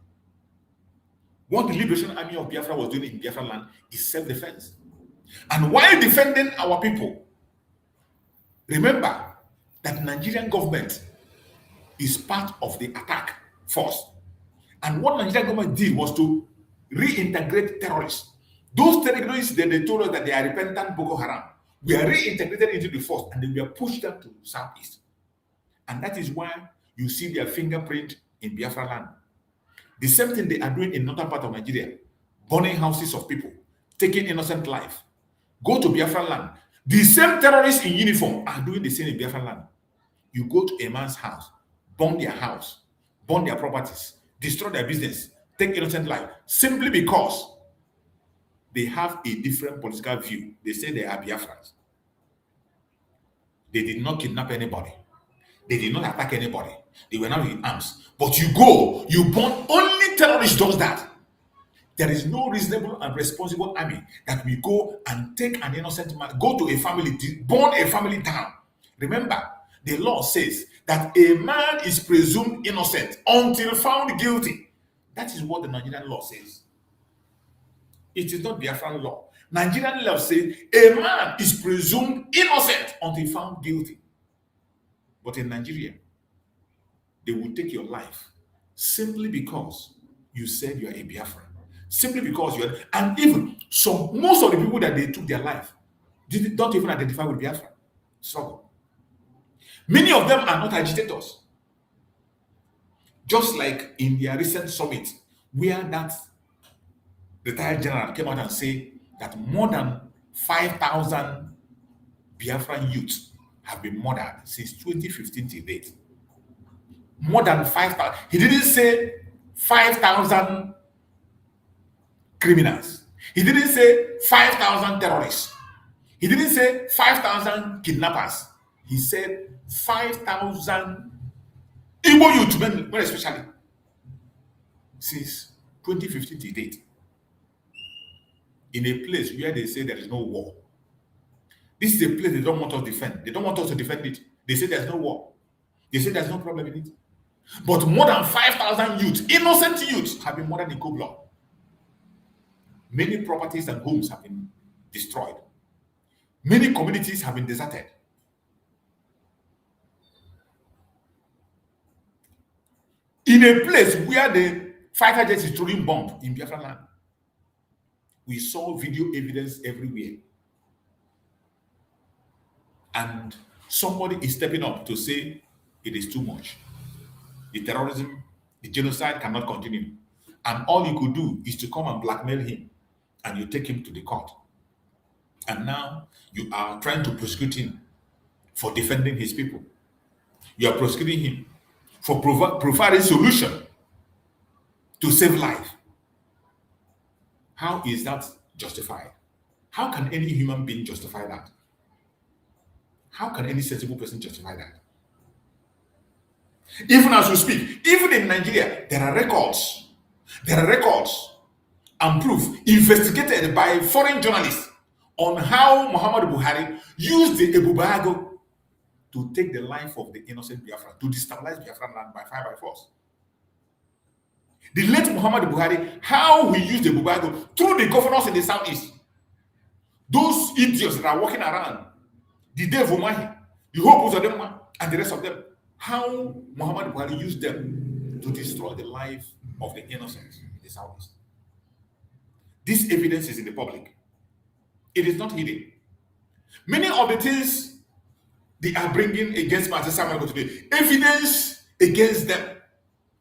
What the Liberation Army of Biafra was doing in Biafra land is self-defense. And while defending our people, remember that Nigerian government is part of the attack force. And what Nigerian government did was to reintegrate terrorists. Those terrorists that they told us that they are repentant Boko Haram, we are reintegrated into the force and then we are pushed them to southeast. And that is why you see their fingerprint in Biafra land. The same thing they are doing in northern part of Nigeria, burning houses of people, taking innocent life. Go to Biafra land. The same terrorists in uniform are doing the same in Biafra land. You go to a man's house, burn their house, burn their properties, destroy their business, take innocent life, simply because they have a different political view. They say they are Biafrans. They did not kidnap anybody. They did not attack anybody. They were not in arms. But you go, you burn, only terrorists does that. There is no reasonable and responsible army that will go and take an innocent man, go to a family, burn a family down. Remember, The law says that a man is presumed innocent until found guilty. That is what the Nigerian law says. It is not Biafran law. Nigerian law says a man is presumed innocent until found guilty. But in Nigeria, they will take your life simply because you said you are a Biafran. Simply because you are, and even most of the people that they took their life don't even identify with Biafra struggle. Many of them are not agitators. Just like in their recent summit, where that retired general came out and said that more than 5,000 Biafran youths have been murdered since 2015 to date. More than 5,000. He didn't say 5,000 criminals. He didn't say 5,000 terrorists. He didn't say 5,000 kidnappers. He said 5,000 Igbo youth men, especially since 2015 to date. In a place where they say there is no war. This is a place they don't want us to defend. They don't want us to defend it. They say there's no war. They say there's no problem in it. But more than 5,000 youths, innocent youths, have been murdered in cold blood. Many properties and homes have been destroyed. Many communities have been deserted. In a place where the fighter jet is throwing bomb in Biafra land, we saw video evidence everywhere. And somebody is stepping up to say it is too much. The terrorism, the genocide cannot continue. And all you could do is to come and blackmail him, and you take him to the court. And now you are trying to prosecute him for defending his people. You are prosecuting him for providing solution to save life. How is that justified? How can any human being justify that? How can any sensible person justify that? Even as we speak, even in Nigeria, there are records and proof investigated by foreign journalists on how Muhammadu Buhari used the Ebubago to take the life of the innocent Biafran, to destabilize Biafran land by fire by force. The late Muhammadu Buhari, how he used the Ebubago through the governors in the southeast. Those idiots that are walking around, the Devumahi, the Hope Uzodema, and the rest of them, how Muhammadu Buhari used them to destroy the life of the innocents in the southeast. This evidence is in the public. It is not hidden. Many of the things they are bringing against Master Samuel today, evidence against them,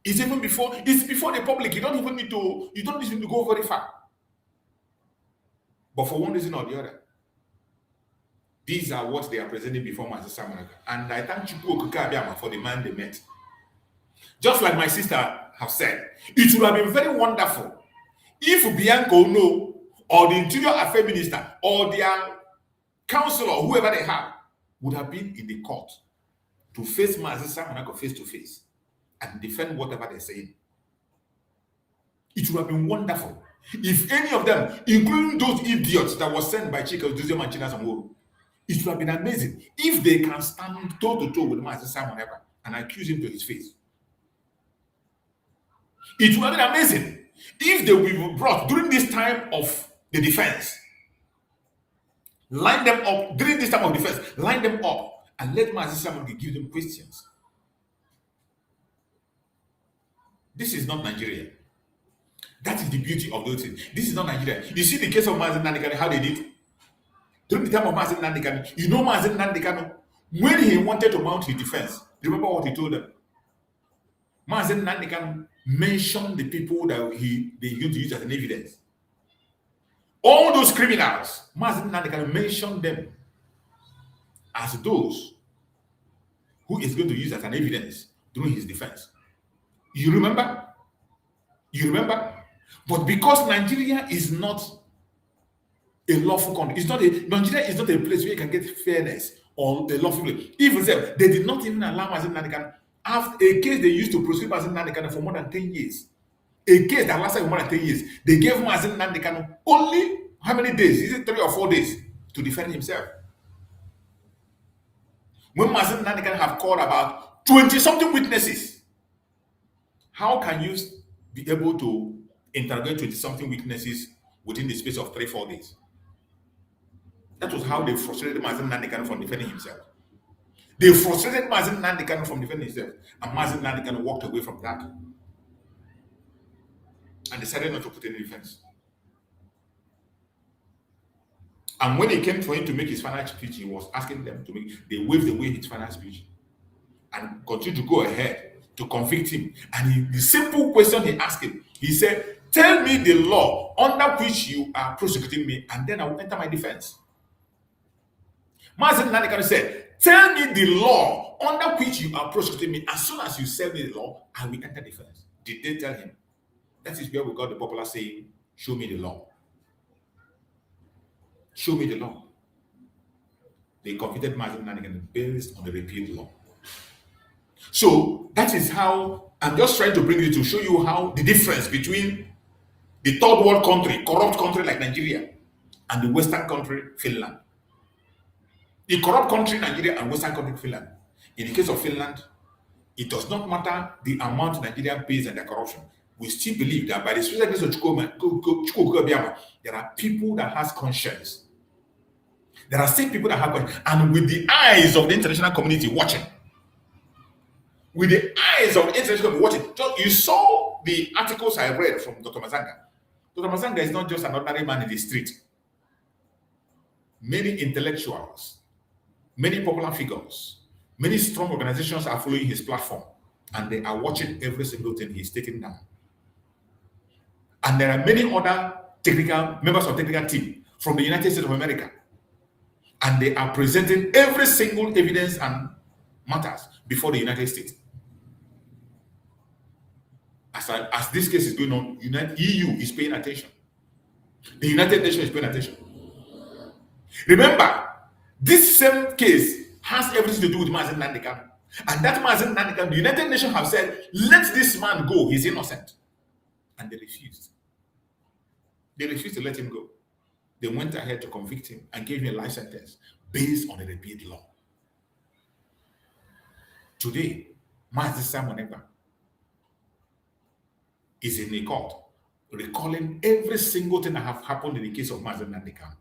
is even before the public. You don't even need to go very far. But for one reason or the other, these are what they are presenting before Master Samuel. And I thank Chukwu Okike for the man they met. Just like my sister have said, it would have been very wonderful if Bianca Ono or the Interior Affairs Minister or their counselor, whoever they have, would have been in the court to face Master Samuel face to face and defend whatever they're saying. It would have been wonderful if any of them, including those idiots that were sent by Chika Duzem and China Samoro, it would have been amazing if they can stand toe to toe with Master Simon Ever and accuse him to his face. It would have been amazing if they were brought during this time of the defense. Line them up during this time of defense, line them up and let Master Simon give them questions. This is not Nigeria. That is the beauty of those things. This is not Nigeria. You see the case of Mazen Nandekano, how they did? During the time of Mazen Nandekano, you know Mazen Nandekano, when he wanted to mount his defense, remember what he told them? Mazen Nandekano mentioned the people that they used to use as an evidence. All those criminals, Mazen Nandekano mentioned them as those who is going to use as an evidence during his defense. You remember? You remember? But because Nigeria is not a lawful country, Nigeria is not a place where you can get fairness or a lawful place. Even so, they did not even allow Mazen Nandekano. After a case they used to prosecute Mazen Nandekano for more than 10 years. A case that lasted for more than 10 years. They gave Mazen Nandekano only how many days? Is it 3 or 4 days to defend himself? When Mazen Nanikan have called about 20-something witnesses, how can you be able to interrogate 20-something witnesses within the space of 3-4 days? That was how they frustrated Mazen Nanikan from defending himself. They frustrated Mazen Nanikan from defending himself, and Mazen Nanikan walked away from that and decided not to put any defense. And when it came for him to make his final speech, he was asking them to make, they waved away his final speech and continued to go ahead to convict him. And the simple question he asked him, he said, tell me the law under which you are prosecuting me, and then I will enter my defense. Mazen Nanikan said, tell me the law under which you are prosecuting me. As soon as you tell me the law, I will enter defense. Did they tell him? That is where we got the popular saying, show me the law. Show me the law. They convicted Mazen Nanikan based on the repealed law. So that is how I'm just trying to bring it to show you how the difference between the third world country, corrupt country like Nigeria, and the Western country, Finland. The corrupt country, Nigeria, and Western country, Finland. In the case of Finland, it does not matter the amount Nigeria pays and the corruption. We still believe that by the special grace of Chukwuka, there are people that has conscience. There are still people that have conscience. And with the eyes of the international community watching, with the eyes of the international community watching, you saw the articles I read from Dr. Mazanga. Dr. Mazanga is not just an ordinary man in the street. Many intellectuals, many popular figures, many strong organizations are following his platform, and they are watching every single thing he's taking down. And there are many other members of technical team from the United States of America, and they are presenting every single evidence and matters before the United States. As this case is going on, EU is paying attention. The United Nations is paying attention. Remember, this same case has everything to do with Mazen Nanikan. And that Mazen Nanikan, the United Nations have said, let this man go, he's innocent. And they refused. They refused to let him go. They went ahead to convict him and gave him a life sentence based on a repealed law. Today, Mazi Simon Ekpa is in a court recalling every single thing that have happened in the case of Mazen Nanikan.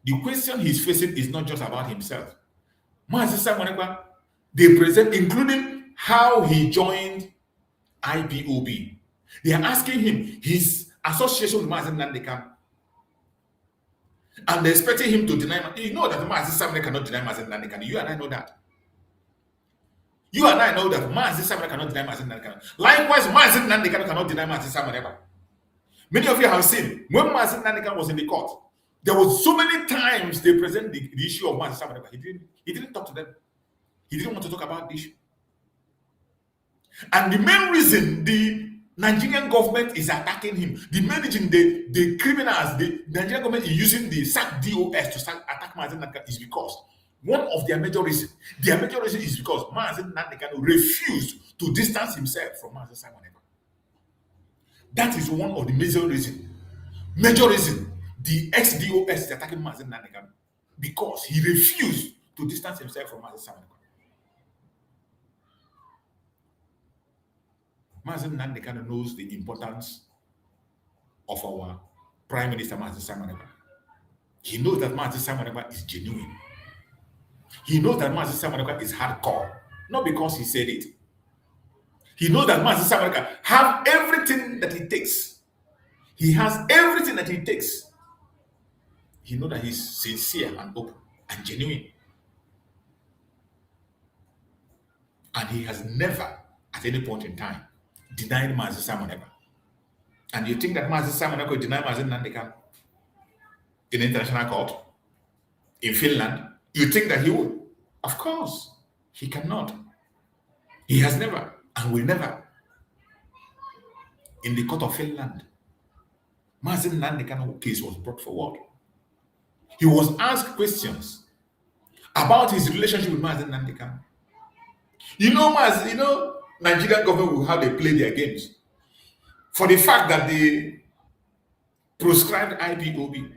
The question he's facing is not just about himself. Mazi Simon Ekpa, they present, including how he joined IPOB. They are asking him his association with Mazen Nanikan, and they're expecting him to deny. You know that Mazi Simon cannot deny Mazen Nanikan. You and I know that. You and I know that Mazi Simon cannot deny Mazen Nanikan. Likewise, Mazen Nanikan cannot deny Mazi Simon Ekpa. Many of you have seen when Mazen Nanikan was in the court, there was so many times they present the issue of Mazi Simon Ekpa. He didn't talk to them. He didn't want to talk about the issue. And the main reason the Nigerian government is attacking him, the main reason the criminals, the Nigerian government is using the SAC DOS to attack Mazen Nanikan is because one of their major reasons is because Mazen Nanikan refused to distance himself from Mazi Simon Ekpa. That is one of the major reasons. Major reason the ex-DOS is attacking Mazen Nanikan, because he refused to distance himself from Mazi Simon Ekpa. Mazen Nanikan knows the importance of our Prime Minister Mazi Simon Ekpa. He knows that Mazi Simon Ekpa is genuine. He knows that Mazi Simon Ekpa is hardcore, not because he said it. He knows that Mazi Simon Ekpa have everything that he takes. He has everything that he takes. He knows that he's sincere and open and genuine. And he has never, at any point in time, denied Mazi Simon Ekpa. And you think that Mazi Simon Ekpa will deny Mazen Nanikan in international court in Finland? You think that he would? Of course, he cannot. He has never and will never. In the court of Finland, Mazen Nanikan case was brought forward. He was asked questions about his relationship with Mazen Nanikan. Nigerian government will how they play their games. For the fact that they proscribed IPOB.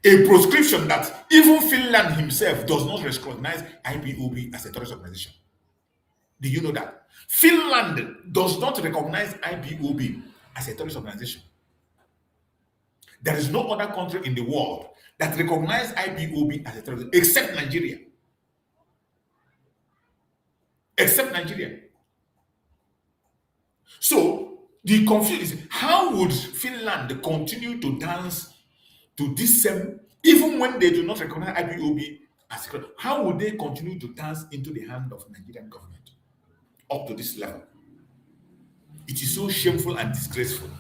a proscription that even Finland himself does not recognize IPOB as a terrorist organization. Do you know that? Finland does not recognize IPOB as a terrorist organization. There is no other country in the world that recognizes IPOB as a terrorist except Nigeria. Except Nigeria. So the confusion is, how would Finland continue to dance to this same, even when they do not recognize IPOB as a terrorist, how would they continue to dance into the hand of Nigerian government up to this level? It is so shameful and disgraceful.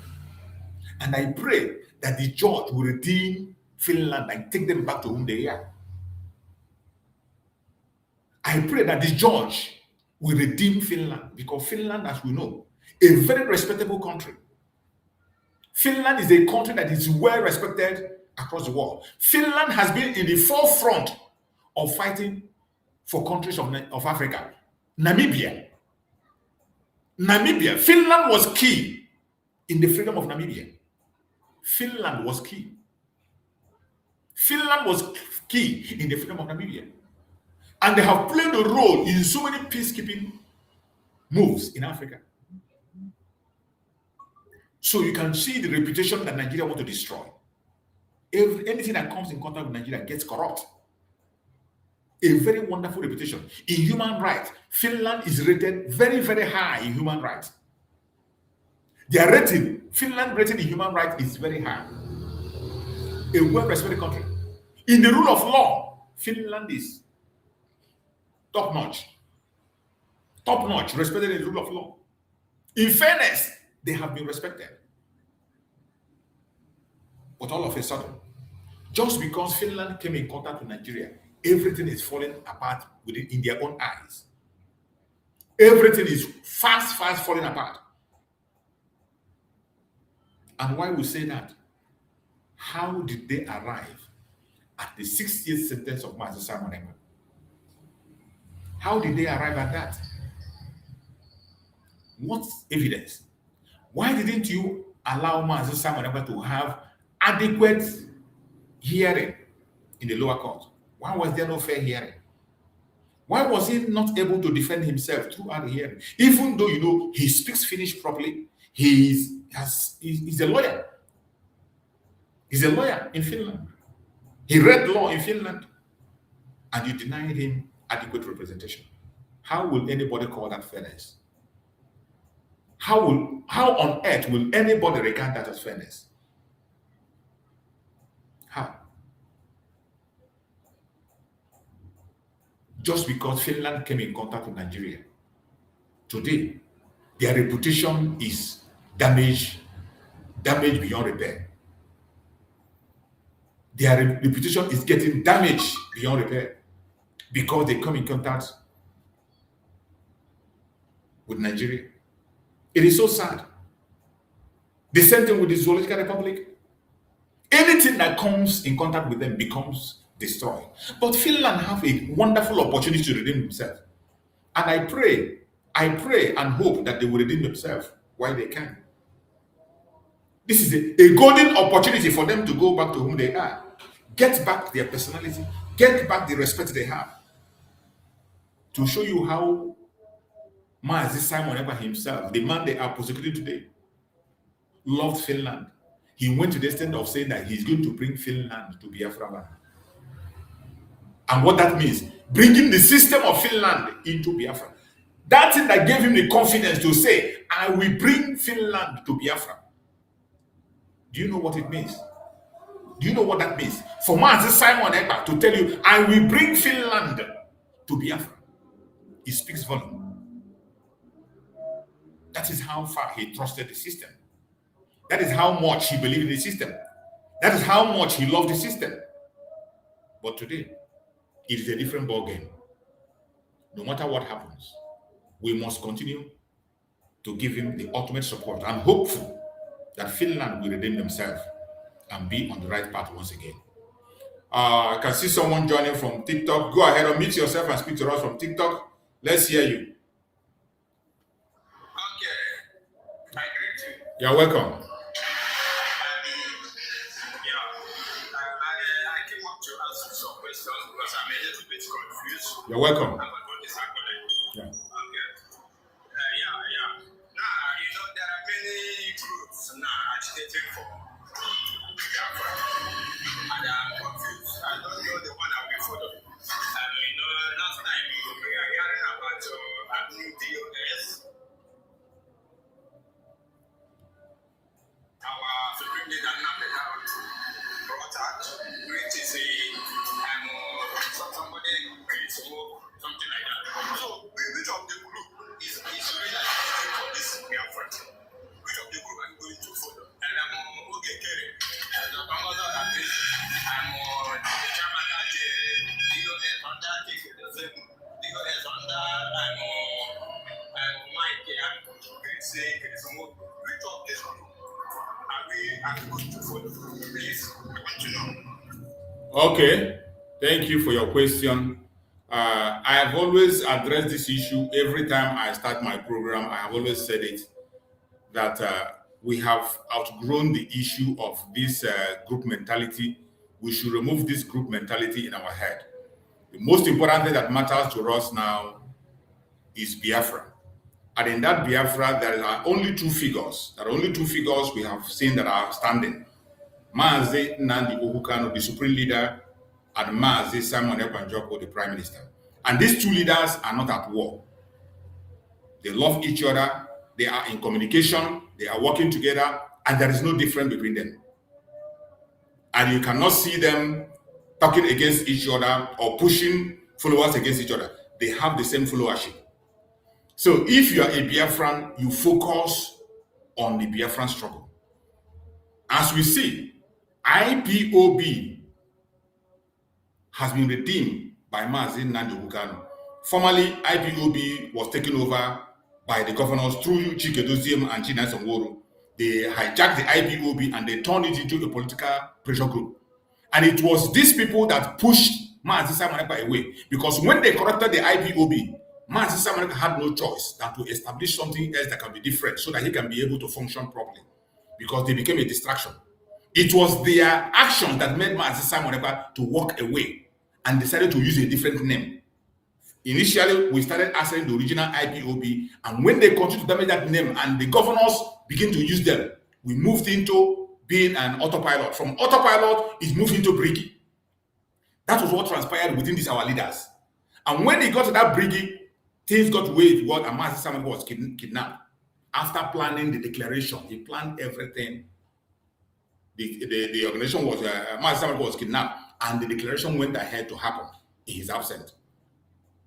And I pray that the judge will redeem Finland and take them back to whom they are. I pray that the judge will redeem Finland, because Finland, as we know, a very respectable country. Finland is a country that is well respected across the world. Finland has been in the forefront of fighting for countries of Africa. Namibia. Finland was key in the freedom of Namibia. Finland was key. Finland was key in the freedom of Namibia. And they have played a role in so many peacekeeping moves in Africa. So you can see the reputation that Nigeria wants to destroy. Anything that comes in contact with Nigeria gets corrupt. A very wonderful reputation. In human rights, Finland is rated very, very high in human rights. Their rating, Finland rating in human rights is very high. A well-respected country. In the rule of law, Finland is top-notch. Top-notch, respected in the rule of law. In fairness, they have been respected. But all of a sudden, just because Finland came in contact with Nigeria, everything is falling apart in their own eyes. Everything is fast falling apart. And why we say that? How did they arrive at the 6-year sentence of Mazi Simon Ekpa? How did they arrive at that? What's evidence? Why didn't you allow Mazi Simon Ekpa to have adequate hearing in the lower court? Why was there no fair hearing? Why was he not able to defend himself throughout the hearing? Even though, you know, he speaks Finnish properly, he's a lawyer. He's a lawyer in Finland. He read law in Finland, and you denied him adequate representation. How will anybody call that fairness? How on earth will anybody regard that as fairness? How? Just because Finland came in contact with Nigeria. Today, their reputation is damaged beyond repair. Their reputation is getting damaged beyond repair because they come in contact with Nigeria. It is so sad. The same thing with the Zoological Republic. Anything that comes in contact with them becomes destroyed. But Finland have a wonderful opportunity to redeem themselves. And I pray and hope that they will redeem themselves while they can. This is a golden opportunity for them to go back to whom they are. Get back their personality. Get back the respect they have. To show you how Mazi Simon Ekpa himself, the man they are prosecuting today, loved Finland. He went to the extent of saying that he's going to bring Finland to Biafra. And what that means, bringing the system of Finland into Biafra. That thing that gave him the confidence to say, I will bring Finland to Biafra. Do you know what it means? Do you know what that means? For Mazi Simon Ekpa to tell you, I will bring Finland to Biafra. It speaks volume. That is how far he trusted the system. That is how much he believed in the system. That is how much he loved the system. But today, it is a different ballgame. No matter what happens, we must continue to give him the ultimate support and hopeful that Finland will redeem themselves and be on the right path once again. I can see someone joining from TikTok. Go ahead, unmute yourself and speak to us from TikTok. Let's hear you. Okay, I greet you. You're welcome. I You're welcome. Yeah. Okay. Yeah. Now, there are many groups now agitating for Biafra. And I'm confused. I don't know the one that we follow. Last time we are hearing about a new DOS. Our Supreme Leader brought out, which is somebody something like that. So, which of the group is really agitating for this Biafra? Which of the group are you going to follow? And I'm okay, Kerry. As a promoter of this, I'm chairman of the DOS under DOS under I'm Mike here. Which of this group are we going to follow? Please, I want to know. Okay, thank you for your question. I have always addressed this issue every time I start my program. I have always said it, that we have outgrown the issue of this group mentality. We should remove this group mentality in our head. The most important thing that matters to us now is Biafra. And in that Biafra, there are only two figures. There are only two figures we have seen that are standing. Mazi Nnamdi Kanu, the supreme leader, and Mazi Simon Ekpa'S, the prime minister. And these two leaders are not at war. They love each other. They are in communication. They are working together. And there is no difference between them. And you cannot see them talking against each other or pushing followers against each other. They have the same followership. So if you are a Biafran, you focus on the Biafran struggle. As we see, IPOB has been redeemed by Mazi Nnamdi Kanu. Formerly, IPOB was taken over by the governors through Chike Doziem and Chinasa Nworo. They hijacked the IPOB and they turned it into a political pressure group. And it was these people that pushed Mazi Simon Ekpa away. Because when they corrected the IPOB, Mazi Simon Ekpa had no choice than to establish something else that can be different so that he can be able to function properly. Because they became a distraction. It was their actions that made Mazi Simon Ekpa to walk away and decided to use a different name. Initially, we started answering the original IPOB, and when they continued to damage that name and the governors begin to use them, we moved into being an autopilot. From autopilot, it moved into Briggy. That was what transpired within these our leaders. And when they got to that Briggy, things got way to what Mazi Simon was kidnapped. After planning the declaration, he planned everything. The organization was, Mazi Simon was kidnapped, and the declaration went ahead to happen in his absence.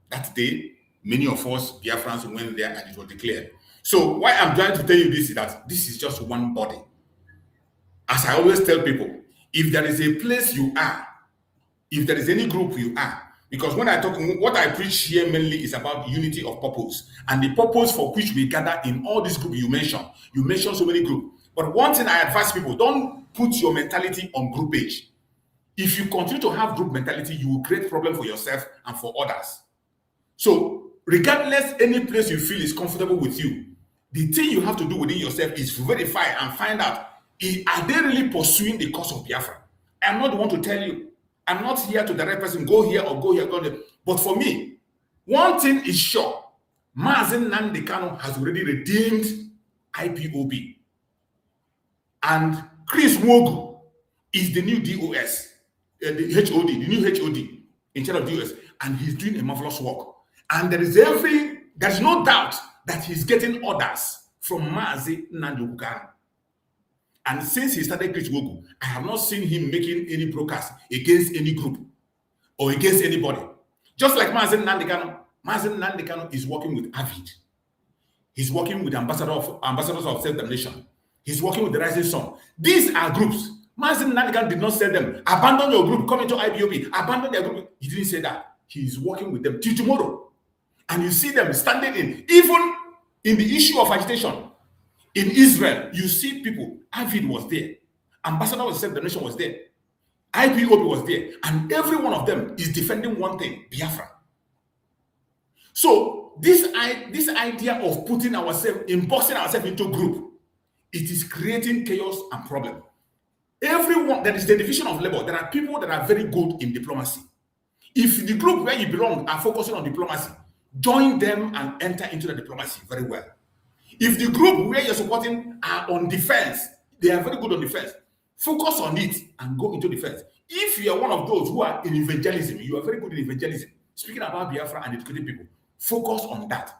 That day, many of us, Biafrans, went there and it was declared. So why I'm trying to tell you this is that this is just one body. As I always tell people, if there is a place you are, if there is any group you are, because when I talk, what I preach here mainly is about unity of purpose. And the purpose for which we gather in all these groups you mentioned so many groups. But one thing I advise people, don't put your mentality on group page. If you continue to have group mentality, you will create problem for yourself and for others. So, regardless any place you feel is comfortable with you, the thing you have to do within yourself is verify and find out, are they really pursuing the cause of Biafra? I'm not the one to tell you. I'm not here to direct person, go here or go here, go there. But for me, one thing is sure, Mazi Nnamdi Kanu has already redeemed IPOB. And Chris Wogu is the new DOS, the HOD, the new HOD in charge of DOS, and he's doing a marvelous work. And there's no doubt that he's getting orders from Mazi Nnamdi Kanu. And since he started Chris Wogu, I have not seen him making any broadcast against any group or against anybody. Just like Mazi Nnamdi Kanu is working with Avid. He's working with ambassadors of self-determination. He's working with the Rising Sun. These are groups. Mazi Nnamdi Kanu did not say them, abandon your group, come into IPOB, abandon their group. He didn't say that. He's working with them till tomorrow. And you see them standing even in the issue of agitation. In Israel, you see people, Avid was there, ambassador of self-determination was there, IPOB was there, and every one of them is defending one thing, Biafra. So this idea of putting ourselves, boxing ourselves into a group, it is creating chaos and problem. Everyone, that is the division of labor. There are people that are very good in diplomacy. If the group where you belong are focusing on diplomacy, join them and enter into the diplomacy very well. If the group where you're supporting are on defense, they are very good on defense, focus on it and go into defense. If you are one of those who are in evangelism, you are very good in evangelism, speaking about Biafra and educating people, focus on that.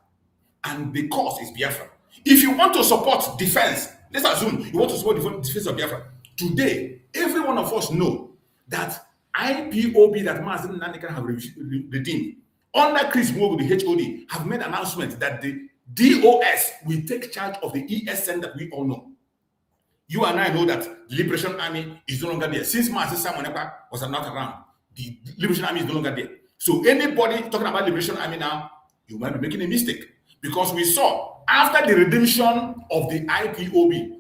And the cause is Biafra. If you want to support defense, let's assume you want to support the defense of Biafra. Today, every one of us know that IPOB that Mazen Nanikan have redeemed under Chris Mogo, the HOD, have made announcement that the DOS will take charge of the ESN that we all know. You and I know that the Liberation Army is no longer there. Since Mazen Simon was not around, the Liberation Army is no longer there. So anybody talking about Liberation Army now, you might be making a mistake. Because we saw, after the redemption of the IPOB,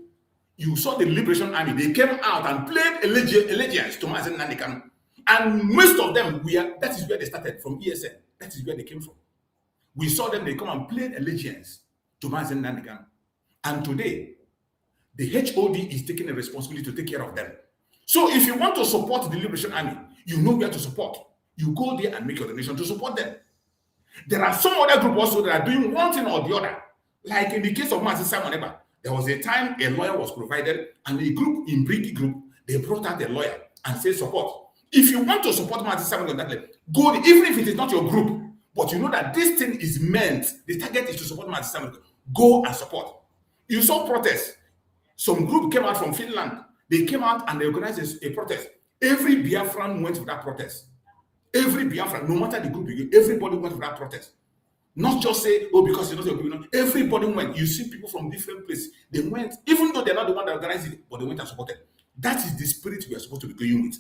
you saw the Liberation Army, they came out and played allegiance to Mazen Nandekano. And most of them, that is where they started, from ESN. That is where they came from. We saw them, they come and played allegiance to Mazen Nandekano. And today, the HOD is taking a responsibility to take care of them. So if you want to support the Liberation Army, you know where to support. You go there and make your donation to support them. There are some other groups also that are doing one thing or the other. Like in the case of Mazen Simon Ekpa, there was a time a lawyer was provided, and a group in Brigi group, they brought out a lawyer and said support. If you want to support Mazen Simon on that level, go, even if it is not your group, but you know that this thing is meant, the target is to support Mazen Simon, go and support. You saw protests. Some group came out from Finland. They came out and they organized a protest. Every Biafran went for that protest. Every Biafran, no matter the group, everybody went for that protest. Not just say, oh, because it's not your group. Everybody went. You see people from different places. They went, even though they're not the one that organized it, but they went and supported. That is the spirit we are supposed to be going with.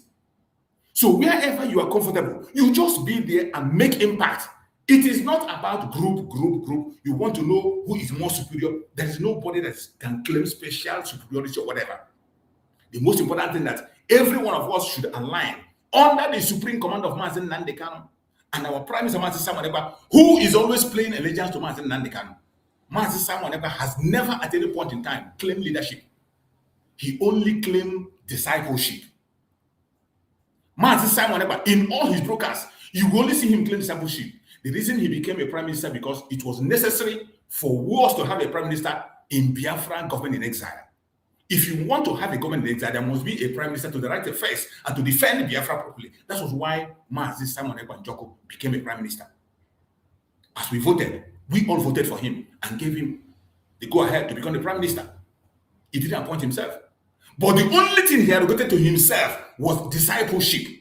So wherever you are comfortable, you just be there and make impact. It is not about group. You want to know who is more superior. There is nobody that can claim special superiority or whatever. The most important thing that every one of us should align under the supreme command of Mazen Nandekano and our Prime Minister Mazen Simon Ekpa, who is always playing allegiance to Mazen Nandekano. Mazen Simon Ekpa has never at any point in time claimed leadership. He only claimed discipleship. Mazen Simon Ekpa, in all his broadcasts, you will only see him claim discipleship. The reason he became a prime minister because it was necessary for us to have a prime minister in Biafran government in exile. If you want to have a government in exile, there must be a prime minister to the right face and to defend Biafra properly. That was why Mazi Simon Ekpa Njoko became a prime minister. As we voted, we all voted for him and gave him the go-ahead to become the prime minister. He didn't appoint himself. But the only thing he arrogated to himself was discipleship.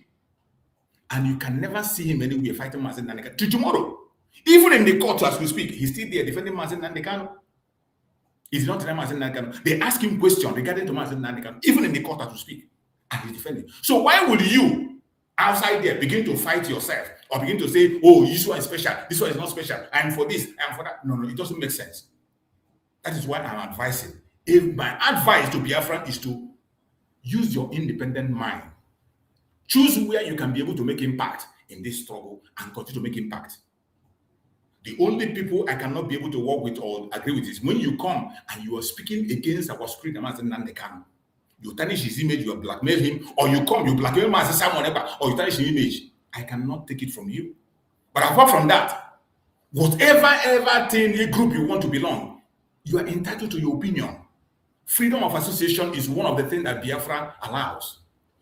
And you can never see him anywhere fighting Mazen Nandekano till tomorrow. Even in the court as we speak, he's still there defending Mazen Nandekano. He's not denying Mazen Nandekano. They ask him questions regarding to Mazen Nandekano, even in the court as we speak, and he's defending. So why would you, outside there, begin to fight yourself or begin to say, oh, this one is special, this one is not special, I'm for this, I'm for that? No, it doesn't make sense. That is why I'm advising. If my advice to Biafra is to use your independent mind. Choose where you can be able to make impact in this struggle and continue to make impact. The only people I cannot be able to work with or agree with is when you come and you are speaking against our spirit, Mazen Nandekano. You tarnish his image, you blackmail him, or you come, you blackmail Mazen Simon Ekpa, or you tarnish his image. I cannot take it from you. But apart from that, whatever thing, a group you want to belong, you are entitled to your opinion. Freedom of association is one of the things that Biafra allows.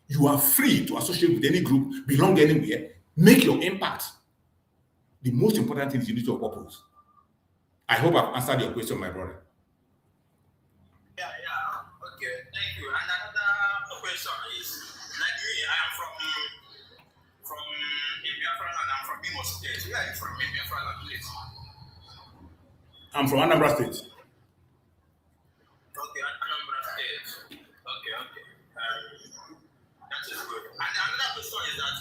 You are free to associate with any group, belong anywhere, make your impact. The most important thing is you need your purpose. I hope I've answered your question, my brother. Yeah. Okay, thank you. And another question is, like me, I am from Biafra and I'm from Imo State. Where are you from in Biafra, please? I'm from Anambra State. Okay, Anambra State. Okay. That is good. And another question is that,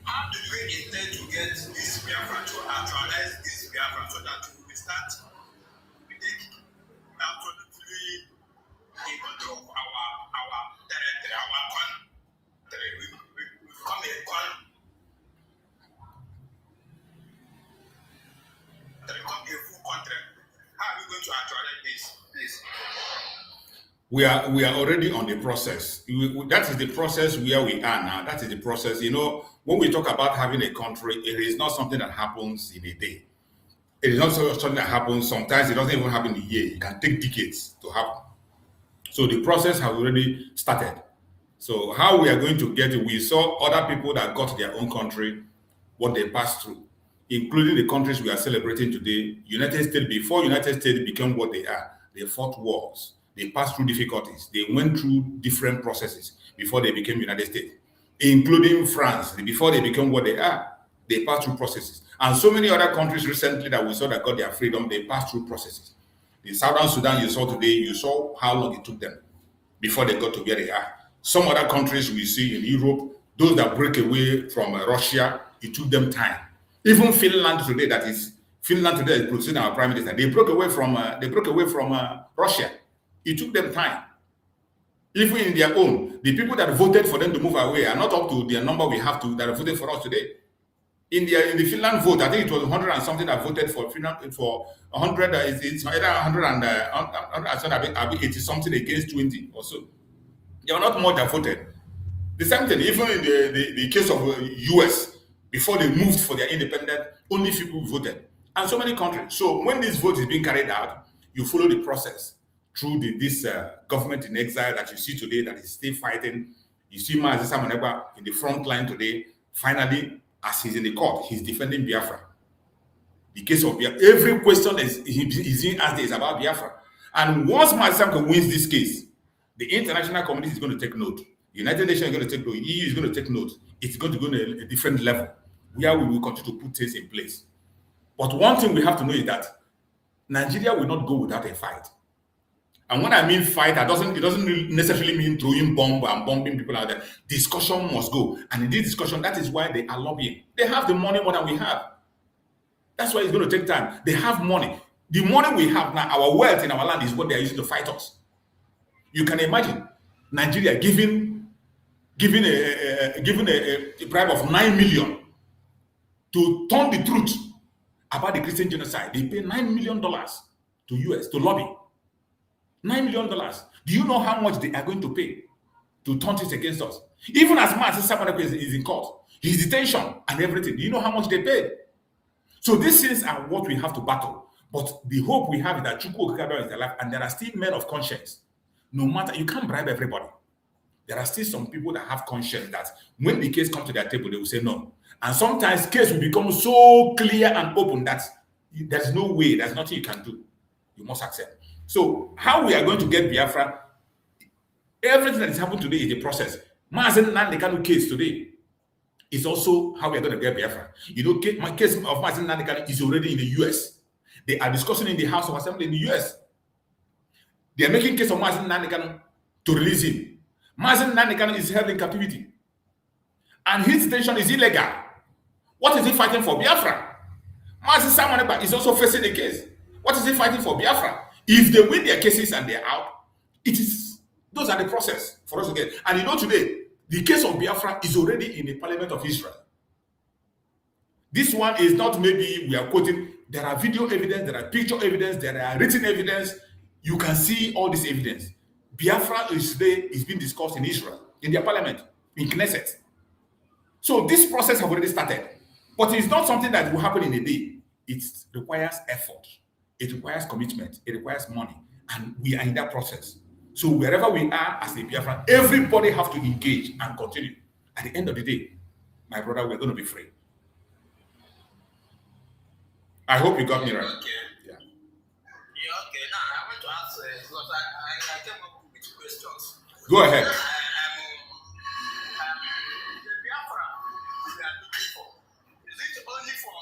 how do we intend to get this Biafra to actualize this Biafra so that we start absolutely in control of our territory, our country? We become a full country. How are we going to actualize this, please? We are already on the process. That is the process where we are now. That is the process. You know, when we talk about having a country, it is not something that happens in a day. It is not something that happens, sometimes it doesn't even happen in a year. It can take decades to happen. So the process has already started. So how we are going to get it, we saw other people that got their own country, what they passed through, including the countries we are celebrating today. United States, before United States became what they are, they fought wars, they passed through difficulties, they went through different processes before they became United States, including France. Before they became what they are, they passed through processes. And so many other countries recently that we saw that got their freedom, they passed through processes. The Southern Sudan you saw today, you saw how long it took them before they got to where they are. Some other countries we see in Europe, those that break away from Russia, it took them time. Even Finland today, is producing our prime minister. They broke away from Russia. It took them time. Even in their own, the people that voted for them to move away are not up to the number we have to that are voted for us today. In the Finland vote, I think it was 100 and something that voted for Finland for 100. It's either 100 and 80 something against 20 or so. They are not more that voted. The same thing, even in the case of US, before they moved for their independence, only few people voted. And so many countries. So when this vote is being carried out, you follow the process through this government in exile that you see today that is still fighting. You see Mazi Samanegba in the front line today. Finally, as he's in the court, he's defending Biafra. The case of Biafra, every question is being asked is about Biafra. And once Mazi Samanegba wins this case, the international community is going to take note. The United Nations is going to take note. The EU is going to take note. It's going to go to a different level where we will continue to put things in place. But one thing we have to know is that Nigeria will not go without a fight. And when I mean fight, it doesn't necessarily mean throwing bomb and bombing people out there. Discussion must go. And in this discussion, that is why they are lobbying. They have the money more than we have. That's why it's going to take time. They have money. The money we have now, our wealth in our land is what they are using to fight us. You can imagine Nigeria giving a bribe of 9 million to turn the truth about the Christian genocide. They pay $9 million to US to lobby. $9 million. Do you know how much they are going to pay to turn this against us? Even as much as someone is in court, his detention and everything. Do you know how much they paid? So these things are what we have to battle. But the hope we have is that Chukwu Okikabia is alive, and there are still men of conscience. No matter, you can't bribe everybody. There are still some people that have conscience that when the case comes to their table, they will say no. And sometimes case will become so clear and open that there's no way, there's nothing you can do. You must accept. So how we are going to get Biafra, everything that is happening today is a process. Mazi Nnamdi Kanu case today is also how we are going to get Biafra. You know, my case of Mazi Nnamdi Kanu is already in the US. They are discussing in the House of Assembly in the US. They are making case of Mazi Nnamdi Kanu to release him. Mazi Nnamdi Kanu is held in captivity. And his detention is illegal. What is he fighting for? Biafra. Mazi Samanegba is also facing a case. What is he fighting for? Biafra. If they win their cases and they're out, those are the process for us to get. And you know today, the case of Biafra is already in the Parliament of Israel. This one is not maybe we are quoting. There are video evidence, there are picture evidence, there are written evidence. You can see all this evidence. Biafra is being discussed in Israel, in their parliament, in Knesset. So this process has already started. But it's not something that will happen in a day. It requires effort. It requires commitment. It requires money. And we are in that process. So wherever we are as a Biafran, everybody has to engage and continue. At the end of the day, my brother, we're going to be free. I hope you got me right. Okay. Yeah. Okay. Now I want to ask because I came up with questions. Go ahead. The Biafra we are looking for, is it only for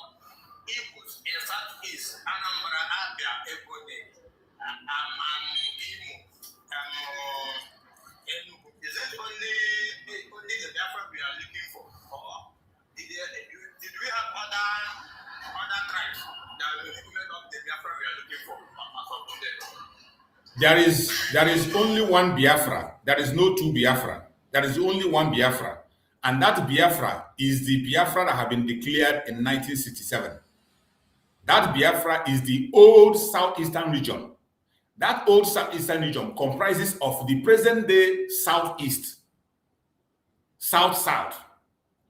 Igbos in Southeast, Anambra, Abia, Ebonyi, Imo, Enugu? Is it only the Biafra we are looking for? Or did we have other tribes that the women of the Biafra we are looking for as of today? There is only one Biafra. There is no two Biafra. There is only one Biafra. And that Biafra is the Biafra that have been declared in 1967. That Biafra is the old southeastern region. That old southeastern region comprises of the present-day southeast, south-south,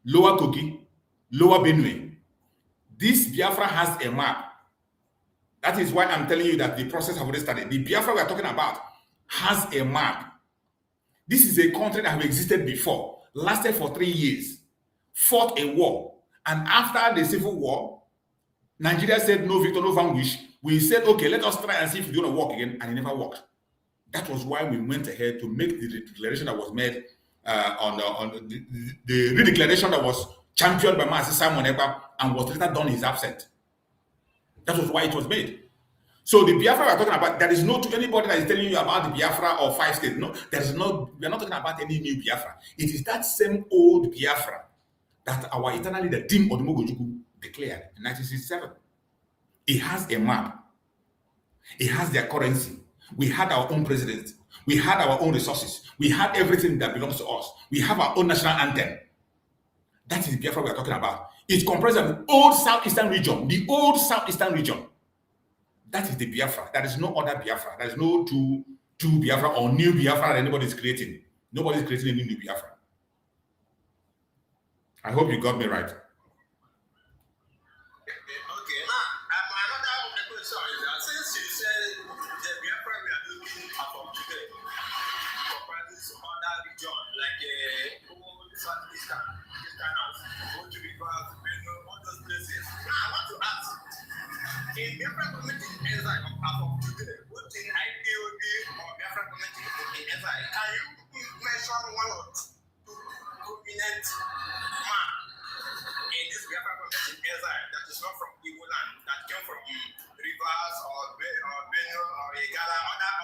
Lower Kogi, Lower Benue. This Biafra has a map. That is why I'm telling you that the process has already started. The Biafra we are talking about has a map. This is a country that have existed before, lasted for 3 years, fought a war, and after the civil war, Nigeria said no victor, no vanquish. We said, okay, let us try and see if it's going to work again, and it never worked. That was why we went ahead to make the declaration that was made on the redeclaration that was championed by Master Simon Ekpa and was later done in his absence. That was why it was made. So the Biafra we are talking about, there is no anybody that is telling you about the Biafra or 5 states. No, there is no. We are not talking about any new Biafra. It is that same old Biafra that our eternal leader Tim Odumogojuku declared in 1967. It has a map. It has their currency. We had our own president. We had our own resources. We had everything that belongs to us. We have our own national anthem. That is the Biafra we are talking about. It comprises of the old southeastern region. The old southeastern region. That is the Biafra. There is no other Biafra. There is no two Biafra or new Biafra that anybody is creating. Nobody is creating any new Biafra. I hope you got me right. Okay, now another of the question is that since you said the Biafra we are looking at from today comprises some other region like old southeastern, old Rivers, all those places. Now I want to ask, in Biafra community in exile of today, both in IPOB or Biafra community in exile, can you mention one or two prominent man in this Biafra community in exile that is not from Igbo land, that came from Rivers or Benue or Igala, other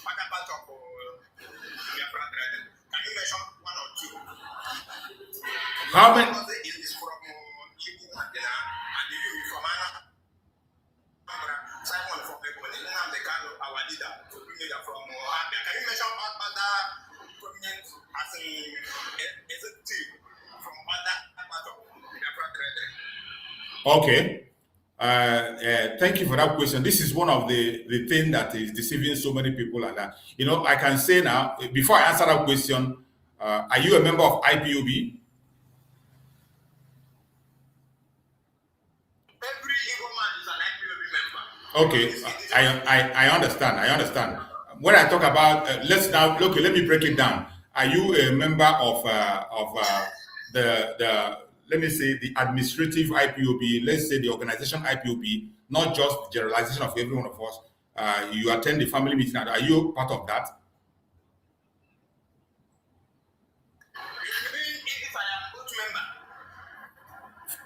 part of Biafra tradition? Can you mention one or two? How many? Is from Igbo and you from Anna. Simon from our leader, from can you mention other prominent as a team from other part of Biafra credit? Okay. Thank you for that question. This is one of the things that is deceiving so many people. And you know, I can say now, before I answer that question, are you a member of IPOB? Okay, I understand. I understand. When I talk about let me break it down. Are you a member of the let me say the administrative IPOB? Let's say the organization IPOB, not just the generalization of every one of us. You attend the family meeting. Are you part of that?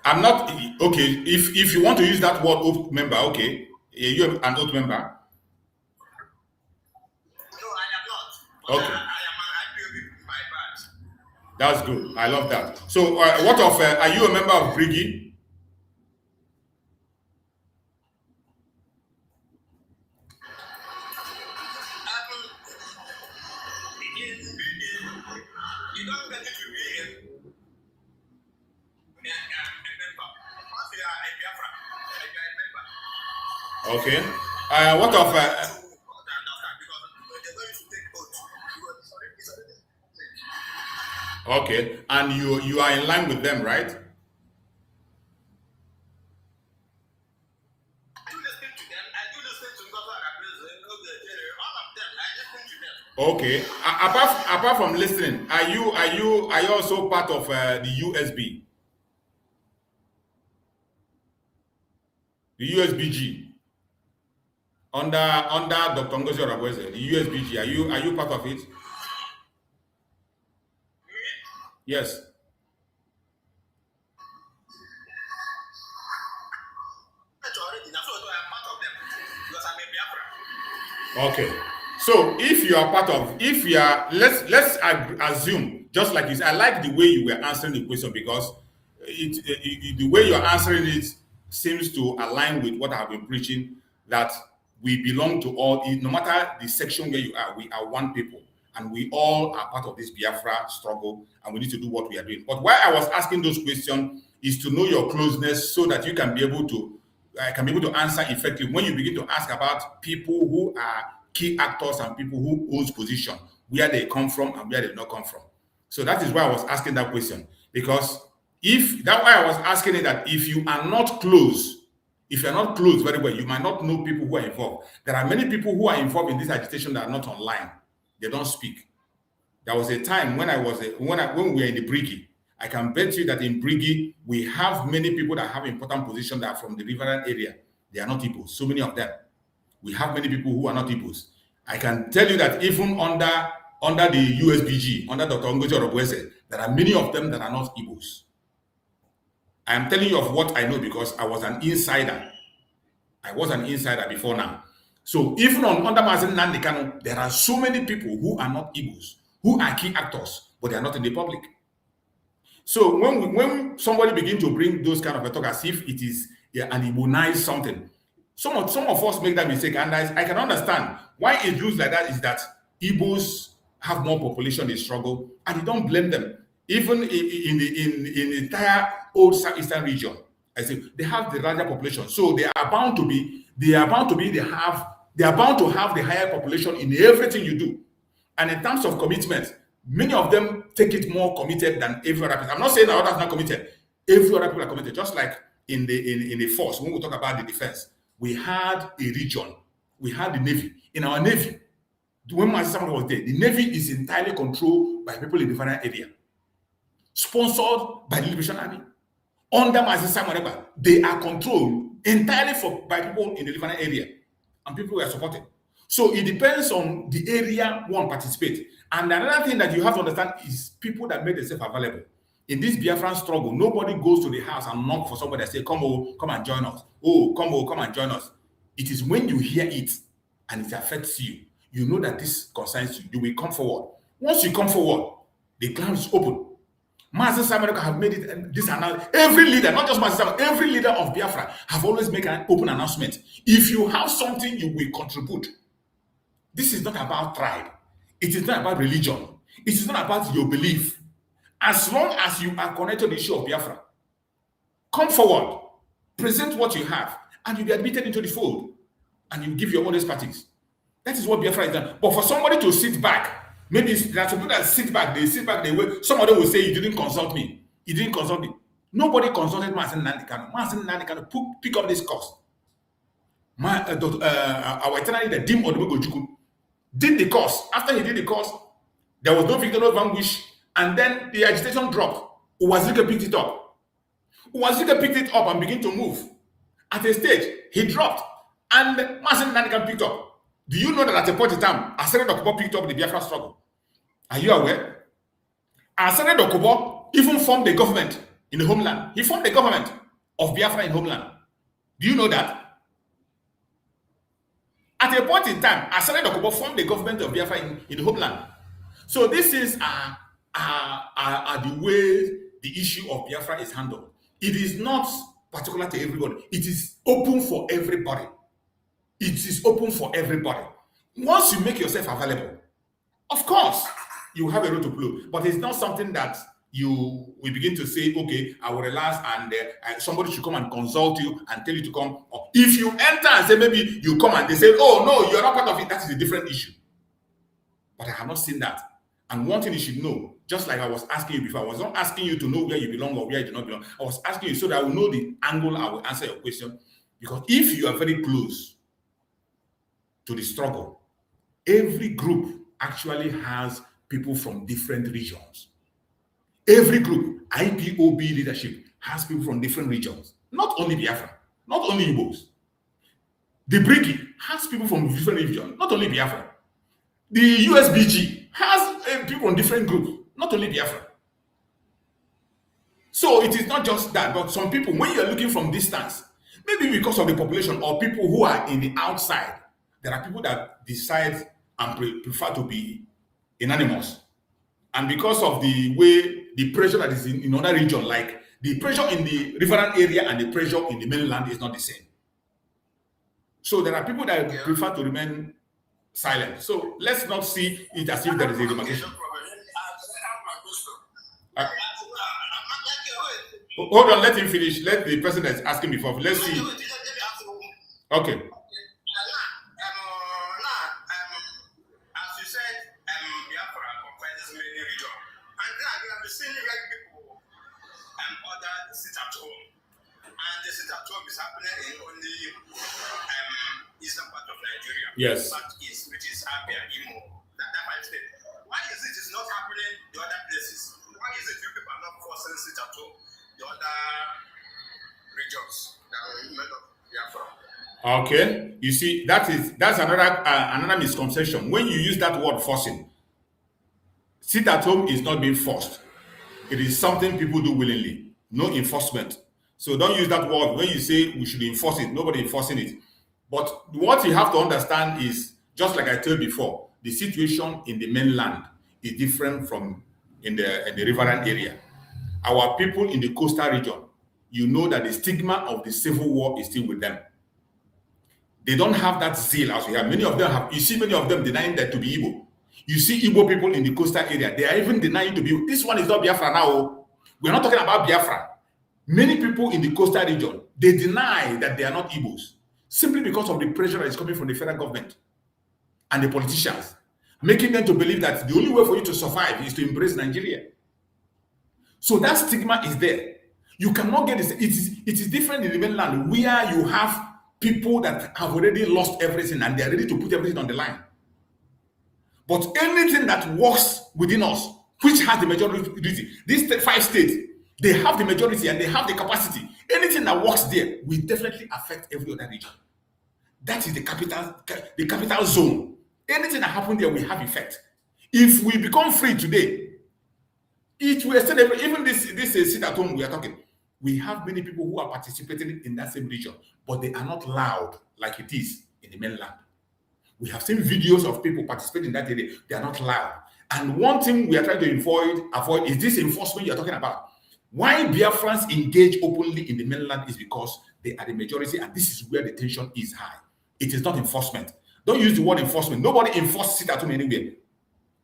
I'm not okay. If you want to use that word oath member, okay. You're an oath member? No, I am not. Okay. I am an IPOB by birth. That's good. I love that. So, what of, are you a member of Brigi? You don't get it to be a member. Once you are a Biafra, you are a member. Okay. What of okay, and you are in line with them, right? Okay. Apart from listening, are you also part of the USB? The USBG? Under Dr. Ngozi Orabweze, the USBG, are you part of it? Yes. Okay. So if you are part of, let's assume, just like this, I like the way you were answering the question because the way you're answering it seems to align with what I've been preaching, that we belong to all, no matter the section where you are, we are one people, and we all are part of this Biafra struggle, and we need to do what we are doing. But why I was asking those questions is to know your closeness so that you can be able to, answer effectively when you begin to ask about people who are key actors and people who owns position, where they come from and where they not come from. So that is why I was asking that question, because If that's why I was asking it, that if you are not close, if you're not close very well, you might not know people who are involved. There are many people who are involved in this agitation that are not online. They don't speak. There was a time when when we were in the Briggy. I can bet you that in Briggy, we have many people that have important positions that are from the riverine area. They are not Igbos, so many of them. We have many people who are not Igbos. I can tell you that even under the USBG, under Dr. Ngozi Orobweze, there are many of them that are not Igbos. I am telling you of what I know because I was an insider. I was an insider before now. So even under Mazen Nnamdi Kanu, there are so many people who are not Igbos, who are key actors, but they are not in the public. So when somebody begins to bring those kind of talk as if it is an Igbonized something, some of us make that mistake, and I can understand why it looks like that. Is that Igbos have more population, they struggle, and you don't blame them. Even in the entire old southeastern region, I say they have the larger population, so they are bound to have the higher population in everything you do. And in terms of commitment, many of them take it more committed than every other person. I'm not saying that others are not committed. Every other people are committed. Just like in the force, when we talk about the defense, we had a region, we had the Navy. In our Navy, when my sister was there, the Navy is entirely controlled by people in the different area, sponsored by the Liberation Army. Under my sister, they are controlled entirely by people in the different area, and people were supported. So it depends on the area one participates. And another thing that you have to understand is people that make themselves available. In this Biafran struggle, nobody goes to the house and knock for somebody and say, come and join us. Oh, come and join us. It is when you hear it and it affects you, you know that this concerns you. You will come forward. Once you come forward, the ground is open. Mazen Samaruka have made it this announcement. Every leader, not just Mazen Samaruka, every leader of Biafra have always made an open announcement. If you have something, you will contribute. This is not about tribe. It is not about religion. It is not about your belief. As long as you are connected to the issue of Biafra, come forward, present what you have, and you'll be admitted into the fold, and you give your own expertise. That is what Biafra is done. But for somebody to sit back, maybe there are some people that sit back, they wait. Some of them will say, you didn't consult me. You didn't consult me. Nobody consulted Mazen Nnamdi Kanu. Mazen Nnamdi Kanu pick up this course. Our eternal leader, Dim Odumegwu did the course. After he did the course, there was no victory, no vanquish, and then the agitation dropped. Uwazirika picked it up. Uwazirika picked it up and began to move. At a stage, he dropped, and Mazen Nnamdi Kanu picked up. Do you know that at a point in time, Asere Dokubo picked up the Biafra struggle? Are you aware? Asere Dokubo even formed the government in the homeland. He formed the government of Biafra in homeland. Do you know that? At a point in time, Asere Dokubo formed the government of Biafra in the homeland. So this is the way the issue of Biafra is handled. It is not particular to everybody. It is open for everybody. It is open for everybody. Once you make yourself available, of course, you have a role to play. But it's not something that you will begin to say, okay, I will relax and somebody should come and consult you and tell you to come. Or if you enter and say, maybe you come and they say, oh, no, you're not part of it, that is a different issue. But I have not seen that. And one thing you should know, just like I was asking you before, I was not asking you to know where you belong or where you do not belong. I was asking you so that I will know the angle I will answer your question. Because if you are very close to the struggle, every group actually has people from different regions. Every group, IPOB leadership, has people from different regions. Not only Biafra, not only Igbos. The Briggy has people from different regions, not only Biafra. The USBG has people from different groups, not only Biafra. So it is not just that, but some people, when you're looking from distance, maybe because of the population or people who are in the outside, there are people that decide and prefer to be anonymous. And because of the way the pressure that is in other region, like the pressure in the riverine area and the pressure in the mainland is not the same. So there are people that prefer to remain silent. So let's not see it as if there is a demarcation. Hold on, let him finish. Let the person that's asking before. Let's see. Okay. Yes. Which is Abia, Imo, that 5 states. Why is it is not happening in the other places? Why is it you people are not forcing it at home? The other regions that are in the middle of Biafra. Okay, you see, that's another misconception. When you use that word forcing, sit at home is not being forced. It is something people do willingly. No enforcement. So don't use that word when you say we should enforce it. Nobody enforcing it. But what you have to understand is, just like I told before, the situation in the mainland is different from in the riverine area. Our people in the coastal region, you know that the stigma of the civil war is still with them. They don't have that zeal as we have. Many of them have. You see many of them denying that to be Igbo. You see Igbo people in the coastal area, they are even denying to be. This one is not Biafra now. We're not talking about Biafra. Many people in the coastal region, they deny that they are not Igbos simply because of the pressure that is coming from the federal government and the politicians, making them to believe that the only way for you to survive is to embrace Nigeria. So that stigma is there. You cannot get this. It is different in the mainland where you have people that have already lost everything and they are ready to put everything on the line. But anything that works within us, which has the majority, these 5 states, they have the majority and they have the capacity. Anything that works there will definitely affect every other region. That is the capital zone. Anything that happens there will have effect. If we become free today, it will extend even this sit at home we are talking. We have many people who are participating in that same region, but they are not loud like it is in the mainland. We have seen videos of people participating in that area. They are not loud. And one thing we are trying to avoid is this enforcement you are talking about. Why Biafrans engage openly in the mainland is because they are the majority, and this is where the tension is high. It is not enforcement. Don't use the word enforcement. Nobody enforces it at home anywhere.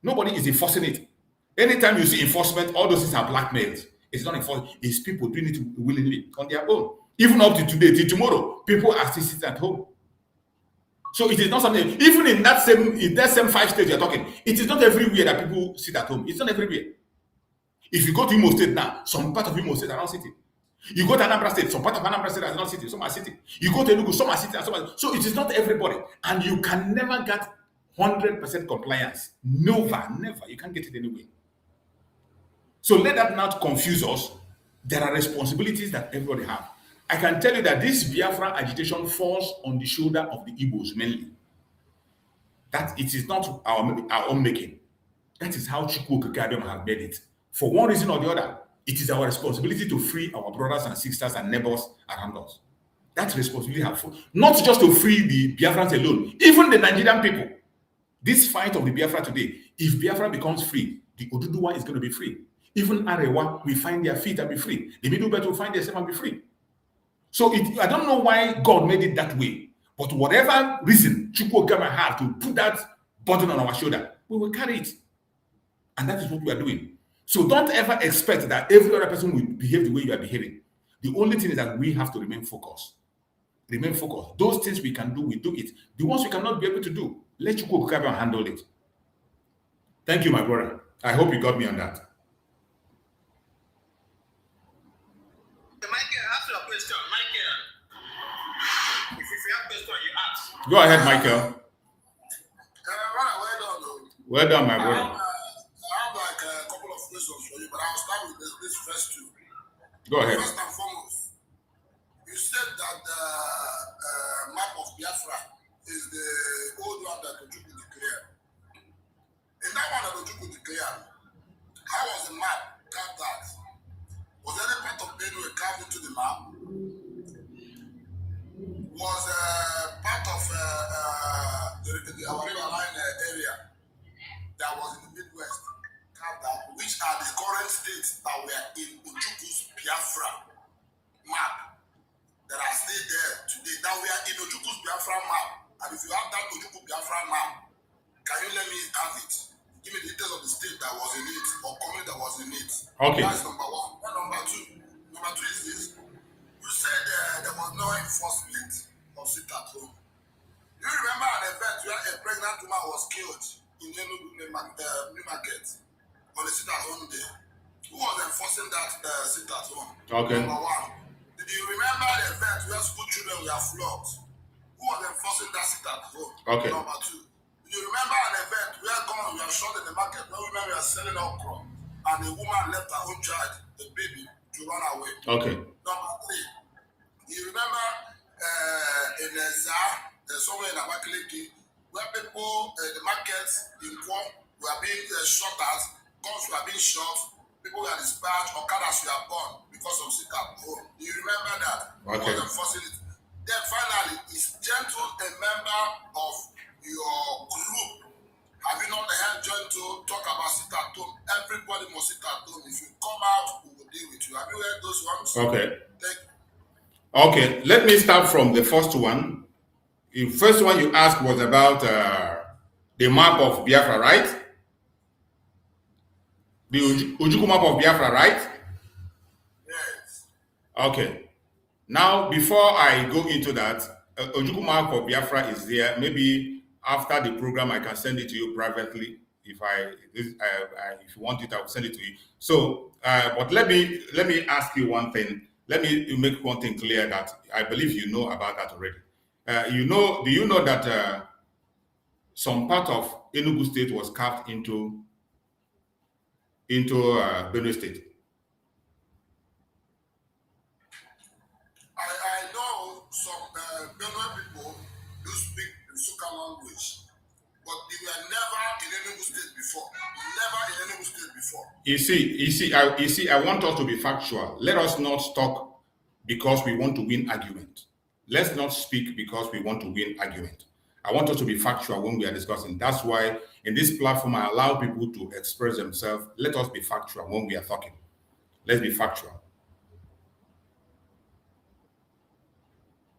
Nobody is enforcing it. Anytime you see enforcement, all those things are blackmails. It's not enforcement. It's people doing it willingly on their own. Even up to today, till tomorrow, people are still sitting at home. So it is not something, even in that same 5 states you're talking, it is not everywhere that people sit at home. It's not everywhere. If you go to Imo State now, some part of Imo State are not sitting. You go to Anambra State, some part of Anambra State are not sitting, some are sitting. You go to Enugu, some are sitting, and some are. So it is not everybody. And you can never get 100% compliance. Never. You can't get it anyway. So let that not confuse us. There are responsibilities that everybody has. I can tell you that this Biafra agitation falls on the shoulder of the Igbos mainly. That it is not our own making. That is how Chukwu Okike has made it. For one reason or the other, it is our responsibility to free our brothers and sisters and neighbors around us. That responsibility helpful. Not just to free the Biafrans alone, even the Nigerian people. This fight of the Biafra today, if Biafra becomes free, the Oduduwa is going to be free. Even Arewa will find their feet and be free. The Middle Belt will find themselves and be free. So I don't know why God made it that way. But whatever reason Chukwu Okike had to put that burden on our shoulder, we will carry it. And that is what we are doing. So don't ever expect that every other person will behave the way you are behaving. The only thing is that we have to remain focused. Remain focused. Those things we can do, we do it. The ones we cannot be able to do, let Chukwu Okike handle it. Thank you, my brother. I hope you got me on that. Michael, ask your question. Michael, if you have question, you ask. Go ahead, Michael. Well done. Well done, my brother. I have like a couple of questions for you, but I'll start with this first two. Go ahead. First and foremost, you said that the map of Biafra is the old one that Ojukwu declared. In that one that Ojukwu declared, how was the map carved out? Was any part of Benue carved into the map? Was part of our riverine area that was in the Midwest carved out, which are the current states that were in Ojukwu's Biafra map that are still there today, that were in Ojukwu's Biafra map. And if you have that Ojukwu Biafra map, can you let me have it? Give me the details of the state that was in it or community that was in it. Okay. That's number one. And number two is this. You said there was no enforcement of sit at home. You remember an event where a pregnant woman was killed in New Market on the sit at home day? Who was enforcing that sit at home? Okay. Number one. Did you remember the event where school children were flogged who was enforcing that sit at home. Okay. Number two, you remember an event where we are shot in the market where women were selling okra and a woman left her own child, a baby, to run away. Okay. Number three, you remember in somewhere in Abakaliki where people, the markets in Kwon were being shot at, guns were being shot, people were dispatched, Okadas were born because of sick at home. Do you remember that? Okay. Then finally, is Gentle a member of your group? Have you not heard Gentle talk about sit at home? Everybody must sit at home. If you come out, we will deal with you. Have you heard those ones? Okay. Okay, let me start from the first one. The first one you asked was about the map of Biafra, right? The Ojukwu map of Biafra, right? Yes. Okay. Now, before I go into that, Ojukwu map of Biafra is there. Maybe after the program, I can send it to you privately. If you want it, I will send it to you. So, but let me ask you one thing. Let me make one thing clear that I believe you know about that already. Do you know that some part of Enugu State was carved into Benue State? I know some Benue people do speak the Suka language, but they were never in Enugu State before. Never in Enugu State before. You see, I want us to be factual. Let us not talk because we want to win argument. Let's not speak because we want to win argument. I want us to be factual when we are discussing. That's why in this platform, I allow people to express themselves. Let us be factual when we are talking. Let's be factual.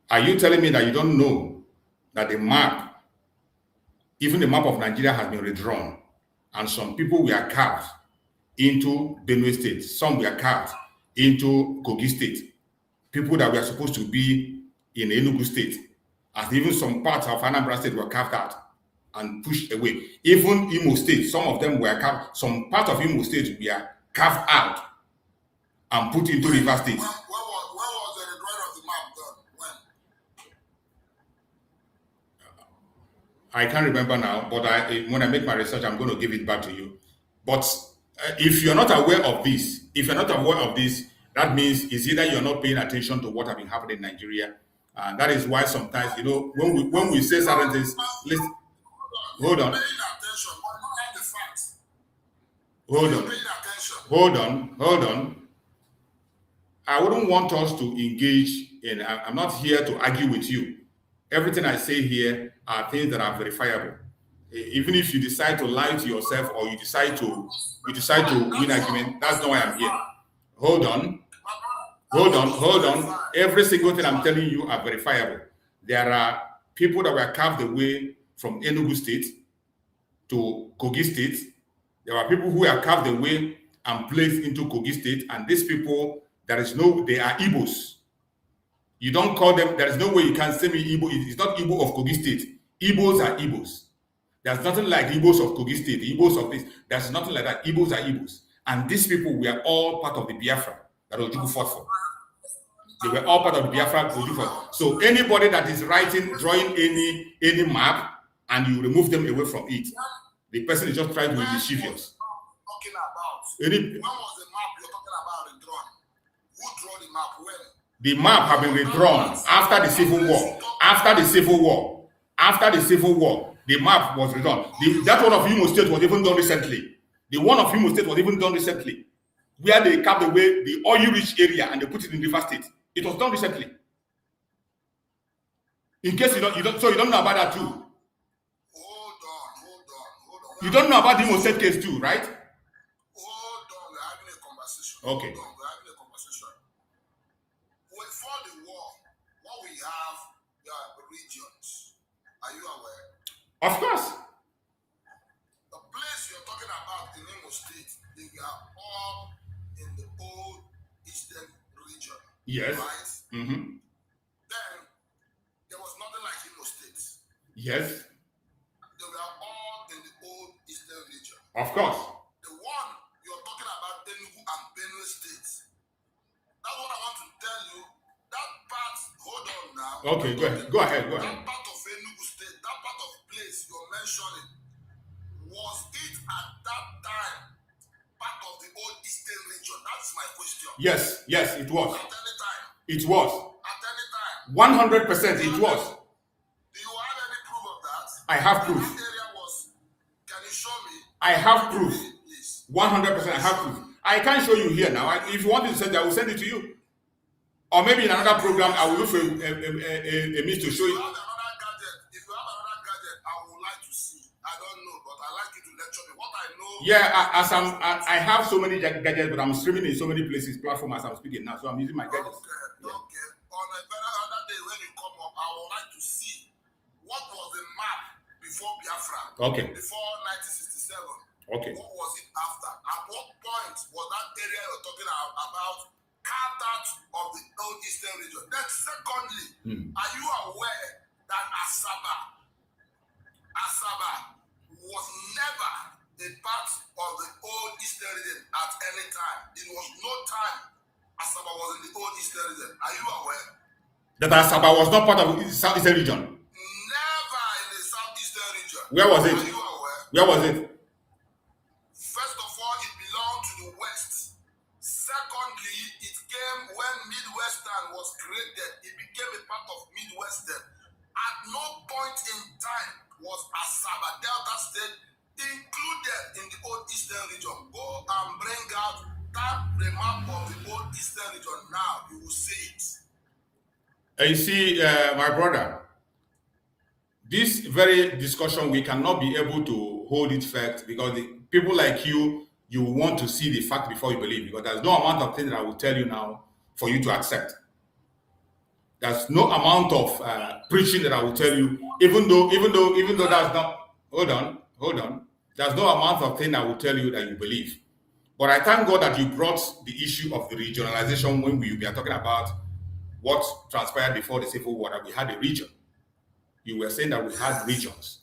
Are you telling me that you don't know that the map, even the map of Nigeria, has been redrawn, and some people were carved into Benue State, some were carved into Kogi State, people that were supposed to be in Enugu State, and even some parts of Anambra State were carved out and pushed away. Even Imo State, some of them were carved, some part of Imo State were carved out and put into River State. When was the redrawing of the map done? When? I can't remember now, but when I make my research, I'm going to give it back to you. But if you're not aware of this, that means it's either you're not paying attention to what has been happening in Nigeria, and that is why sometimes, when we say certain things, listen, hold on. Hold on. I wouldn't want us to engage in, I'm not here to argue with you. Everything I say here are things that are verifiable. Even if you decide to lie to yourself or you decide to win argument, that's not why I'm here. Hold on. Every single thing I'm telling you are verifiable. There are people that were carved away from Enugu State to Kogi State. There are people who are carved away and placed into Kogi State, and these people, they are Igbos. You don't call them, there is no way you can say me Igbo. It's not Igbo of Kogi State. Igbos are Igbos. There's nothing like Igbos of Kogi State, Igbos of this. There's nothing like that. Igbos are Igbos. And these people were all part of the Biafra that Ojukwu fought for. They were all part of the Biafra. So anybody that is drawing any map, and you remove them away from it, the person is just trying to be mischievous. When was the map you're talking about redrawn? Who drew the map when? The map have been redrawn after the Civil War. After the Civil War, the map was redrawn. That one of Imo State was even done recently. Where they carved away the oil-rich area and they put it in River State. It was done recently. In case you don't know about that too. Hold on. You don't know about the Imo State case too, right? Hold on, we're having a conversation. Okay. Before the war, what we have, there are regions. Are you aware? Of course. The place you're talking about in Imo State, they are all in the old eastern region. Yes. Right? Mm-hmm. Then, there was nothing like Imo State. Yes. They were all in the old eastern region. Of course. The one you're talking about, Enugu and Benue States. That's what I want to tell you. That part, hold on now. Okay, go ahead. That part mentioning, was it at that time part of the old Eastern region? That's my question. Yes, it was. At any time. It was. At any time. 100% it was. Do you have any proof of that? I have proof. That area was, can you show me? I have proof. Please. 100% I have proof. I can't show you here now. If you want to send it, I will send it to you. Or maybe in another program, I will look for a means to show you. If you have another gadget, I would like to see. I don't know, but I like you to lecture me. What I know. Yeah, I have so many gadgets, but I'm streaming in so many places, platforms as I'm speaking now. So I'm using my gadgets. Okay. On a better other day when you come up, I would like to see what was the map before Biafra. Okay. Before 1967. Okay. What was it after? At what point was that area you're talking about carved out of the old Eastern region? Then secondly, are you aware that Asaba was never a part of the old Eastern region at any time? It was no time Asaba was in the old Eastern region. Are you aware? That Asaba was not part of the Southeastern region? Never in the Southeastern region. Where was it? Are you aware? Where was it? First of all, it belonged to the West. Secondly, it came when Midwestern was created. It became a part of Midwestern. At no point in time was Asaba, Delta State, included in the old Eastern region. Go and bring out the map of the old Eastern region now. You will see it. You see, my brother, this very discussion, we cannot be able to hold it fact because the people like you want to see the fact before you believe, because there's no amount of things that I will tell you now for you to accept. There's no amount of preaching that I will tell you, even though that's not, hold on. There's no amount of thing I will tell you that you believe. But I thank God that you brought the issue of the regionalization when we are talking about what transpired before the Civil War, that we had a region. You were saying that we had regions.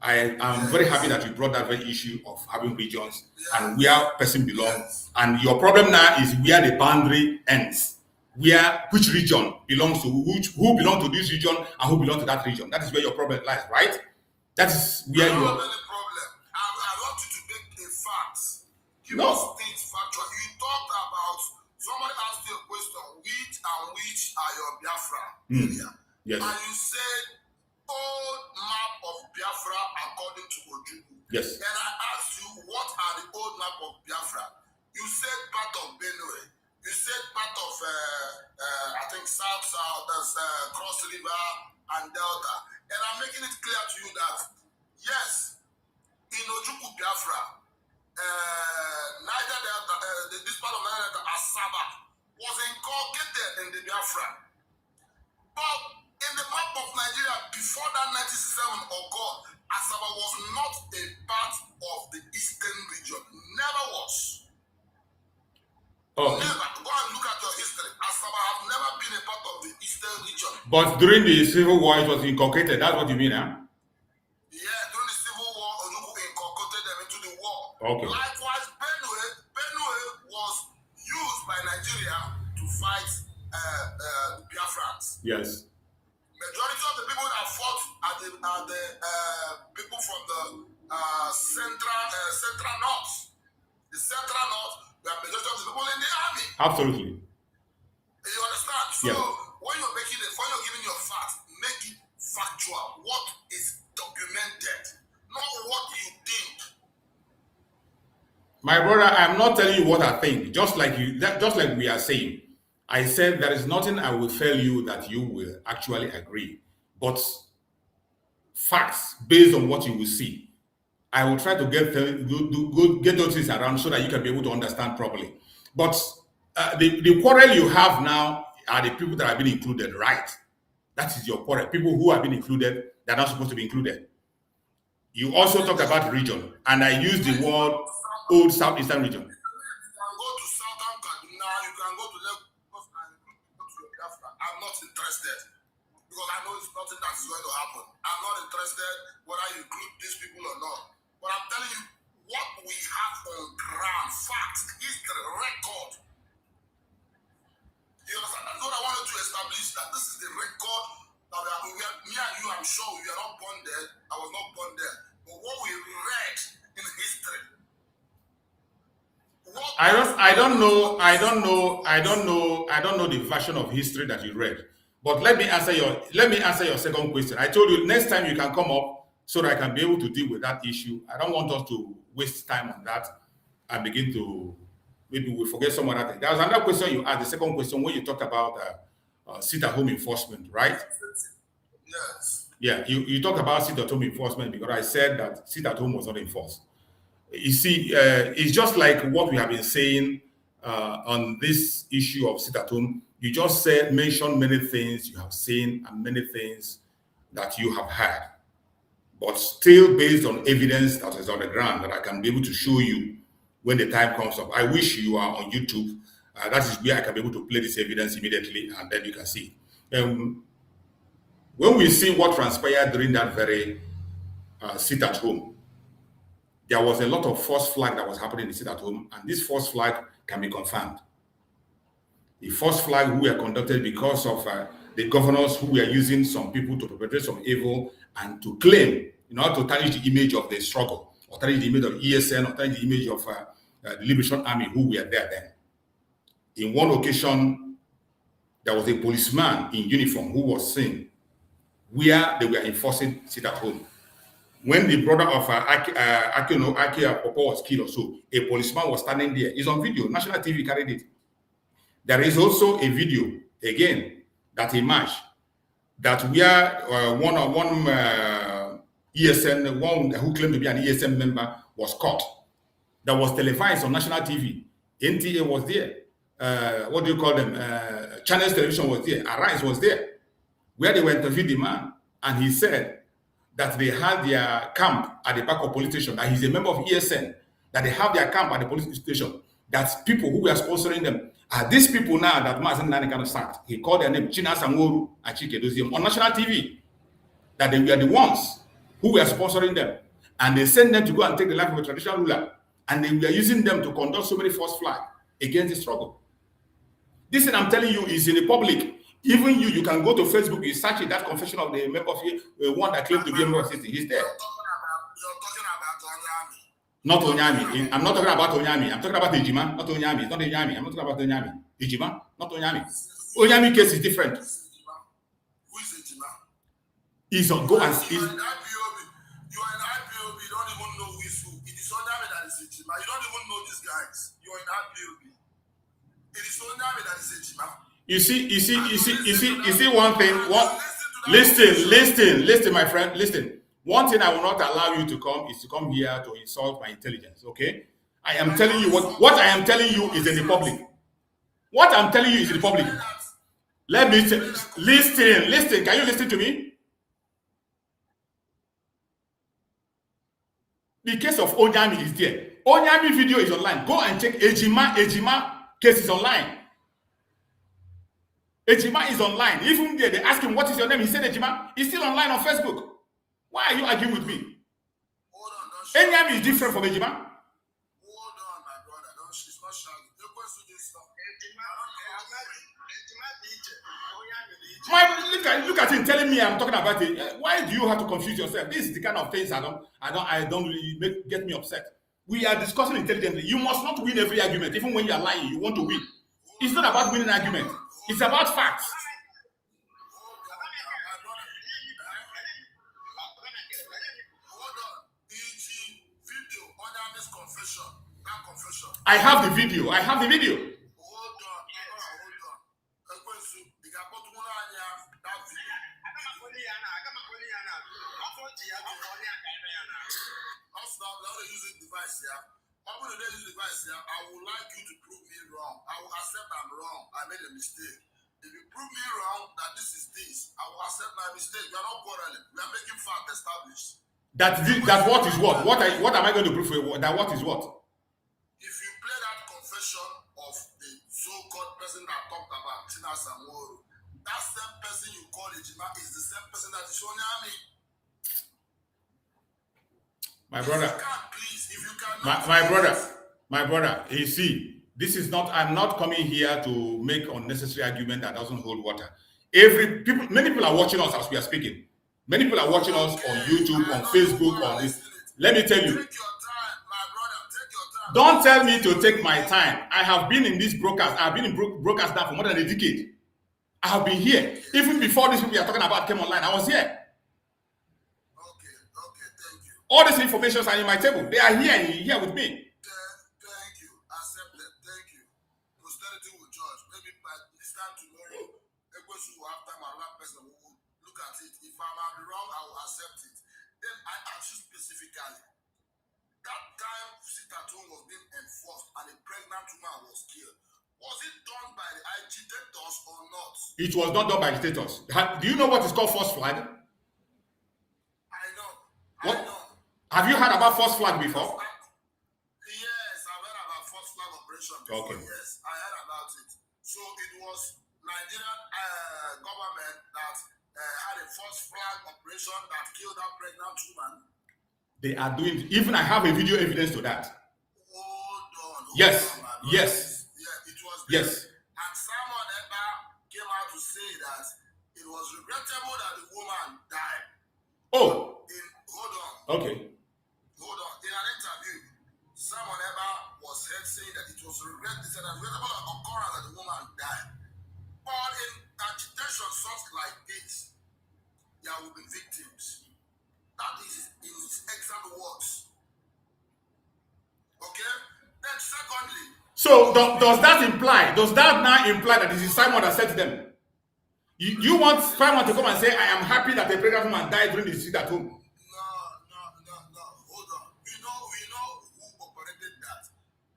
I am very happy that you brought that very issue of having regions and where person belongs. And your problem now is where the boundary ends. Which region belongs to who belongs to this region and who belongs to that region. That is where your problem lies, right? That is where you are. I don't have any problem. I want you to make a fact. Give us things factual. You talked about, somebody asked you a question, which are your Biafra area? Yes. And you said, old map of Biafra according to Ojukwu. Yes. And I asked you, what are the old map of Biafra? You said part of Benue. You said part of, I think, South, that's Cross River and Delta. And I'm making it clear to you that, yes, in Ojukwu Biafra, Niger Delta, this part of Niger Delta, Asaba, was inculcated in the Biafra. But in the map of Nigeria, before that 1967 occurred, Asaba was not a part of the Eastern region. Never was. Oh. Never. Go and look at your history. Asaba have never been a part of the Eastern region. But during the Civil War, it was inculcated. That's what you mean, huh? Yeah, during the Civil War, Ojukwu inculcated them into the war. Okay. Likewise, Benue was used by Nigeria to fight Biafrans. Yes. Majority of the people that fought are the people from the central north. The central north, the majority of the people in the army. Absolutely. You understand? So yes. when you're giving your facts, make it factual. What is documented, not what you think. My brother, I'm not telling you what I think. Just like we are saying. I said there is nothing I will tell you that you will actually agree, but facts based on what you will see. I will try to get those things around so that you can be able to understand properly. But the quarrel you have now are the people that have been included, right? That is your quarrel. People who have been included, they're not supposed to be included. You also talked about region, and I used the word old Southeastern region. You can go to Southern Kaduna, you can go to Lagos. I'm not interested because I know it's nothing that is going to happen. I'm not interested whether you include these people or not. But I'm telling you what we have on ground, facts, history, record. You understand? That's what I wanted to establish, that this is the record that me and you, I'm sure we are not born there. I was not born there. But what we read in history. I don't know the version of history that you read. But let me answer your second question. I told you next time you can come up so that I can be able to deal with that issue. I don't want us to waste time on that and begin to maybe we forget some other thing. There was another question you asked, the second question, when you talked about sit-at-home enforcement, right? Yes. Yeah, you talked about sit-at-home enforcement because I said that sit-at-home was not enforced. You see, it's just like what we have been saying on this issue of sit-at-home. You just mentioned many things you have seen and many things that you have heard, but still based on evidence that is on the ground that I can be able to show you when the time comes up. I wish you are on YouTube. That is where I can be able to play this evidence immediately, and then you can see. When we see what transpired during that very sit-at-home, there was a lot of false flag that was happening in the sit-at-home, and this false flag can be confirmed. The false flag who were conducted because of the governors who were using some people to perpetrate some evil and to claim, in order to tarnish the image of the struggle, or tarnish the image of ESN, or tarnish the image of the Liberation Army who were there then. In one occasion, there was a policeman in uniform who was seen where they were enforcing sit-at-home. When the brother of Aki Popo was killed or so, a policeman was standing there. It's on video. National TV carried it. There is also a video, again, that emerged that one ESN, one who claimed to be an ESN member was caught. That was televised on national TV. NTA was there. What do you call them? Channels Television was there. Arise was there, where they were interviewing the man, and he said that they had their camp at the back of police station, that he's a member of ESN, that they have their camp at the police station, that people who were sponsoring them are these people now that Mazen Nani kind of sacked. He called their name China Sangoru and Chike Dozium on national TV, that they were the ones who were sponsoring them, and they sent them to go and take the life of a traditional ruler, and they were using them to conduct so many false flags against the struggle. This thing I'm telling you is in the public. Even you can go to Facebook, you search it, that confession of the member of one that claimed to be a member of the city. He's there. You're talking about Onyami. Not Onyami. I'm not talking about Onyami. I'm talking about Ejima, not Onyami. It's not Onyami. I'm not talking about Onyami. Ejima, not Onyami. Onyami case is different. Who is Ejima? He's on go and You are in IPOB. You are in IPOB. You don't even know who is who. It is Onyami that is Ejima. You don't even know these guys. You are in IPOB. It is Onyami that is Ejima. You see one thing. Listen, my friend, listen. One thing I will not allow you to come is to come here to insult my intelligence, okay? I am telling you what I am telling you is in the public. What I'm telling you is in the public. Let me listen. Can you listen to me? The case of Onyami is there. Onyami video is online. Go and check Ejima case is online. Ejima is online. Even there, they ask him, what is your name? He said Ejima. He's still online on Facebook. Why are you arguing with me? Hold on, Onyami is different from Ejima. hold on, my brother. She's not shouting. You're going to do stuff. Look at him telling me I'm talking about it. Why do you have to confuse yourself? This is the kind of things I don't really get me upset. We are discussing intelligently. You must not win every argument. Even when you are lying, you want to win. It's not about winning an argument. It's about facts. I have the video. I would like you to prove me wrong. I will accept I'm wrong. I made a mistake. If you prove me wrong that this is this, I will accept my mistake. We are not quarreling. We are making fact established. That what is what? What am I going to prove for you? That what is what? If you play that confession of the so-called person that talked about Tina Samoru, that same person you call Ejima is the same person that is Onyami. My brother. My brother, you see, this is not, I'm not coming here to make unnecessary argument that doesn't hold water. Many people are watching us as we are speaking. Many people are watching us on YouTube, on Facebook, on this. Let me tell you. Take your time, my brother. Take your time. Don't tell me to take my time. I have been in this broadcast. I've been in broadcast now for more than a decade. I have been here. Even before these people we are talking about came online, I was here. Okay, thank you. All these informations are in my table. They are here with me. Thank you. Accepted. Thank you. Posterity will judge. Maybe by this time tomorrow, Ekpa'S will have time, another person will look at it. If I'm wrong, I will accept it. Then I ask you specifically. That time sit-at-home was being enforced and a pregnant woman was killed. Was it done by the agitators or not? It was not done by agitators. Do you know what is called false flag? I know. What? I know. Have you heard about false flag before? Yes, I've heard about false flag operation before. Okay. Yes, I heard about it. So it was Nigerian government that had a false flag operation that killed that pregnant woman. They are doing, even I have a video evidence to that. Hold on. Yes. Yes. Yeah, it was. Yes. And Simon Ekpa came out to say that it was regrettable that the woman died. Oh. Hold on. Okay. Hold on. In an interview, Simon Ekpa was heard saying that it was regrettable occurrence that the woman died. But in agitation such like this, there will be victims. That is in his exact words. Okay? Then secondly. So does that now imply that it is Simon that said to them? You want Simon to come and say, I am happy that a pregnant woman died during the sit-at-home? No. Hold on. We know who operated that.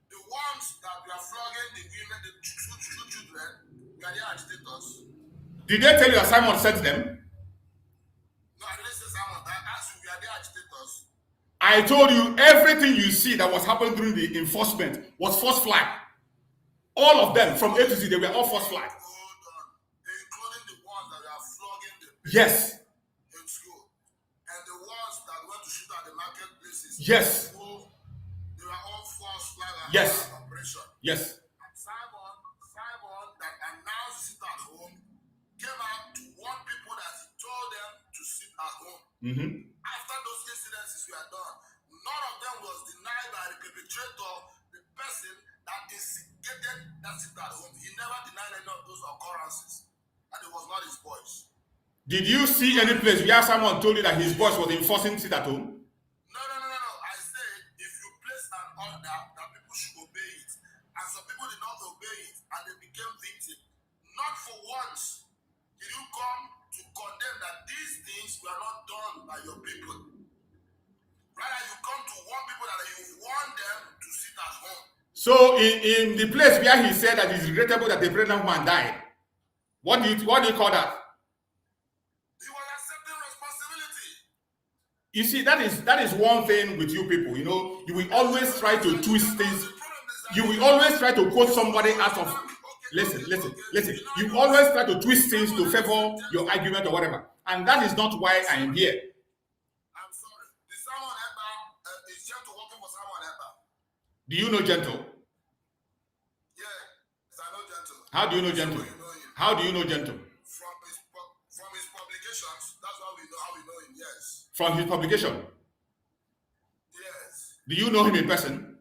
The ones that were flogging the women, the children, were the agitators. Did they tell you that Simon said to them? No, I didn't say Simon. I asked you, were the agitators? I told you everything you see that was happening during the enforcement was false flag. All of them, from A to Z, they were all false flag. Hold on. Including the ones that were flogging the people Yes. in school. And the ones that went to shoot at the marketplaces. Yes. They were all false flag Yes. operation. Yes. And Simon that announced to sit at home came out to warn people that he told them to sit at home. Mm-hmm. After those incidences were done, none of them was denied by the perpetrator, the person that instigated that sit at home. He never denied any of those occurrences, and it was not his voice. Did you see any place where someone told you that his voice was enforcing sit at home? No. I said if you place an order that people should obey it, and some people did not obey it, and they became victims. Not for once did you come to condemn that these things were not done by your people. Rather, you come to warn people that you want them to sit at home. So in the place where he said that it's regrettable that the pregnant woman died, what do you call that? He was accepting responsibility. You see, that is one thing with you people. You know, you will always try to twist things. You will always try to quote somebody out of. Listen. You always try to twist things to favor your argument or whatever, and that is not why I am here. I'm sorry. The Simon Ekpa is Gentle working for Simon Ekpa. Do you know Gentle? Yes, I know Gentle. How do you know Gentle? How do you know Gentle? From his publications. That's how we know him. Yes. From his publication. Yes. Do you know him in person?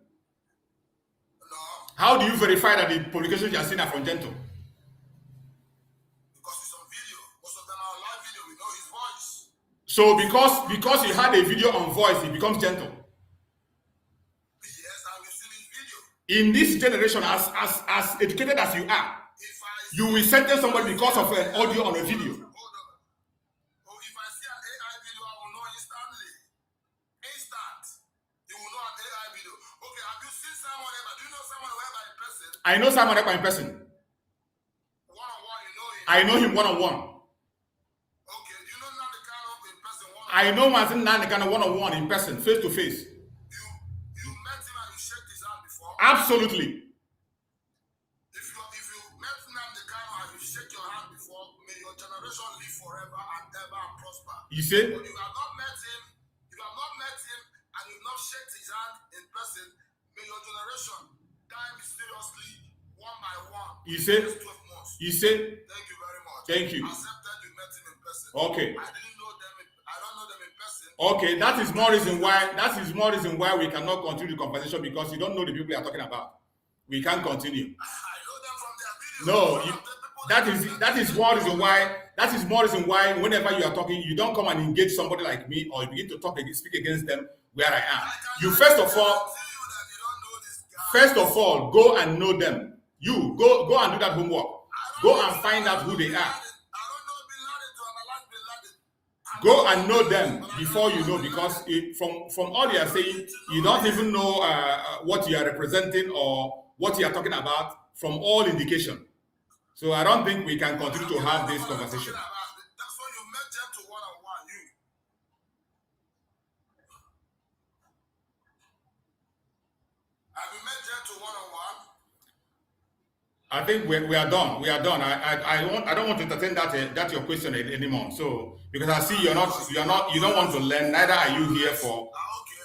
No. How do you verify that the publications you are seeing are from Gentle? Because it's on video. Most of them are on live video. We know his voice. So because he had a video on voice, he becomes Gentle. Yes, and we've seen his video. In this generation, as educated as you are, you will sentence somebody because of an audio on a video. Hold on. Oh, if I see an AI video, I will know instantly. Instant. You will know an AI video. Okay, have you seen Simon Ekpa? Do you know Simon Ekpa in person? I know Simon Ekpa in person. One-on-one, you know him? I know him one-on-one. Okay, do you know Nnamdi Kanu in person one-on-one? I know Martin Nnamdi Kanu one-on-one in person, face to face. You met him and you shook his hand before? Absolutely. If you met Nnamdi Kanu and you shake your hand before, may your generation live forever and ever and prosper. You see? But if you have not met him, and you've not shaked his hand in person, may your generation die mysteriously one by one. You see? 12 months. You see? Thank you very much. Thank you. Accepted you met him in person. Okay. I don't know them in person. Okay, that is more reason why we cannot continue the conversation, because you don't know the people we are talking about. We can't continue. No, that is more reason why. That is more reason why whenever you are talking, you don't come and engage somebody like me or you begin to speak against them where I am. You first of all, go and know them. You go and do that homework. Go and find out who they are. Go and know them before you know, because from all you are saying, you don't even know what you are representing or what you are talking about from all indication. So I don't think we can continue to have this conversation. That's why you met them to one-on-one, you. Have you met them to one-on-one? I think we are done. We are done. I don't want to entertain that your question anymore. So because I see you don't want to learn. Neither are you here for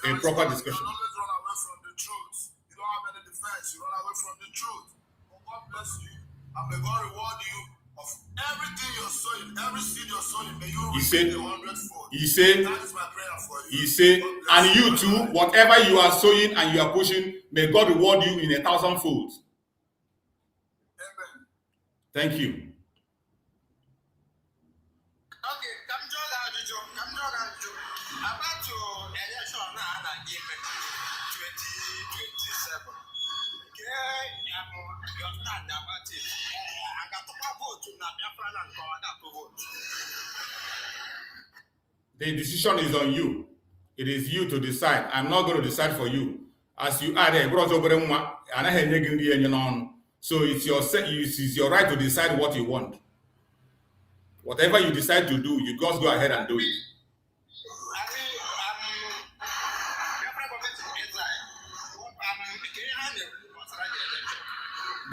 a proper discussion. You always run away from the truth. You don't have any defense. You run away from the truth. But God bless you, and may God reward you of everything you're sowing, every seed you're sowing. May you receive the 100-fold. He said, that is my prayer for you. He said, and you too, whatever you are sowing and you are pushing, may God reward you in 1,000-fold. Thank you. Okay, come join our video. About your election now, 2027. Okay, you stand about it. I got to vote to Biafra and to vote. The decision is on you. It is you to decide. I'm not going to decide for you. As you are there, so it's your right to decide what you want. Whatever you decide to do, you just go ahead and do it.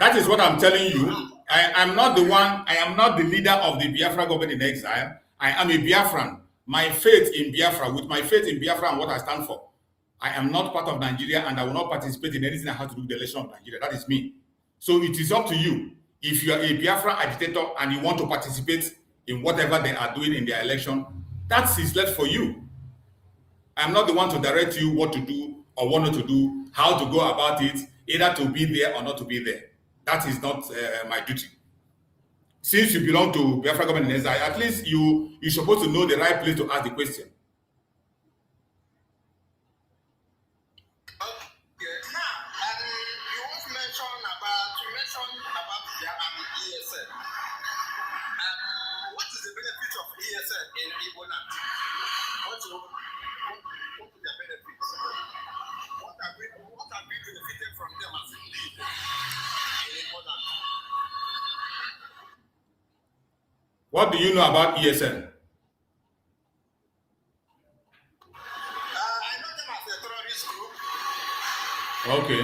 That is what I'm telling you. I am not the leader of the Biafra government in exile. I am a Biafran. My faith in Biafra, with my faith in Biafra and what I stand for, I am not part of Nigeria and I will not participate in anything that has to do with the election of Nigeria. That is me. So it is up to you. If you are a Biafra agitator and you want to participate in whatever they are doing in their election, that is left for you. I'm not the one to direct you what to do or what not to do, how to go about it, either to be there or not to be there. That is not my duty. Since you belong to Biafra government in exile, at least you're supposed to know the right place to ask the question. In Igbo land, what are their benefits? What have we benefited from them as in Igbo land? What do you know about ESN? I know them as a terrorist group. Okay.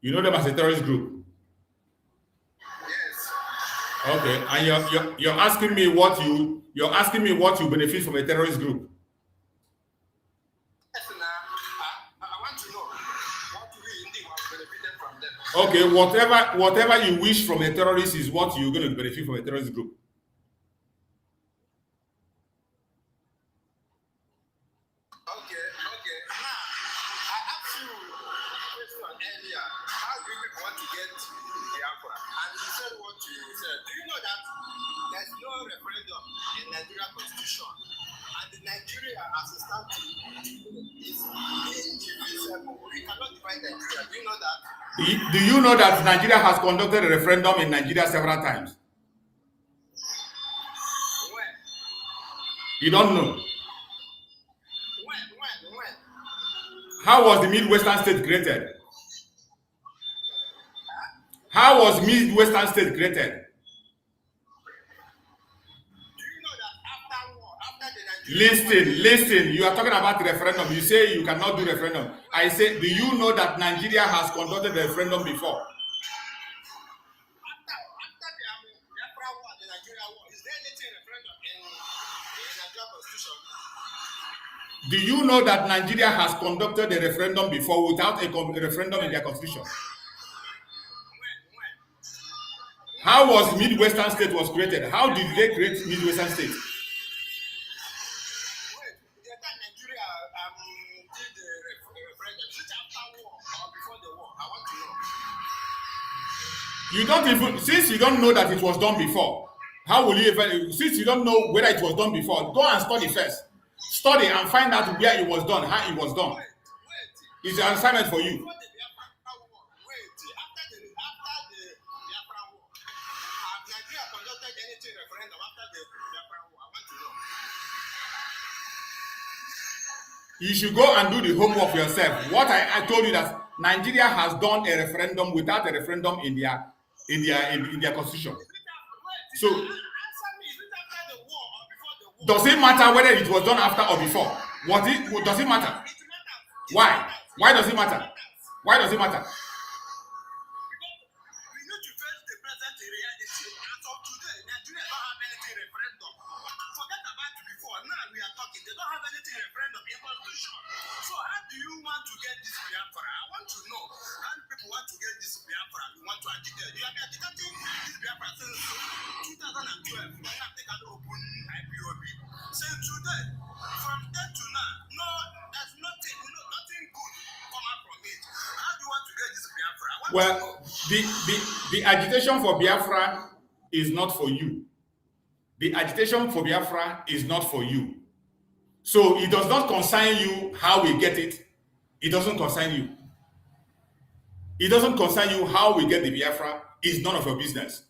You know them as a terrorist group? Okay, and you're asking me what you benefit from a terrorist group. Yes, I want to know what we indeed have benefited from them. Okay, whatever you wish from a terrorist is what you're going to benefit from a terrorist group. Okay. Now, I asked you a question earlier. How do you want to get BIAFRA? And you said what you said. Do you know that there's no referendum in Nigeria Constitution? And the Nigeria as a country is indivisible. We cannot divide Nigeria. Do you know that? Do you know that Nigeria has conducted a referendum in Nigeria several times? When? You don't know? When? How was the Midwestern state created? How was Midwestern state created? Listen, you are talking about referendum. You say you cannot do referendum. I say, do you know that Nigeria has conducted a referendum before? After the Biafra war, the Nigeria war, is there anything referendum in Nigeria Constitution? Do you know that Nigeria has conducted a referendum before without a referendum in their constitution? When? How was Midwestern state was created? How did they create Midwestern state? Nigeria did the referendum, is it after war or before the war? I want to know. You don't even, since you don't know that it was done before, how will you even, since you don't know whether it was done before, go and study first. Study and find out where it was done, how it was done. It's an assignment for you. You should go and do the homework yourself. What I told you that Nigeria has done a referendum without a referendum in their constitution. So does it matter whether it was done after or before? Does it matter? Why? Why does it matter? Why does it matter? So how do you want to get this Biafra? I want to know how people want to get this Biafra. You want to agitate. You have been agitating this Biafra since 2012. You have taken open IPOB. Since today, from then to now, no, there's nothing good come out from it. How do you want to get this Biafra? Well, the agitation for Biafra is not for you. The agitation for Biafra is not for you. So it does not concern you how we get it. It doesn't concern you. It doesn't concern you how we get the Biafra. It's none of your business.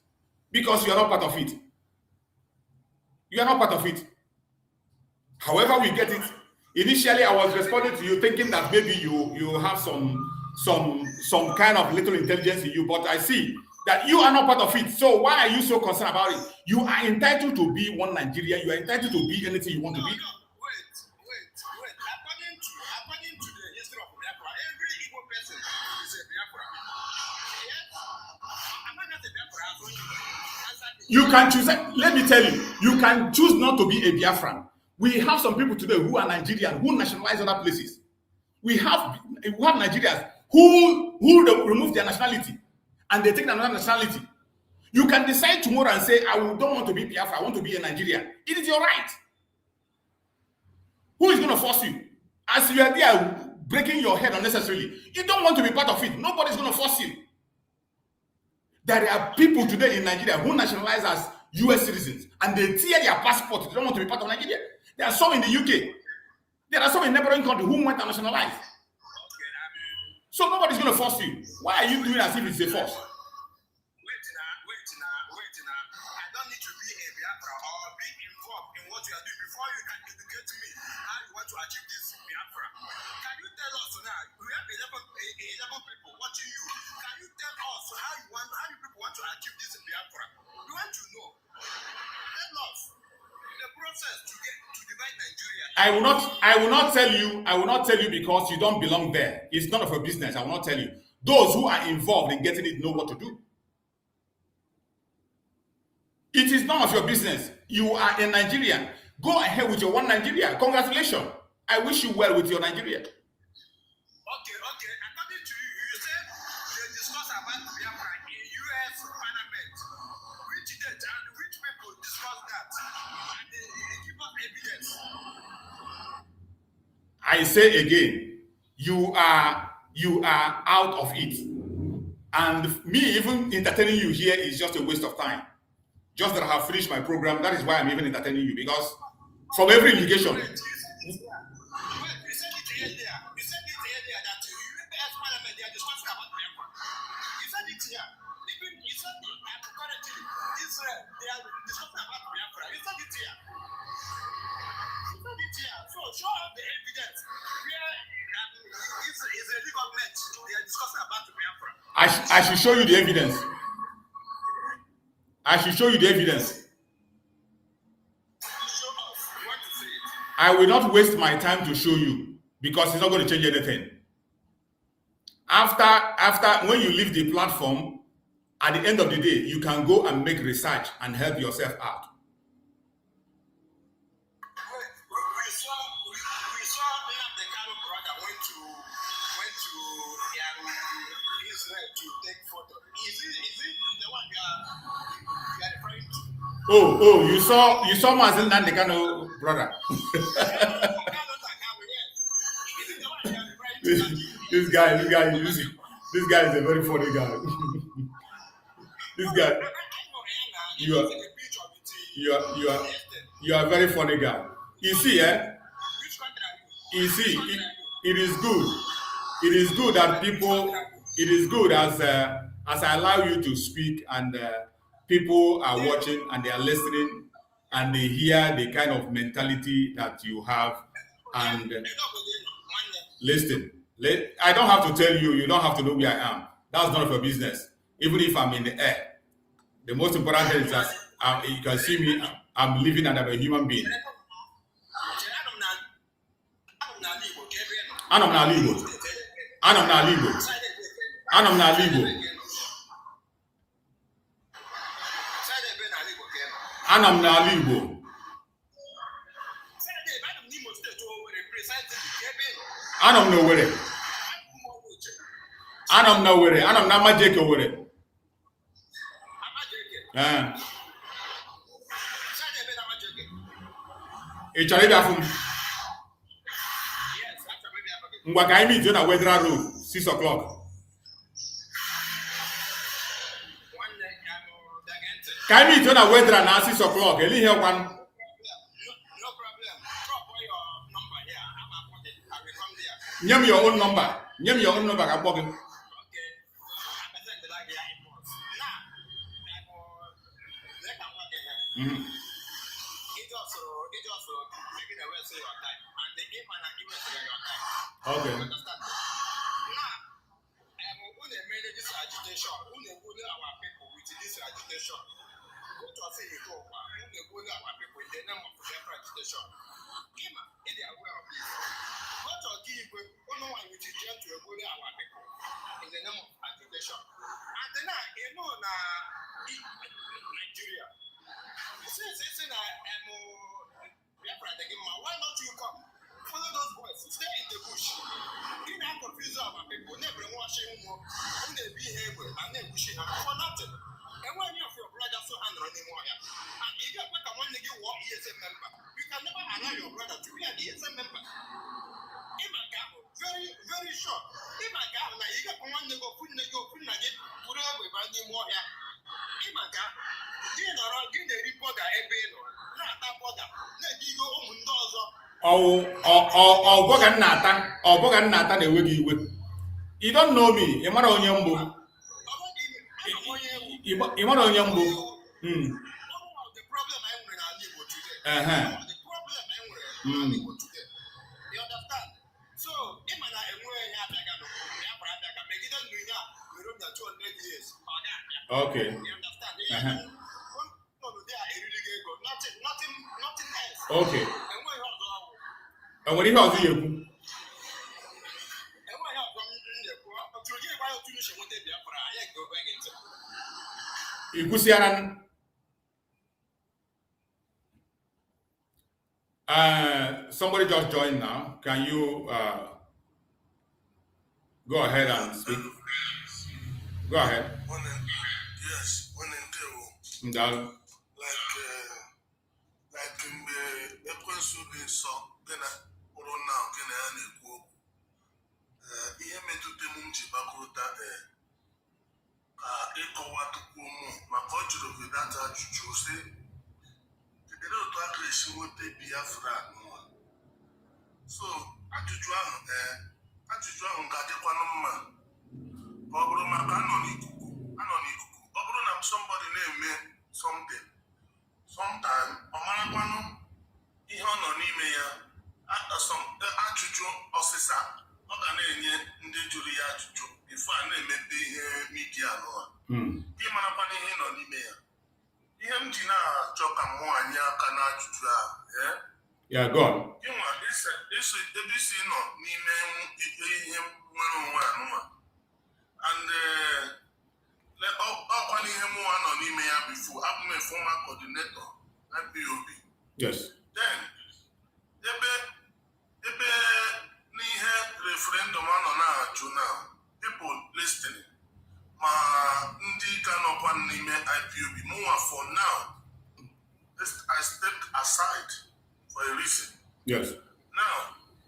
Because you are not part of it. You are not part of it. However we get it. Initially, I was responding to you thinking that maybe you have some kind of little intelligence in you, but I see that you are not part of it. So why are you so concerned about it? You are entitled to be one Nigeria. You are entitled to be anything you want to be. You can choose, let me tell you, you can choose not to be a Biafran. We have some people today who are Nigerian, who nationalize other places. We have Nigerians who remove their nationality and they take another nationality. You can decide tomorrow and say, I don't want to be Biafra, I want to be a Nigerian. It is your right. Who is going to force you? As you are there breaking your head unnecessarily, you don't want to be part of it. Nobody's going to force you. There are people today in Nigeria who nationalize as US citizens and they tear their passport. They don't want to be part of Nigeria. There are some in the UK. There are some in neighboring countries who want to nationalize. So nobody's going to force you. Why are you doing as if it's a force? Wait now. I don't need to be a Biafra or be involved in what you are doing before you can educate me how you want to achieve this Biafra. Can you tell us now? We have 11 people watching you. Can you tell us how you people want to achieve this Biafra? We want to know. Tell us the process to divide Nigeria. I will not tell you because you don't belong there. It's none of your business. I will not tell you. Those who are involved in getting it know what to do. It is none of your business. You are a Nigerian. Go ahead with your one Nigeria. Congratulations. I wish you well with your Nigeria. Okay. According to you, you said they discuss about Biafra in U.S. Parliament. Which date and which people discuss that? And they give us evidence. I say again, you are out of it. And me even entertaining you here is just a waste of time. Just that I have finished my program, that is why I'm even entertaining you, because from every indication. Show up the evidence where is a legal match they are discussing about Biafra. I should show you the evidence. I should show you the evidence. Show us. You want to say it? I will not waste my time to show you because it's not going to change anything. After when you leave the platform, at the end of the day, you can go and make research and help yourself out. Oh, you saw Mazen Nandekano, brother. This guy is a very funny guy. This guy, you are a very funny guy. You see, you see, it is good. It is good that people. It is good as I allow you to speak and people are watching and they are listening and they hear the kind of mentality that you have and listen. I don't have to tell you. You don't have to know where I am. That's none of your business. Even if I'm in the air, the most important thing is that you can see me. I'm living and I'm a human being. Anam na Igbo. Anam na Igbo. Anam na Igbo. Anam na Igbo. Anam no were. Anam na were. Anam na majeke were. Ị chọrọ ịbịa fụ m? Ngwa ka anyị meet na Wedra Road 6 o'clock. Ka anyị meet na Wedra na 6 o'clock. Eli ihe kwan. Nye m your own number. Nye m your own number ka kpọ gị. Okay. Why not you come? Follow those boys. Stay in the bush. In that confuse our people, never washing more. When they behave and then pushing for nothing. And when you have your brother so hand running more, and if you have one nigga walk ESM member, you can never allow your brother to be an ESM member. In my car, very, very short. In my car, now you got one nigga, put nugget, put up with any more here. In my car, you know, give the reporter a bill, not that border. Let you go home and doors up. Ọgwọga nnata na-enweghị iwe. You don't know me. Ị mara onye mbụ. Ị mara onye mbụ. Okay. Okay. Enwere ihe ọzọ ya ekwu? Ikwusiara somebody just joined now. Can you go ahead and speak? Go ahead. Yes, when in Ndalụ. Like in the Ekpa'S song, then or now, can I go? Ihe metụta m ji gbakọta ka ịkọwa tupu ụmụ maka ọ jụrụ gị data ajụjụ sị kedụ otu a ga-esi nweta Biafra n'ụwa. So ajụjụ ahụ ga-adịkwanụ mma ka ọ bụrụ maka anọ n'ikuku ọ bụrụ na somebody na-eme something sometime ọ marakwanụ ihe ọ nọ n'ime ya ajụjụ ọsịsa ọ ga na-enye ndị jụrụ ya ajụjụ ife a na-emepe ihe midia n'ụwa gị marakwana ihe nọ n'ime ya. Ihe m ji na-achọ ka mmụọ anyị aka n'ajụjụ ahụ gị nwa ebe isi nọ n'ime ihe nwere onwe anụma and ọkwa n'ihe mụnwa nọ n'ime ya bifo abụ m former coordinator IPOB. Yes. Then ebe n'ihe referendum a nọ na-ajụ na people listening ma ndị ka nọkwa n'ime IPOB mụnwa for now I stepped aside for a reason. Yes. Now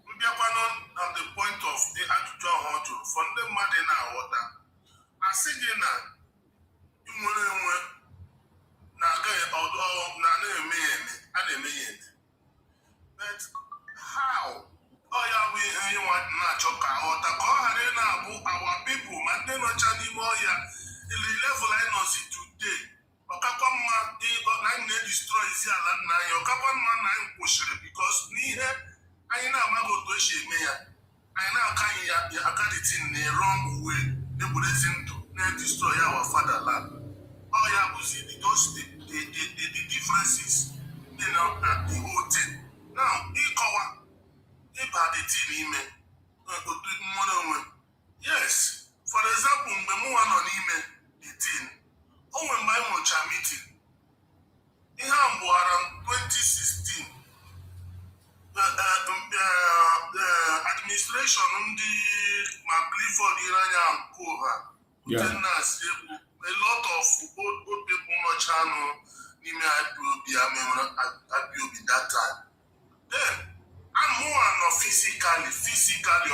mbịakwanụ at the point of the ajụjụ ahụ ọ jụrụ mmadụ na-aghọta asị gị na nwere enwe na-agaghị na na-eme ya eme a na-eme ya eme but how ọ ya bụ ihe ịnwa na-achọ ka ghọta ka ọ ghara ị na-abụ awa people ma ndị nọcha n'ime ọhịa level anyị nọzi today ọkakwa mma na anyị na-edestroy isi ala nna anyị ọkakwa mma na anyị kwụsịrị because n'ihe anyị na-amaghị otu esi eme ya anyị na-akaghị ya akaditin na wrong way na-egburezi ndụ na-edestroy our fatherland. Ọ ya bụzi the differences the whole thing. Now ịkọwa ịba the thing n'ime otu mmanụ onwe yes for example mgbe mụnwa nọ n'ime the thing o nwere mgbe anyị nwụcha meeting ihe a mbụghara 2016 administration ndị ma Clifford Iranya nke ụha tenants a lot of old people nọchanụ n'ime IPOB that time. Then amụwa nọ physically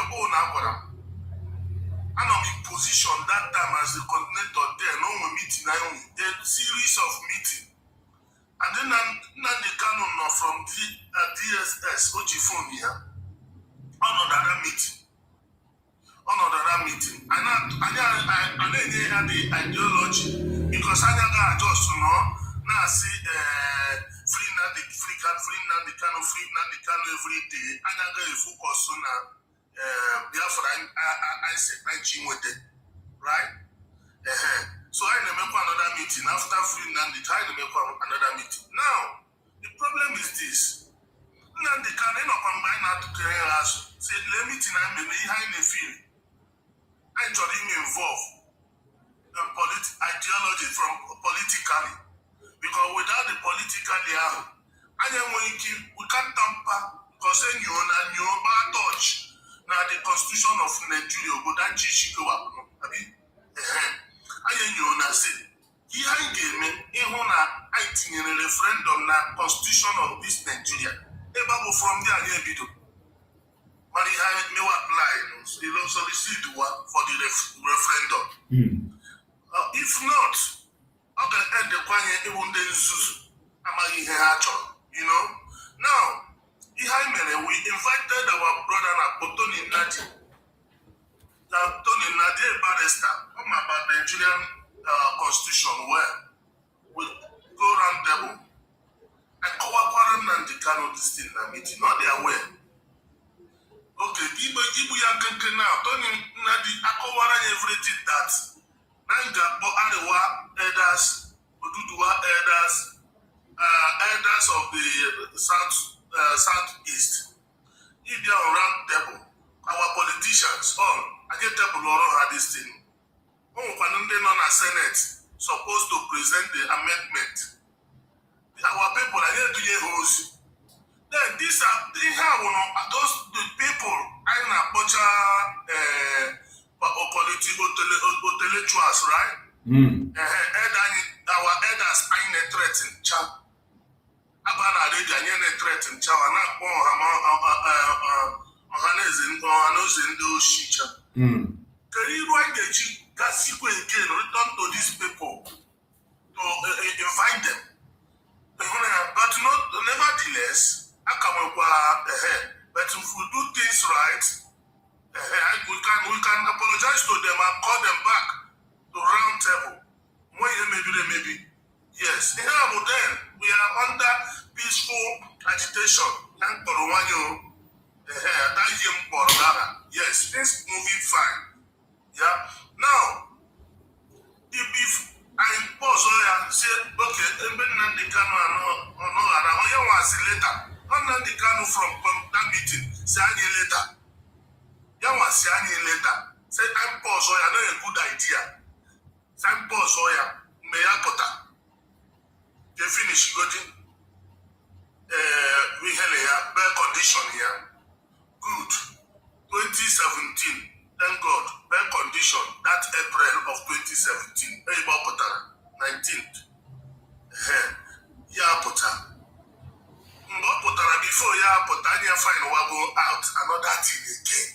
ọ bụrụ na agwara anọ m in position that time as the coordinator there na onwe meeting a series of meeting and then Nnamdi Kanu nọ from DSS o ji phone ya ọnọdụ meeting a na-enye ya the ideology because anya ga-adjust nọ na-asị free Nnamdi Kanu every day anya ga-efocus na Biafra anyị nweta right so I na-emekwa another meeting after free Nnamdi I na-emekwa another meeting. Now the problem is this Nnamdi Kanu ịnọkwa mgbe anyị na-atụkere ya azụ say lee meeting anyị mere ihe anyị na-efili anyị chọrọ ime involve ideology from politically because without the politically ahụ anyị enweghị ike we can't tamper because enyo bad touch na the constitution of Nigeria obodo anyị chikewapụ anyị enyo na si ihe anyị ga-eme ịhụ na anyị tinyere referendum na constitution of this Nigeria ebe bụ from there anyị ebido mana ihe anyị mewa apply solicit for the referendum. If not ọ ga-edekwa anyị ịbụ ndị nzuzu amaghị ihe ha chọrọ now ihe anyị mere we invited our brother na Tony Nnadi a barrister about the Nigerian constitution well we go round table and kọwakwara Nnamdi Kanu this thing na meeting not their way. Okay, Ibu ya nke na Tony Nnadi akọwara everything that Nanga Arewa elders, Oduduwa elders, elders of the southeast. If they are round table, our politicians I get table or this thing. The Senate supposed to present the amendment. Our people are here to hear host. Then these are those the people I na butcher intellectuals, right? Our elders are in a threat in Chad. Abana already are in a threat in Chad. And can you write the Gasiko again, return to these people to invite them? But nevertheless, I come ahead. But if we do things right, we can apologize to them and call them back to round table. Maybe. Yes. But then we are under peaceful agitation. Yes, things moving fine. Yeah. Now, if I pause and say, okay, Nnamdi Kanu later. Nnamdi Kanu from that meeting, say later. Say I'm pause or not a good idea. Say I'm pause or may I put that. They finish getting we had a bad condition here. Good. 2017. Thank God. Bad condition. That April of 2017. 19th. Before fine go out another thing again.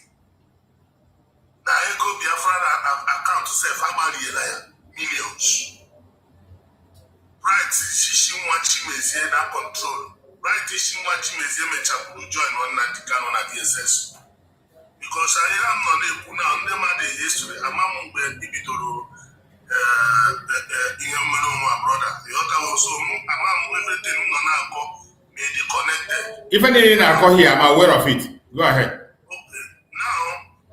na ego Biafra account self agbaliela millions. Right, she watching Mezie that control. Right, she watching Mezie Mechapuru join on Nandikano na DSS. Because I am not a Puna on them at the history. I'm among the Bibitoro, my brother. The other also, among everything on our call, may be connected. Even in our call here, I'm aware of it. Go ahead. Okay, now,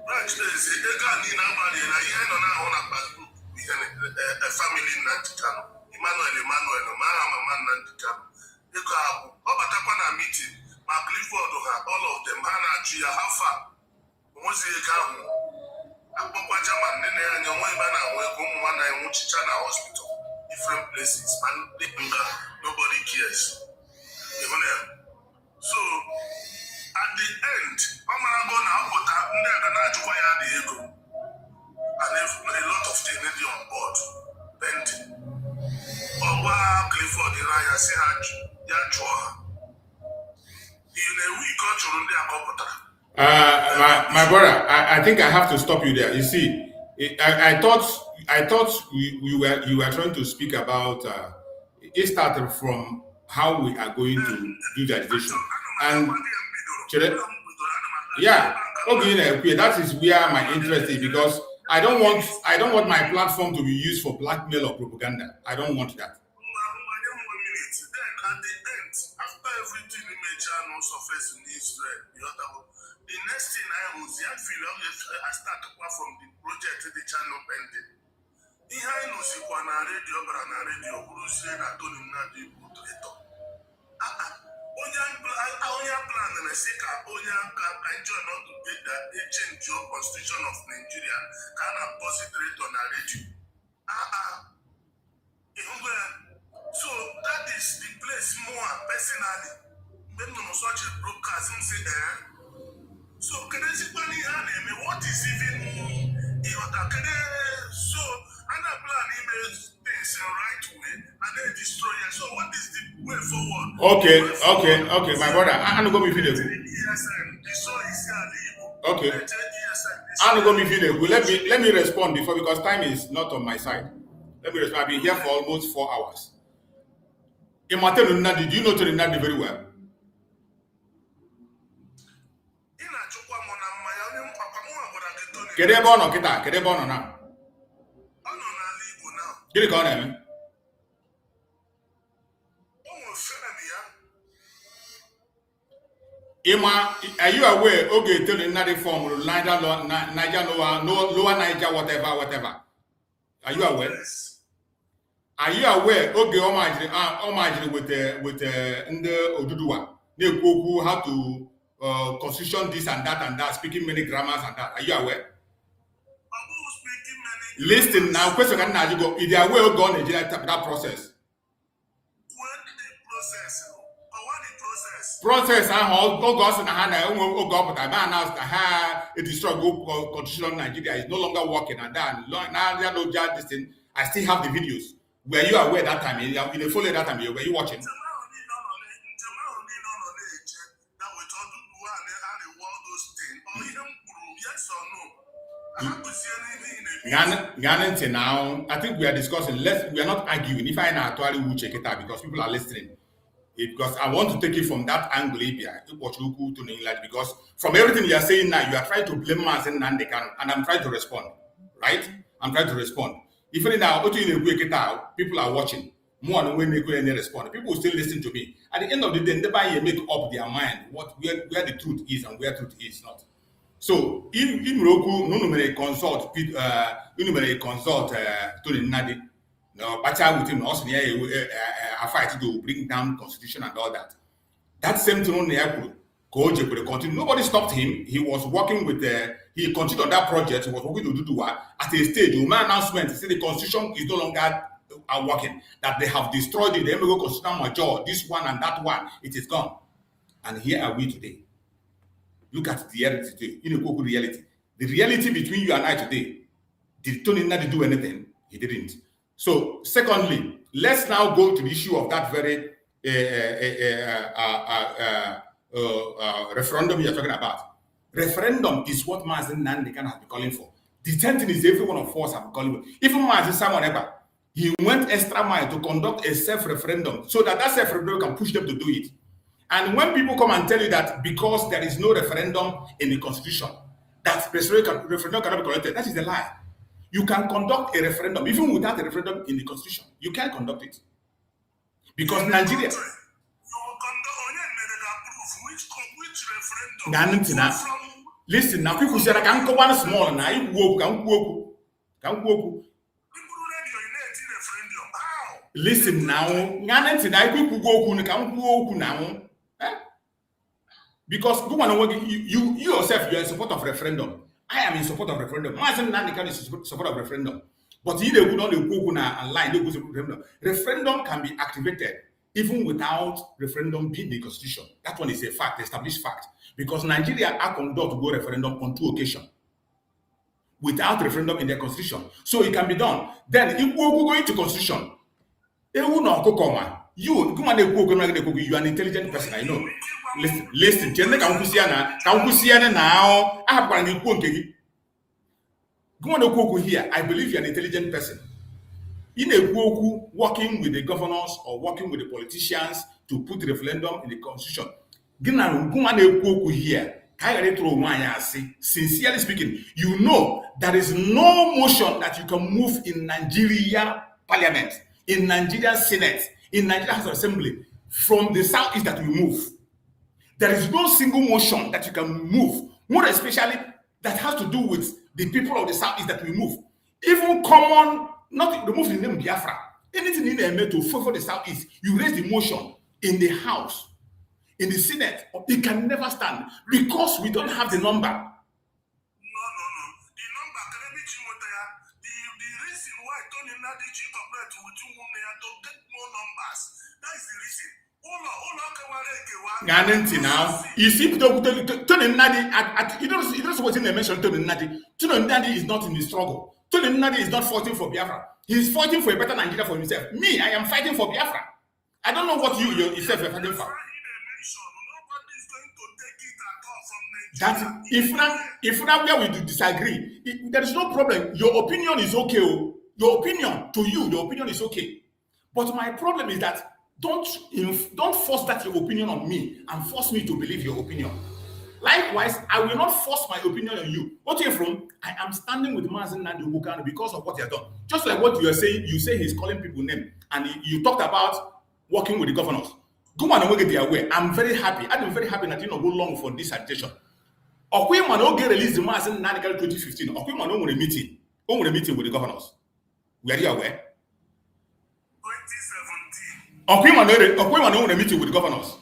right, there's a guy in Amali, and I on our own group, we have a family in Nandikano. Emmanuel, man, Nandikano. They go up, a meeting, my Clifford, all of them, Hannah, Gia, how far? Once they come, I'm Papa Jaman, and your way banner, one I want China hospital, different places, and nobody cares. Even there. So, at the end, I'm gonna go now, but I'm never going to wire the ego. And if a lot of things on board, pending. Clifford, I say, in a week or two, they are computer. My brother, I think I have to stop you there. You see, I thought you were trying to speak about it started from how we are going to do the agitation. And yeah, okay, that is where my interest is, because I don't want my platform to be used for blackmail or propaganda. I don't want that. At the end, after everything in the channel surface in Israel, the next thing I was I start apart from the project the channel pending. The high no see one radio, but an radio, Bruce and Tony Nadi Putreto. Oya plan and a sick, Oya can enjoy not to get that they change your constitution of Nigeria, can apposite on a radio. So that is the place more personally. When no such a broadcast and say, so can I see what is even so and plan things in right way and then destroy it. So what is the way forward? Okay, my brother. I'm going to be video. Okay. I'm going to be video. Let me respond before, because time is not on my side. Let me respond. I've been here for almost 4 hours. In Matelu Nadi, do you know Tony Nadi very well? Kede bono kita, kede bono na. Kede ko na me. Ima, are you aware? Okay, Tony Nadi form Niger lower Niger, whatever. Are you aware? Yes. Are you aware? Okay, imagine with the Oduduwa, they go how to constitution this and that, speaking many grammars and that. Are you aware? Listen now, question can now go. If they are well gone, Nigeria that process. Process and all goes in hand. Go but I announced that it is struggle constitution Nigeria is no longer working and that. Now they are no judge this thing. I still have the videos. Were you aware that time? In the follow that time, were you watching? Now, I think we are discussing. We are not arguing. If I actually will check it out because people are listening. Because I want to take it from that angle, because from everything you are saying now, you are trying to blame us and I'm trying to respond. Right? I'm trying to respond. Even now, people are watching. More than when they go and they respond. People will still listen to me. At the end of the day, they make up their mind where the truth is and where truth is not. So, in Roku, no may consult Tony Nadi. No, but I with him also a fight to bring down constitution and all that. That same thing on the Koje could continue. Nobody stopped him. He was working with he continued on that project. He was working to do at a stage. My announcement said the constitution is no longer working. That they have destroyed it. The Emego Constitutional Major, this one and that one, it is gone. And here are we today. Look at the reality today. In a reality. The reality between you and I today. Did Tony Nadi do anything? He didn't. So, secondly, let's now go to the issue of that very referendum you're talking about. Referendum is what Mazen Nandekan has been calling for. The same thing is every one of us have called. Even Mazi Simon Ekpa, he went extra mile to conduct a self-referendum so that self-referendum can push them to do it. And when people come and tell you that because there is no referendum in the constitution, that referendum cannot be conducted, that is a lie. You can conduct a referendum even without a referendum in the constitution. You can't conduct it. Because Nigeria... Listen, now people say I can go one small now. You can walk. Listen now, because you yourself, you are in support of referendum. I am in support of referendum. Mazen is in support of referendum. But you would not line referendum can be activated even without referendum being the constitution. That one is a fact, established fact. Because Nigeria are conduct to go referendum on 2 occasions without referendum in their constitution. So it can be done. Then if we go into constitution, you are an intelligent person, I know. Listen, now. I have here. I believe you're an intelligent person. In a working with the governors or working with the politicians to put referendum in the constitution. Here. Sincerely speaking, you know there is no motion that you can move in Nigeria Parliament, in Nigeria Senate, in Nigeria House of Assembly from the southeast that we move. There is no single motion that you can move, more especially that has to do with the people of the southeast that we move. Even common, not remove the name Biafra, anything in there to favor the southeast, you raise the motion in the House, in the Senate, it can never stand because we don't have the number. No. The number can be the reason why Tony Nadichi compared to to get more numbers. That is the reason. Now, you see, Tony Nadi, you don't suppose to mention Tony Nadi. Tony Nadi is not in the struggle. Tony Nadi is not fighting for Biafra. He's fighting for a better Nigeria for himself. Me, I am fighting for Biafra. I don't know what you yourself are fighting for. That if now where we disagree, there is no problem. Your opinion is okay. Your opinion to you, your opinion is okay. But my problem is that don't force that your opinion on me and force me to believe your opinion. Likewise, I will not force my opinion on you. What are you from? I am standing with Mazen Nadu because of what he has done. Just like what you are saying, you say he's calling people name, and you talked about working with the governors. Go on and get their way. I'm very happy. I'm very happy that you know go long for this agitation. Okwe man get released the Mazen Nadu 2015. Okwe man a meeting. A meeting with the governors. Were you aware? 2017. Okwe man a meeting with the governors.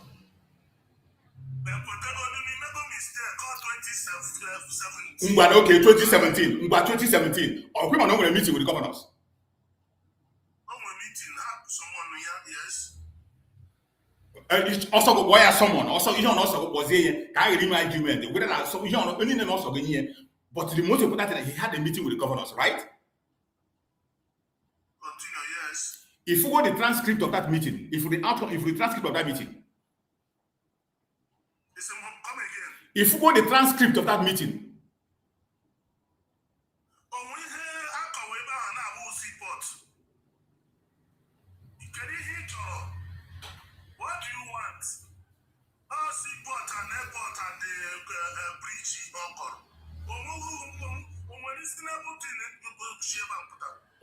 Okay, 2017. 2017. Okwe man a meeting with the governors. Also, why are someone also you don't also was here? Can you argument? Whether that so you don't only name also here, but the most important thing he had a meeting with the governors, right? Continue, yes. If you go the transcript of that meeting, if the transcript of that meeting, come again. If you go the transcript of that meeting.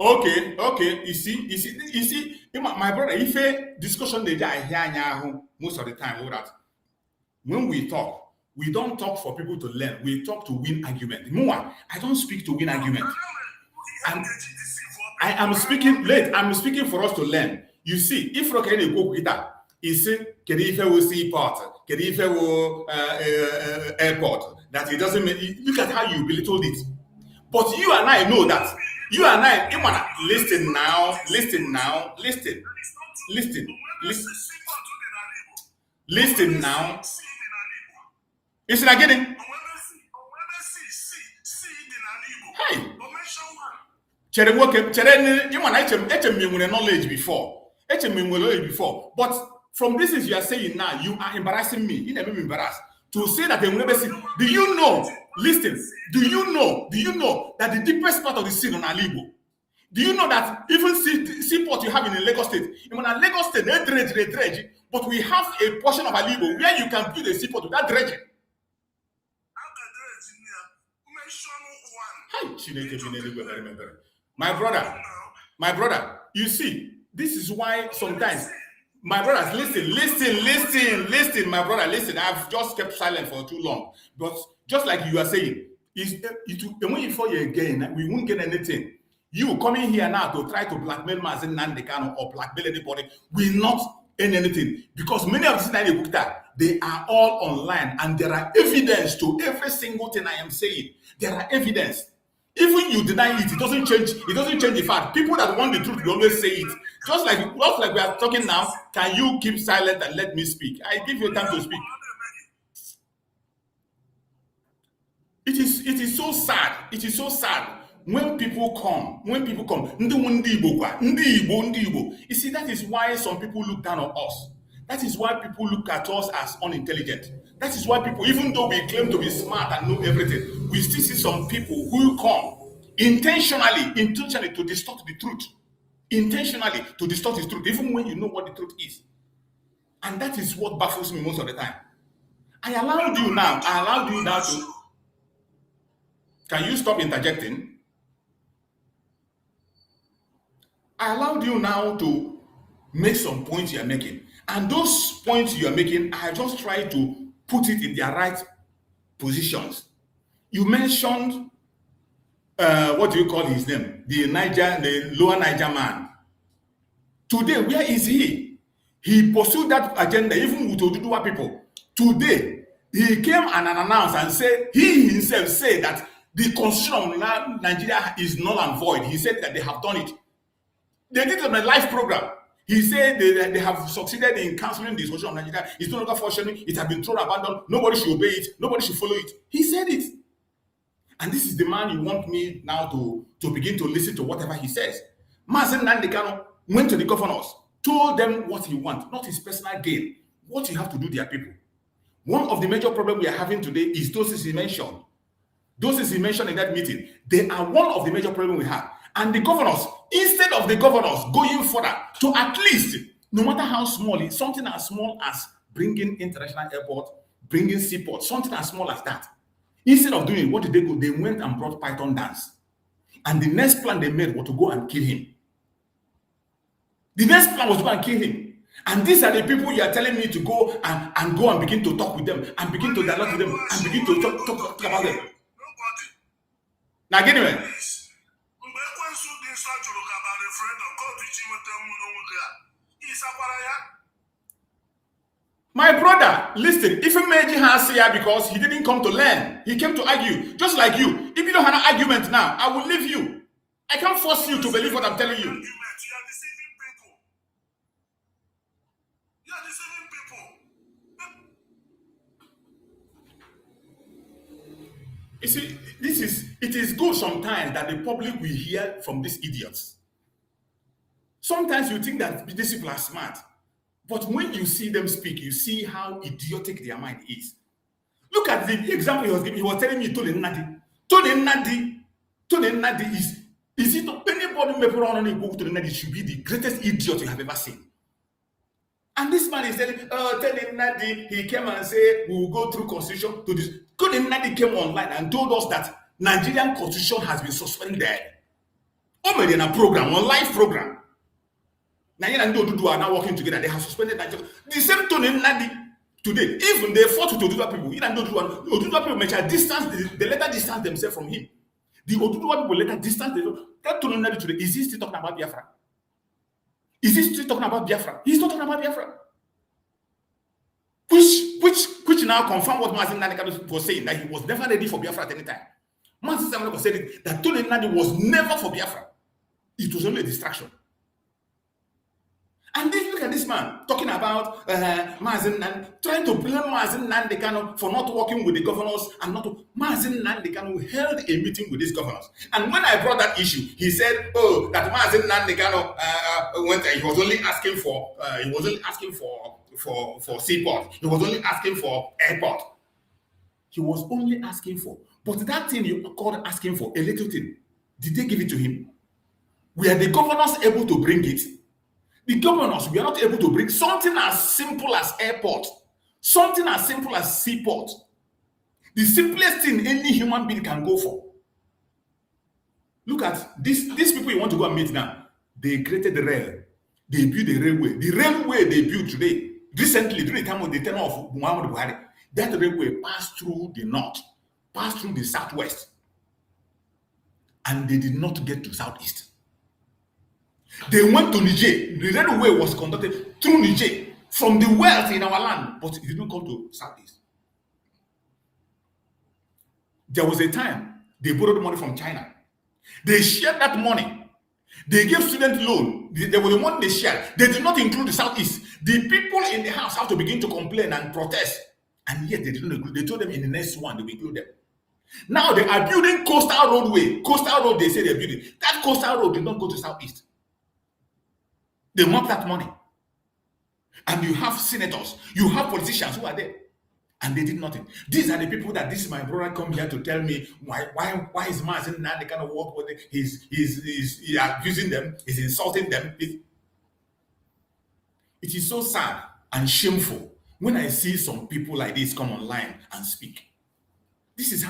Okay. You see, my brother, if a discussion they I hear most of the time, all that. When we talk, we don't talk for people to learn. We talk to win argument. More, I don't speak to win argument. I am speaking late. I'm speaking for us to learn. You see, if Rokene go with that, he say, can if will see part, can if will airport, that it doesn't make. Look at how you belittled it. But you and I know that. You and I, listen now. Listen now. Is it again? Hey. Knowledge before. But from this is you are saying now, you are embarrassing me. You never be embarrassed. To say that they will never see. Do you know listen, do you know that the deepest part of the sea on Alibo? Do you know that even seaport you have in Lagos State, even in Lagos State, they dredge, but we have a portion of Alibo where you can build a seaport without dredging. My brother, you see, this is why sometimes, my brothers, listen, my brother, listen. I've just kept silent for too long, but just like you are saying, when you fall again, we won't get anything. You coming here now to try to blackmail Mazen Nandekano or blackmail anybody will not earn anything, because many of these they are all online and there are evidence to every single thing I am saying. There are evidence. Even you deny it, it doesn't change the fact. People that want the truth will always say it. Just like we are talking now, can you keep silent and let me speak? I give you time to speak. It is so sad. It is so sad when people come. You see, that is why some people look down on us. That is why people look at us as unintelligent. That is why people, even though we claim to be smart and know everything, we still see some people who come intentionally to distort the truth. Intentionally to distort the truth, even when you know what the truth is. And that is what baffles me most of the time. I allowed you now to... Can you stop interjecting? I allowed you now to make some points you are making. And those points you are making, I just try to put it in their right positions. You mentioned, what do you call his name? The lower Niger man. Today, where is he? He pursued that agenda even with Oduduwa people. Today, he came and announced and said, he himself said that the constitution of Nigeria is null and void. He said that they have done it. They did it on a live program. He said they have succeeded in cancelling the constitution of Nigeria. It's no longer functioning. It has been thrown abandoned. Nobody should obey it. Nobody should follow it. He said it. And this is the man you want me now to begin to listen to whatever he says. Mazen Nandekano went to the governors, told them what he wants, not his personal gain. What you have to do, dear people. One of the major problems we are having today is those he mentioned. Those he mentioned in that meeting. They are one of the major problems we have. And the governors, instead of the governors going further to at least, no matter how small, it's something as small as bringing international airport, bringing seaport, something as small as that. Instead of doing, what did they go? They went and brought Python dance. And the next plan they made was to go and kill him. The next plan was to go and kill him. And these are the people you are telling me to go and begin to talk with them, and begin to dialogue with them, and begin to talk about them. Now, get anyway. My brother, listen, if Meji has here because he didn't come to learn, he came to argue, just like you. If you don't have an argument now, I will leave you. I can't force you to believe what I'm telling you. You see, it is good sometimes that the public will hear from these idiots. Sometimes you think that these people are smart, but when you see them speak, you see how idiotic their mind is. Look at the example he was giving. He was telling me Tony Nadi is it anybody may put on any book to the Nadi should be the greatest idiot you have ever seen. And this man is telling Nadi, he came and said, we will go through constitution to this. Tony Nadi came online and told us that Nigerian constitution has been suspended. On a program, on live program. Nigeria and Oduduwa are now working together. They have suspended Nigeria. The same Tony Nadi today, even they fought with Oduduwa people. Oduduwa people may distance, they later distance themselves from him. The Oduduwa people later distance themselves. That Tony Nadi today, is he still talking about Biafra? Is he still talking about Biafra? He's not talking about Biafra. Which now confirm what Mazen Nandi was saying, that he was never ready for Biafra at any time. Mazen Nandi was saying that Tony Nandi was never for Biafra. It was only a distraction. And then look at this man talking about Mazen Nandi, trying to blame Mazen Nandekano for not working with the governors and not to. Mazen Nandekano held a meeting with these governors. And when I brought that issue, he said, "Oh, that Mazen Nandekano went. He was only asking for seaport. He was only asking for airport." He was only asking for. But that thing you called asking for, a little thing, did they give it to him? Were the governors able to bring it? The governors were not able to bring something as simple as airport, something as simple as seaport. The simplest thing any human being can go for. Look at these people you want to go and meet now. They created the rail. They built the railway. The railway they built today, recently, during the time of the tenure of Muhammad Buhari, that railway passed through the north, passed through the southwest, and they did not get to southeast. They went to Niger. The railway was conducted through Niger from the wealth in our land, but it did not come to southeast. There was a time they borrowed money from China. They shared that money. They gave student loan. There was the money they shared. They did not include the southeast. The people in the house have to begin to complain and protest, and yet they didn't include. They told them in the next one they will include them. Now they are building coastal roadway. Coastal road, they say they're building. That coastal road did not go to southeast. They want that money. And you have senators, you have politicians who are there, and they did nothing. These are the people that this my brother come here to tell me why is Mazin not the kind of work with he's abusing them, he's insulting them. It is so sad and shameful when I see some people like this come online and speak. This is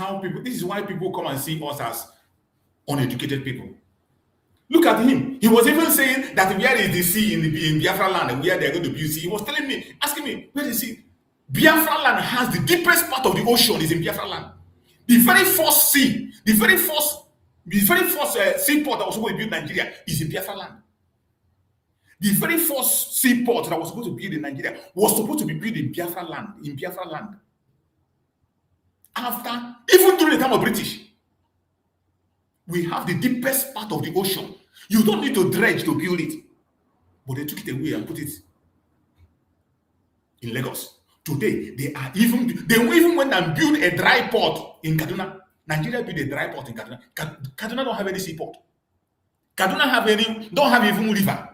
why people come and see us as uneducated people. Look at him. He was even saying that where is the sea in Biafra land and where they're going to build sea. He was telling me, asking me, where is the sea? Biafra land has the deepest part of the ocean is in Biafra land. The very first sea, the very first seaport that was supposed to build in Nigeria is in Biafra land. The very first seaport that was supposed to build in Nigeria was supposed to be built in Biafra land. After, even during the time of British, we have the deepest part of the ocean. You don't need to dredge to build it. But they took it away and put it in Lagos. Today, they even went and built a dry port in Kaduna. Nigeria built a dry port in Kaduna. Kaduna don't have any seaport. Kaduna don't have even river.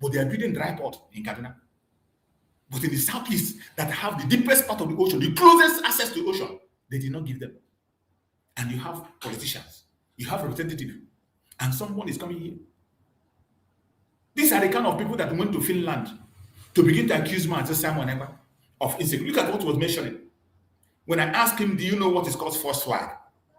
But they are building dry port in Kaduna. But in the southeast, that have the deepest part of the ocean, the closest access to the ocean, they did not give them. And you have politicians, you have representatives, and someone is coming here. These are the kind of people that went to Finland to begin to accuse Mazi Simon Ekpa of insecurity. Look at what was mentioning. When I asked him, do you know what is called false flag?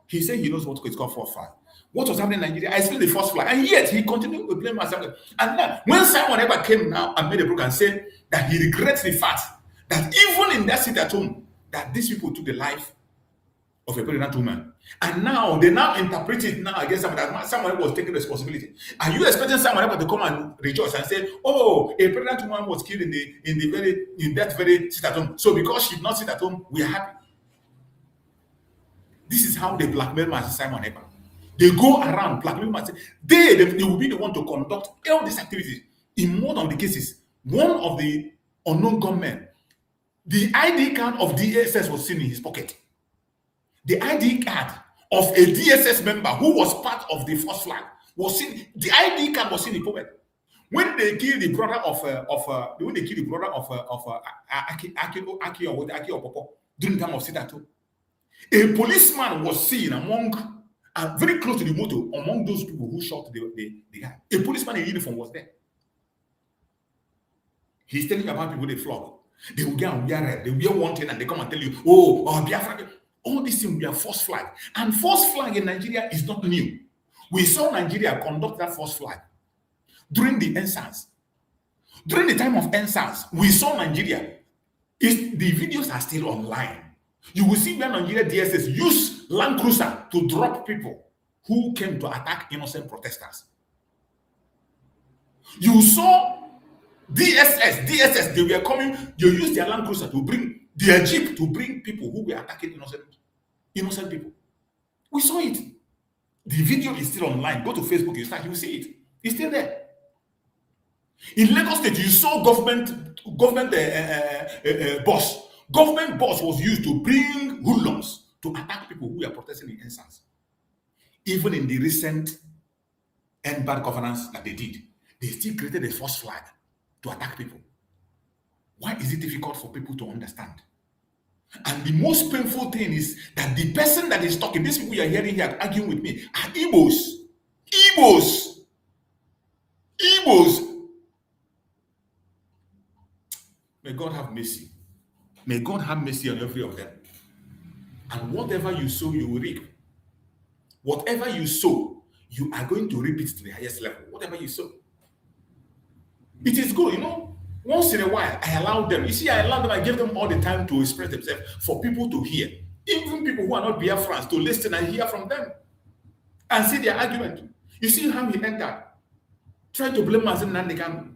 He said he knows what is called false flag. What was happening in Nigeria? I explained the false flag. And yet he continued to blame Mazi. And now, when Simon Ekpa came now and made a book and said that he regrets the fact that even in that seat at home, that these people took the life of a pregnant woman. And now they interpret it now against someone that someone was taking responsibility. Are you expecting someone to come and rejoice and say, "Oh, a pregnant woman was killed in that very sit at home. So because she did not sit at home, we are happy." This is how they blackmail Mazi Simon Ekpa. They go around blackmailing Mazi. They will be the one to conduct all these activities. In one of the cases, one of the unknown gunmen, the ID card of DSS was seen in his pocket. The ID card of a DSS member who was part of the first flag was seen. The ID card was seen in the pocket. When they killed the brother of Aki Opopo during the time of Sitato, a policeman was seen among very close to the motor among those people who shot the guy. A policeman in uniform was there. He's telling you about people they flog. They will get and wear red. They wear one thing and they come and tell you, oh, Biafra. All these things were false flag. And false flag in Nigeria is not new. We saw Nigeria conduct that false flag during the NSAS. During the time of NSAS, we saw Nigeria. The videos are still online. You will see where Nigeria DSS used Land Cruiser to drop people who came to attack innocent protesters. You saw DSS, they were coming, they used their Land Cruiser to bring their jeep to bring people who were attacking innocent people. We saw it. The video is still online. Go to Facebook, you will see it. It's still there. In Lagos State, you saw government bus. Government bus was used to bring hoodlums to attack people who were protesting in NSAS. Even in the recent end bad governance that they did, they still created a false flag to attack people. Why is it difficult for people to understand? And the most painful thing is that the person that is talking, these people you are hearing here arguing with me, are Igbos. Igbos. Igbos. May God have mercy. May God have mercy on every of them. And whatever you sow, you will reap. Whatever you sow, you are going to reap it to the highest level. Whatever you sow. It is good, you know. Once in a while, I allow them. You see, I allow them, I give them all the time to express themselves for people to hear. Even people who are not Biafrans to listen and hear from them and see their argument. You see how he entered. Try to blame Mazen Nandekan.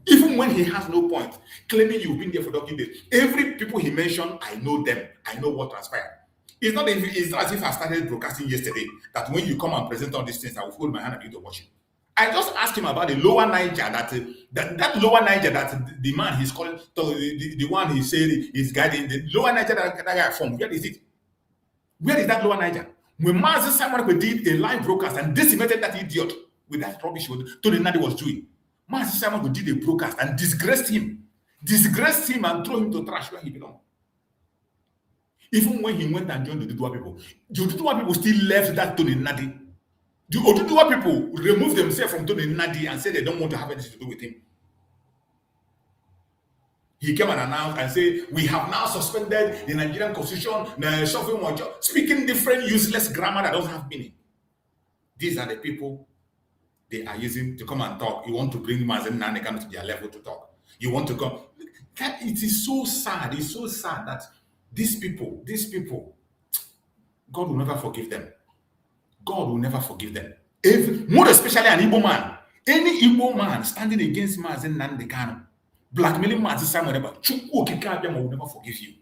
Even when he has no point, claiming you've been there for donkey days. Every people he mentioned, I know them. I know what transpired. It's not as if I started broadcasting yesterday, that when you come and present all these things, I will hold my hand and begin to watch it. I just asked him about the lower Niger, that lower Niger, that the man he's calling, the one he said is guiding, the lower Niger that guy from, where is it? Where is that lower Niger? When Mazi Simon did a live broadcast and decimated that idiot with that rubbish Tony Nadi was doing, Mazi Simon did a broadcast and disgraced him and threw him to trash where he belonged. Even when he went and joined the Oduduwa people still left that Tony Nadi. The Oduduwa people removed themselves from Tony Nadi and said they don't want to have anything to do with him. He came and announced and said, we have now suspended the Nigerian constitution, speaking different useless grammar that doesn't have meaning. These are the people they are using to come and talk. You want to bring Mazen Nanekan to their level to talk. You want to come. It is so sad. It's so sad that these people, God will never forgive them. God will never forgive them. More especially an Igbo man. Any Igbo man standing against Mazen Nandekano, blackmailing Mazen Simon, Chukwu Okike Abiyama will never forgive you.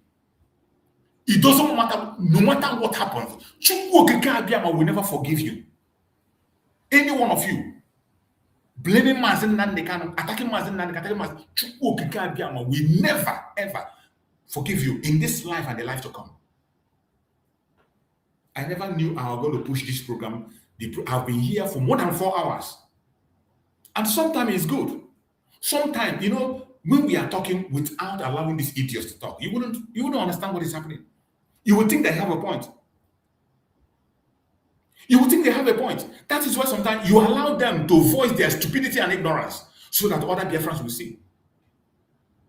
It doesn't matter, no matter what happens, Chukwu Okike Abiyama will never forgive you. Any one of you blaming Mazen Nandekano, attacking Mazen Nandekano, Chukwu Okike Abiyama will never, ever forgive you in this life and the life to come. I never knew I was going to push this program. I've been here for more than 4 hours. And sometimes it's good. Sometimes, when we are talking without allowing these idiots to talk, you wouldn't understand what is happening. You would think they have a point. That is why sometimes you allow them to voice their stupidity and ignorance so that other Biafrans will see.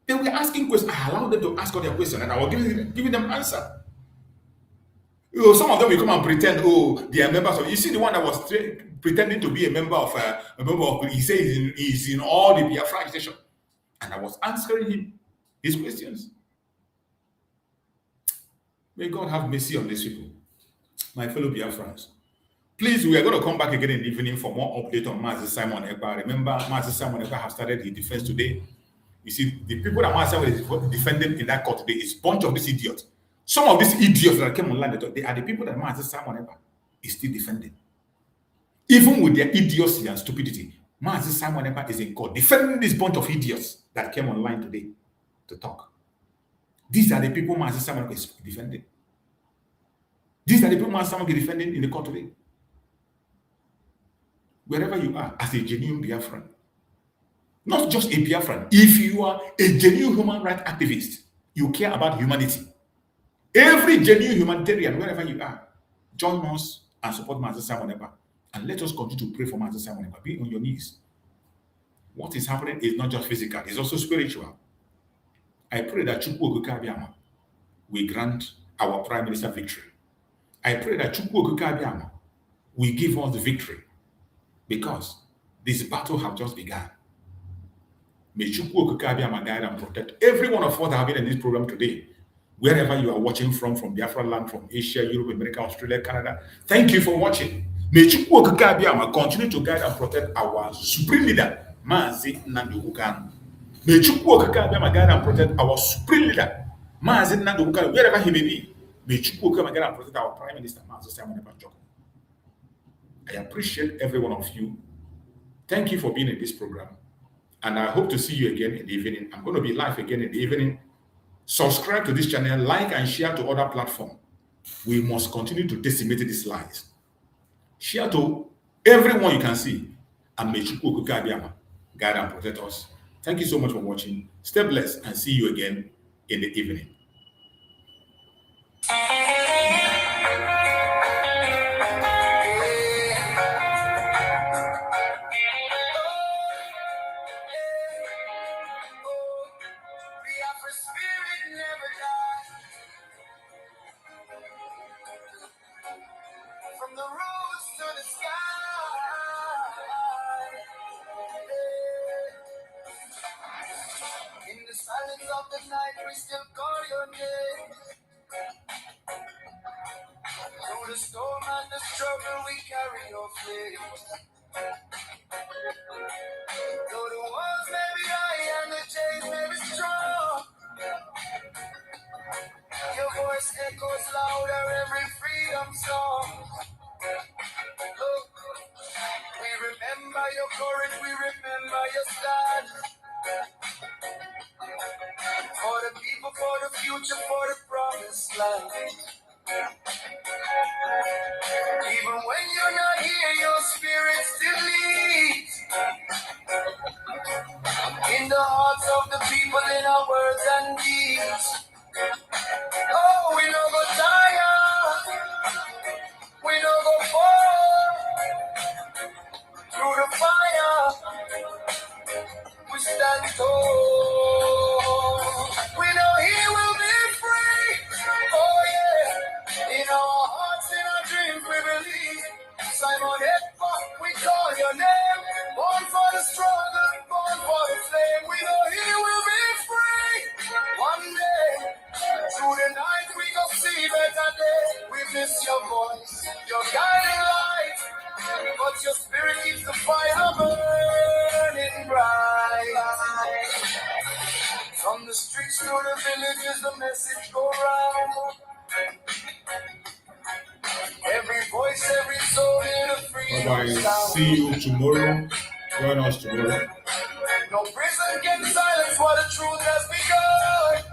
They were asking questions. I allowed them to ask all their questions and I was giving them answer. Some of them will come and pretend, they are members of. You see the one that was pretending to be a member of. He says he's in all the Biafra agitation, and I was answering him his questions. May God have mercy on these people, my fellow Biafrans. Please, we are going to come back again in the evening for more update on Mazi Simon Ekpa. Remember, Mazi Simon Ekpa has started his defense today. You see, the people that Mazi Simon is defending in that court today is a bunch of these idiots. Some of these idiots that came online, they are the people that Mazi Simon Ekpa is still defending. Even with their idiocy and stupidity, Mazi Simon Ekpa is in court defending this bunch of idiots that came online today to talk. These are the people Mazi Simon Ekpa is defending. These are the people Mazi Simon Ekpa is defending in the court today. Wherever you are, as a genuine Biafran, not just a Biafran, if you are a genuine human rights activist, you care about humanity. Every genuine humanitarian, wherever you are, join us and support Mazi Simon Ekpa. And let us continue to pray for Mazi Simon Ekpa. Be on your knees. What is happening is not just physical, it's also spiritual. I pray that Chukwu Okike Abiyama will grant our Prime Minister victory. I pray that Chukwu Okike Abiyama will give us the victory because this battle has just begun. May Chukwu Okike Abiyama guide and protect every one of us that have been in this program today. Wherever you are watching from Biafra land, from Asia, Europe, America, Australia, Canada, thank you for watching. May Chukwu Okike Abiyama continue to guide and protect our supreme leader, Mazi Nnamdi Kanu. May Chukwu Okike Abiyama guide and protect our supreme leader, Mazi Nnamdi Kanu, wherever he may be. May Chukwu Okike Abiyama guide and protect our Prime Minister, Mazi Simon Ekpa. I appreciate every one of you. Thank you for being in this program. And I hope to see you again in the evening. I'm going to be live again in the evening. Subscribe to this channel, like and share to other platforms. We must continue to decimate these lies. Share to everyone you can see. And may Chukwu Okike Abiyama guide and protect us. Thank you so much for watching. Stay blessed and see you again in the evening. Biafra spirit never dies. From the roots to the sky. In the silence of the night, we still call your name. Through the storm and the struggle, we carry your flame. Though the walls may be high and the chains may be strong, your voice echoes louder every freedom song. Look, we remember your courage, we remember your stand. For the people, for the future, for the promised land. Even when you're not here, your spirit still leads. In the hearts of the people, in our words and deeds. Oh, we no go tire, we no go fall. Through the fire, we stand tall. We know he will be free. Oh yeah, in our hearts, in our dreams, we believe. Simon Ekpa'S, we call your name. Born for the struggle, born for the flame. We know he will be free. One day, through the night, we go see better day. We miss your voice, your guiding light. But your spirit keeps the fire burning bright. From the streets to the villages, the message go round. Every voice, every soul in a freedom Bye-bye. sound. See you tomorrow. Join us tomorrow. No prison can silence what the truth has begun.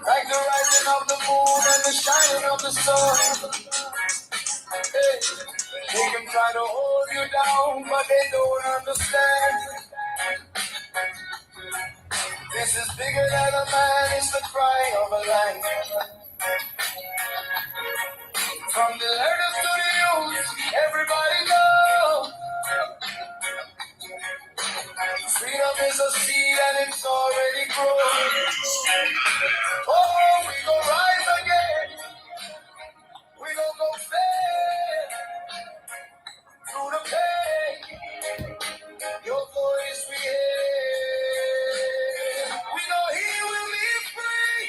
Like the rising of the moon and the shining of the sun. Hey, they can try to hold you down, but they don't understand. This is bigger than a man, it's the cry of a lion. From the learners to the youth, everybody knows. Freedom is a seed and it's already grown. Oh, we gon' rise again. We gon' go fair through the pain. Your voice we hear. We know he will be free.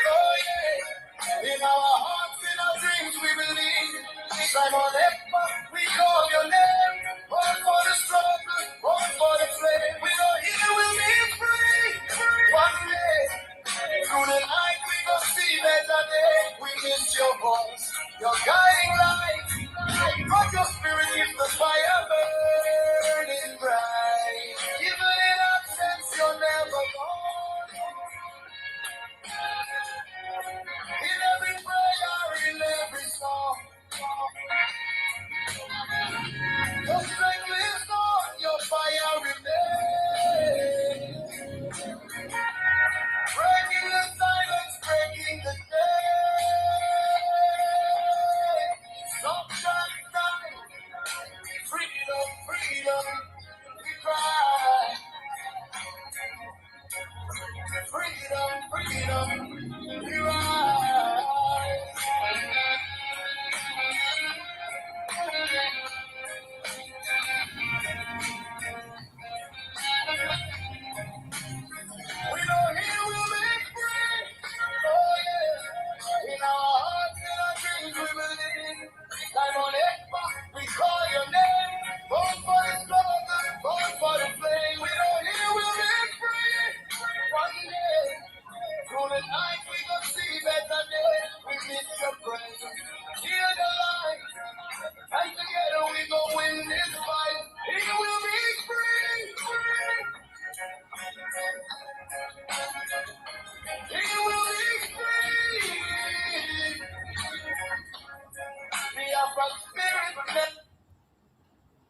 Oh yeah. In our hearts, in our dreams, we believe. Simon Ekpa'S, we call your name. Born for the struggle, born for the flame. We know he will be free. One day, through the night, we go see better day. We miss your voice, your guiding light. But your spirit is the fire burning bright. Even in absence, you're never gone. In every prayer, in every song. Your strength lives on, your fire remains. Breaking the silence, breaking the day. Sunshine, time, freedom, freedom, we cry. Freedom, freedom, we rise. We know he will be free. Oh yeah. In our hearts, in our dreams, we believe. Simon Ekpa'S, we call your name. Born for the struggle, born for the flame. We know he will be free. One day, through the night, we gonna see better days. We miss your presence. Hear the light. And together we go win this fight.